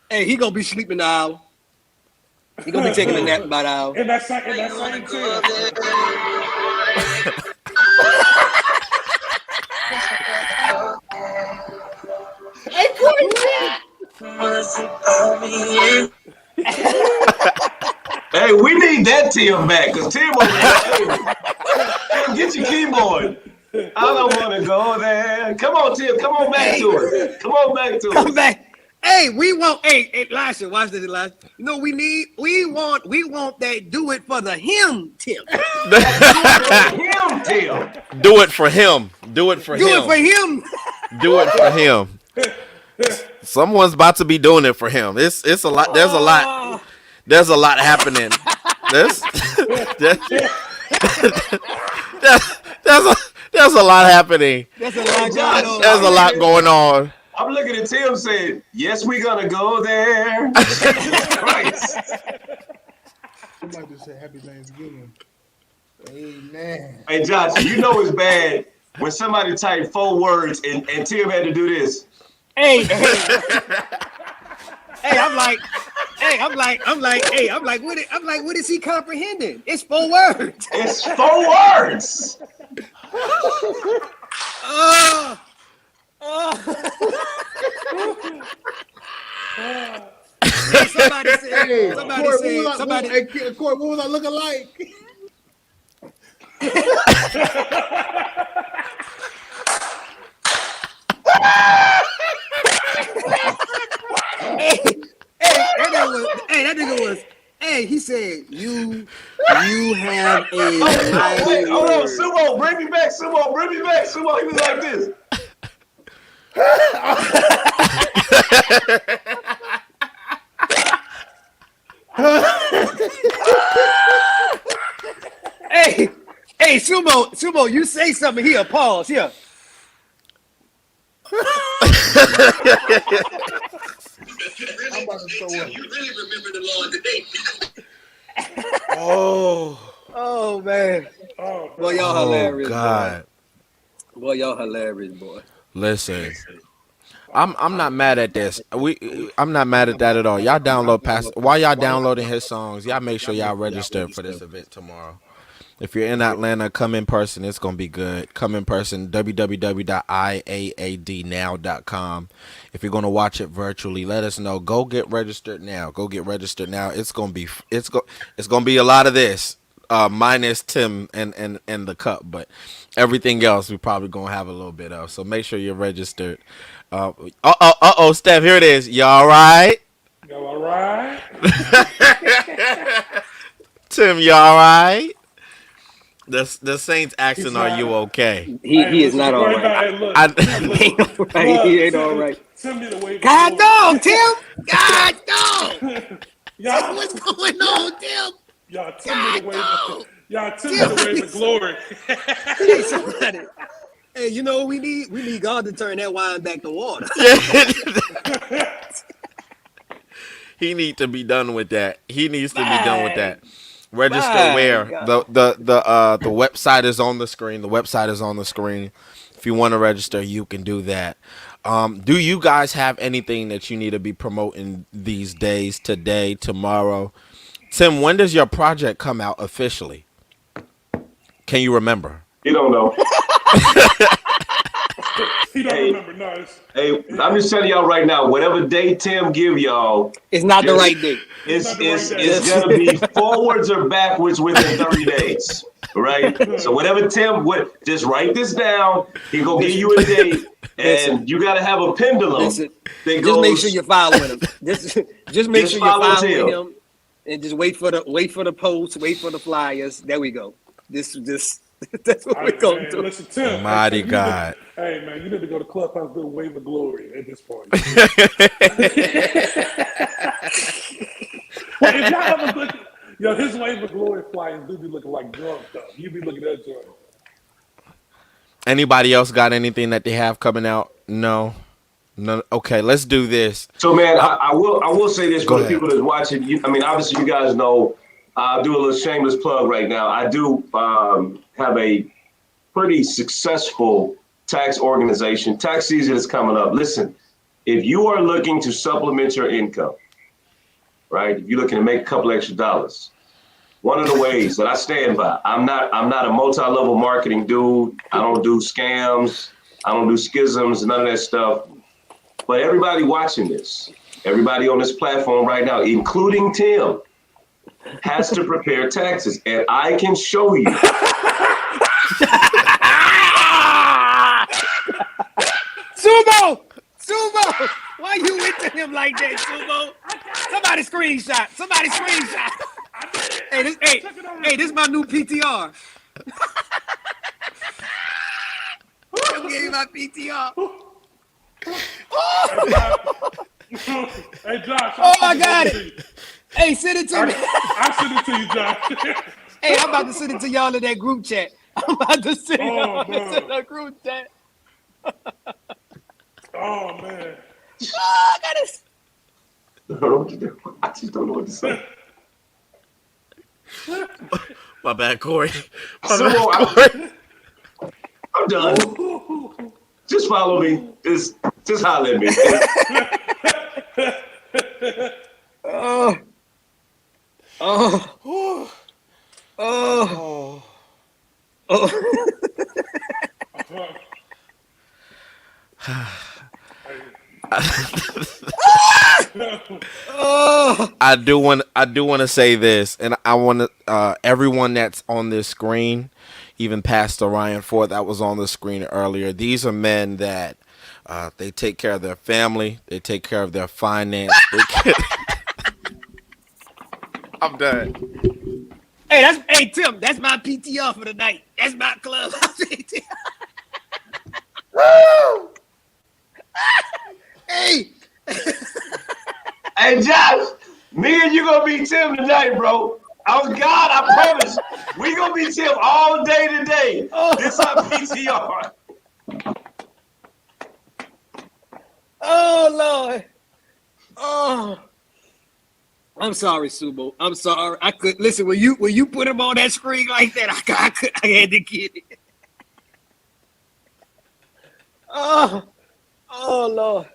Hey, he gonna be sleeping now. He gonna be taking a nap about an hour. And that's something too. Hey, Corey. Hey, we need that Tim back, because Tim over there. Tim, get your keyboard. I don't want to go there. Come on, Tim. Come on back to it. Come on back to Come it. back. Hey, we want. Hey, Elisha, watch this, Elisha. You know, we want that. Do it for the him, Tim. Him, Tim. Do it for him. Do it for Do him. it for him. Do it for him. Someone's about to be doing it for him. It's a lot. There's a lot. There's a lot happening. There's a lot happening. That's a lot going on. There's a lot going on. I'm looking at Tim saying, yes, we're going to go there. Christ. I'm about to say Happy Thanksgiving. Amen. Hey, Josh, you know it's bad when somebody typed 4 words and Tim had to do this. Hey, I'm like, what is he comprehending? It's 4 words. It's 4 words. Somebody said, Hey, Corey, what was I looking like? that nigga was. Hey, he said, you have a Wait, hold on, word. Sumo, bring me back, Sumo, bring me back, Sumo. He was like this. Hey, Sumo, you say something here. Pause here. I'm about to throw up. You really remember the Lord today. Oh man. Oh, Boy, y'all hilarious. God. Boy, y'all hilarious, boy. Listen. I'm not mad at this. I'm not mad at that at all. Y'all download past while y'all downloading his songs, y'all make sure y'all register for this event tomorrow. If you're in Atlanta, come in person. It's gonna be good. Come in person. www.iaadnow.com. If you're gonna watch it virtually, let us know. Go get registered now. Go get registered now. It's gonna be a lot of this. Minus Tim and the cup, but everything else we probably gonna have a little bit of. So make sure you're registered. Steph, here it is. You all right? y'all all right? Tim, you all right? The Saints asking, are you okay? He is not all right. Hey, look, He ain't all right. He ain't all right. send me the wave. God dog, Tim. God dog. Y'all, What's going on, Tim? y'all send me the wave. Y'all send me the wave of glory. Hey, somebody. Hey, you know we need God to turn that wine back to water. He needs to be done with that. He needs to be done with that. Register My where? God. The website is on the screen. The website is on the screen. If you want to register, you can do that. Do you guys have anything that you need to be promoting these days, today, tomorrow? Tim, when does your project come out officially? Can you remember? You don't know. He don't Hey. remember. No, Hey, I'm just telling y'all right now, whatever day Tim give y'all, It's not the Just- right date. it's Not the right day. it's gonna be forwards or backwards within 30 days. Right? So whatever Tim just write this down. He gonna give you a date, and you gotta have a pendulum. Listen, that just goes, make sure you're following him. Just make Just sure you're follow following Tim. him, and just wait for the posts, wait for the flyers. There we go. This that's what we're going to do. Listen, Tim. Mighty you need to- God. Hey, man, you need to go to Clubhouse and do a wave of glory at this point. Well, if y'all ever look, his wave of glory flyers do be looking like drunk stuff. You be looking at that joint. Anybody else got anything that they have coming out? No. Okay, let's do this. So man, I will say this Go for the ahead. people that's watching. Obviously you guys know. I'll do a little shameless plug right now. I do have a pretty successful tax organization. Tax season is coming up. Listen, if you are looking to supplement your income, right? If you're looking to make a couple extra dollars, one of the ways that I stand by, I'm not a multi-level marketing dude. I don't do scams. I don't do schisms, none of that stuff. But everybody watching this, everybody on this platform right now, including Tim, has to prepare taxes. And I can show you Sumo! Sumo! Why you into him like that, Sumo? Somebody screenshot. Somebody screenshot. Hey, this is my new PTR. I'm giving you my PTR. Hey, Josh. Oh, I got it. Hey, send it to me. I send it to you, Josh. Hey, I'm about to send it to y'all in that group chat. I'm about to send it Oh, in man. that group chat. Oh, man. Oh, I got it. I don't know what to do. I just don't know what to say. My bad, Corey. Sumo, I'm done. Just follow me. Just holler at me. Oh. I do want to say this, and I want to everyone that's on this screen, even Pastor Ryan Ford that was on the screen earlier. These are men that they take care of their family, they take care of their finance. I'm done. Hey, Tim, that's my PTR for the night. That's my club. Woo! Hey. Hey, Josh, me and you gonna be Tim tonight, bro. Oh, God, I promise. We gonna be Tim all day today. This our PTR. Oh, Lord. Oh. I'm sorry, Sumo. I'm sorry. I could listen when you put him on that screen like that. I had to get it. Oh, Lord.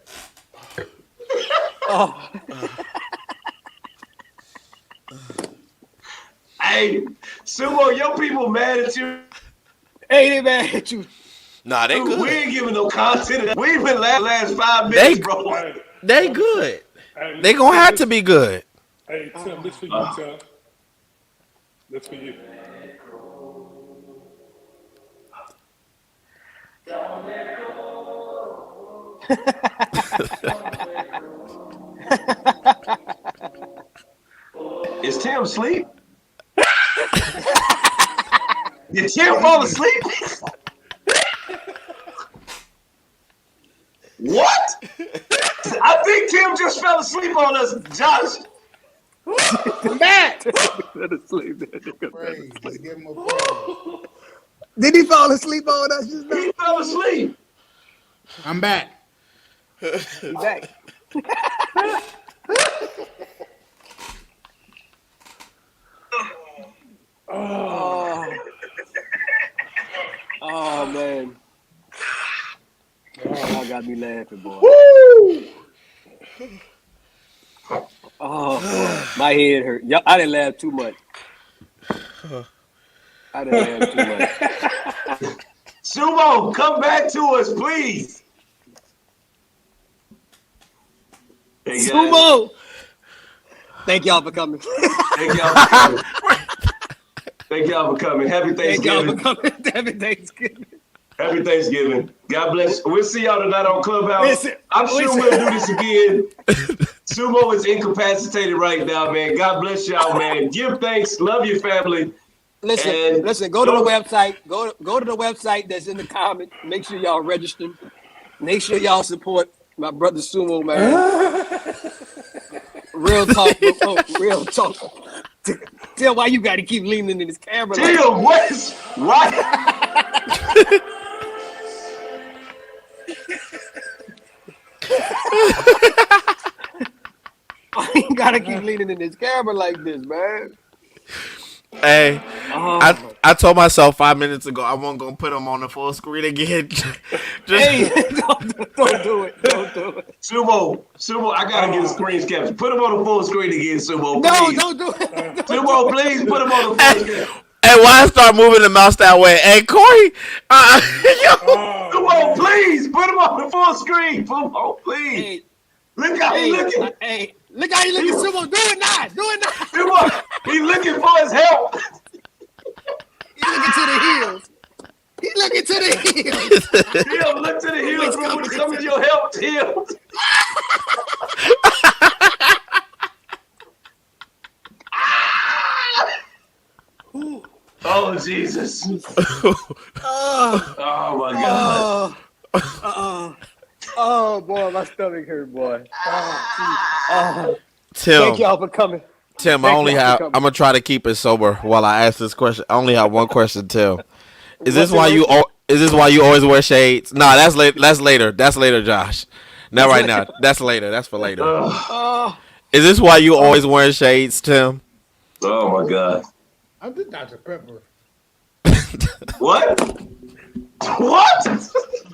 Oh. Hey, Sumo, your people mad at you. Hey, they mad at you. Nah, they We good. ain't giving no content. We've been last 5 minutes, bro. Hey, They good. hey, They gonna have to be good. Hey, Tim, this for you, Tim. This for you. Is Tim asleep? Did Tim fall asleep? What? I think Tim just fell asleep on us, Josh. Matt. Praise. Just give him a praise. Did he fall asleep on us just now? He fell asleep. I'm back. He back. Oh man. Oh, y'all got me laughing, boy. Oh, boy. My head hurt. I didn't laugh too much. Sumo, come back to us, please. Hey, guys. Sumo. Thank y'all for coming. Thank y'all for coming. Thank y'all for coming. Happy Thank y'all for Thanksgiving. coming. Happy Thanksgiving. Happy Thanksgiving. God bless. We'll see y'all tonight on Clubhouse. Listen, I'm sure we'll do this again. Sumo is incapacitated right now, man. God bless y'all, man. Give thanks. Love your family. Listen. Go to the website. Go to the website that's in the comment. Make sure y'all register. Make sure y'all support my brother Sumo, man. Real talk. Real talk. Tell why you got to keep leaning in this camera. Like, Tim, why? why you got to keep leaning in this camera like this, man? Hey, I told myself 5 minutes ago I wasn't gonna put them on the full screen again. Hey, don't do it. Don't do it. Sumo, I gotta get a screen capture. Put him on the full screen again, Sumo. No, Please. don't do it. Sumo, please put him on the full screen. Hey, why I start moving the mouse that way? Hey, Corey, Sumo, please put him on the full screen. Sumo, please. Hey, Look how he looking. Hey, look how you looking, Sumo. Do it now. Sumo, he looking for his help. He looking to the hills. He'll look to the hills when it comes to your your help, Tim. Oh, Jesus. Oh, my God. Oh boy, my stomach hurt, boy. Oh, Tim, thank y'all for coming. Tim, I Thank only y'all for have. coming. I'm gonna try to keep it sober while I ask this question. I only have one question, Tim. Is this why you? Is this why you always wear shades? Nah, that's late. That's later. That's later, Josh. Not right now. That's later. That's for later. Is this why you always wearing shades, Tim? Oh, my God. I did Dr. Pepper. What? What?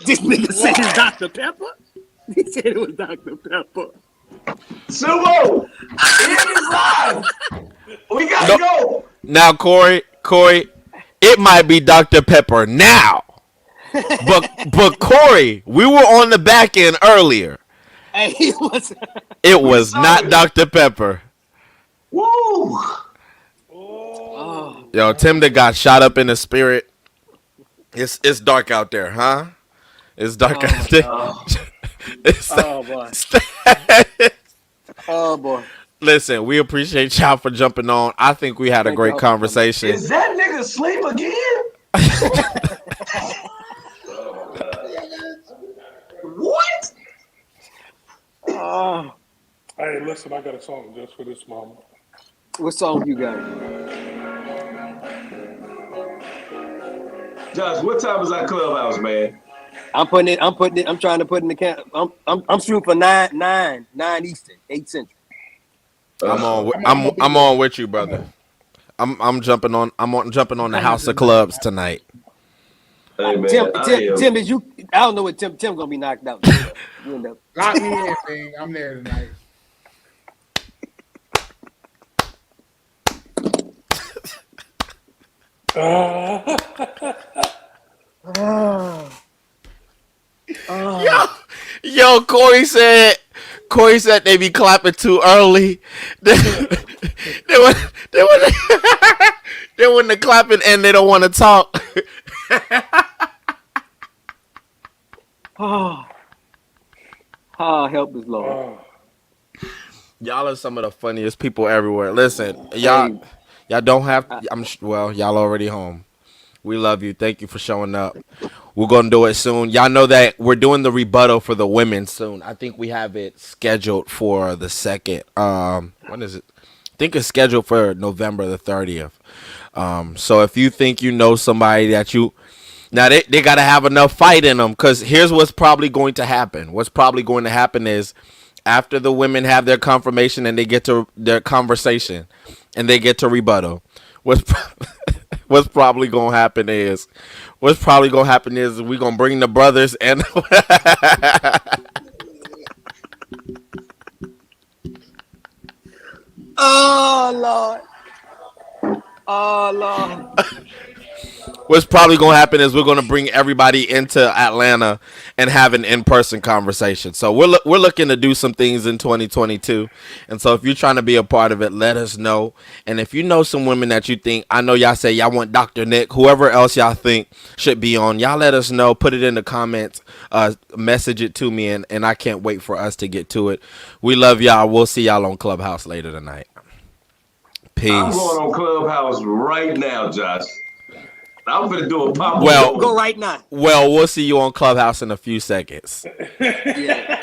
This nigga said it's Dr. Pepper. He said it was Dr. Pepper. Sumo, it is live. We gotta go. Now, Corey, it might be Dr. Pepper now, but Corey, we were on the back end earlier. Hey, he was. It was not Dr. Pepper. Woo. Yo, Tim that got shot up in the spirit. It's dark out there, huh? It's dark out there. Oh boy. Oh boy. Listen, we appreciate y'all for jumping on. I think we had a great conversation. Is that nigga asleep again? What? Hey, listen, I got a song just for this moment. What song you got? Josh, what time is our clubhouse, man? I'm trying to put in the camp. I'm shooting for 9 Eastern, 8 Central. I'm on with you, brother. I'm jumping on the House of Clubs tonight. Hey, man, Tim, is you? I don't know what Tim gonna be knocked out. You end up. Lock me in, man. I'm there tonight. Yo, Corey said they be clapping too early. They when the clapping and they don't want to talk. Help us, Lord. Y'all are some of the funniest people everywhere. Listen, y'all don't have. Y'all already home. We love you. Thank you for showing up. We're gonna do it soon. Y'all know that we're doing the rebuttal for the women soon. I think we have it scheduled for the 2nd. When is it? I think it's scheduled for November the 30th. So if you think you know somebody that you now they gotta have enough fight in them, because here's what's probably going to happen. What's probably going to happen is after the women have their confirmation and they get to their conversation and they get to rebuttal, what's probably gonna happen is we're gonna bring the brothers and Oh Lord. what's probably gonna happen is we're gonna bring everybody into Atlanta and have an in-person conversation. So we're looking to do some things in 2022, and so if you're trying to be a part of it, let us know. And if you know some women that you think, I know y'all say y'all want Dr. Nick, whoever else y'all think should be on, y'all let us know. Put it in the comments, message it to me, and I can't wait for us to get to it. We love y'all. We'll see y'all on Clubhouse later tonight. Peace. I'm going on Clubhouse right now, Josh. I'm gonna do a pop. Well, Go right now. Well, we'll see you on Clubhouse in a few seconds. Yeah.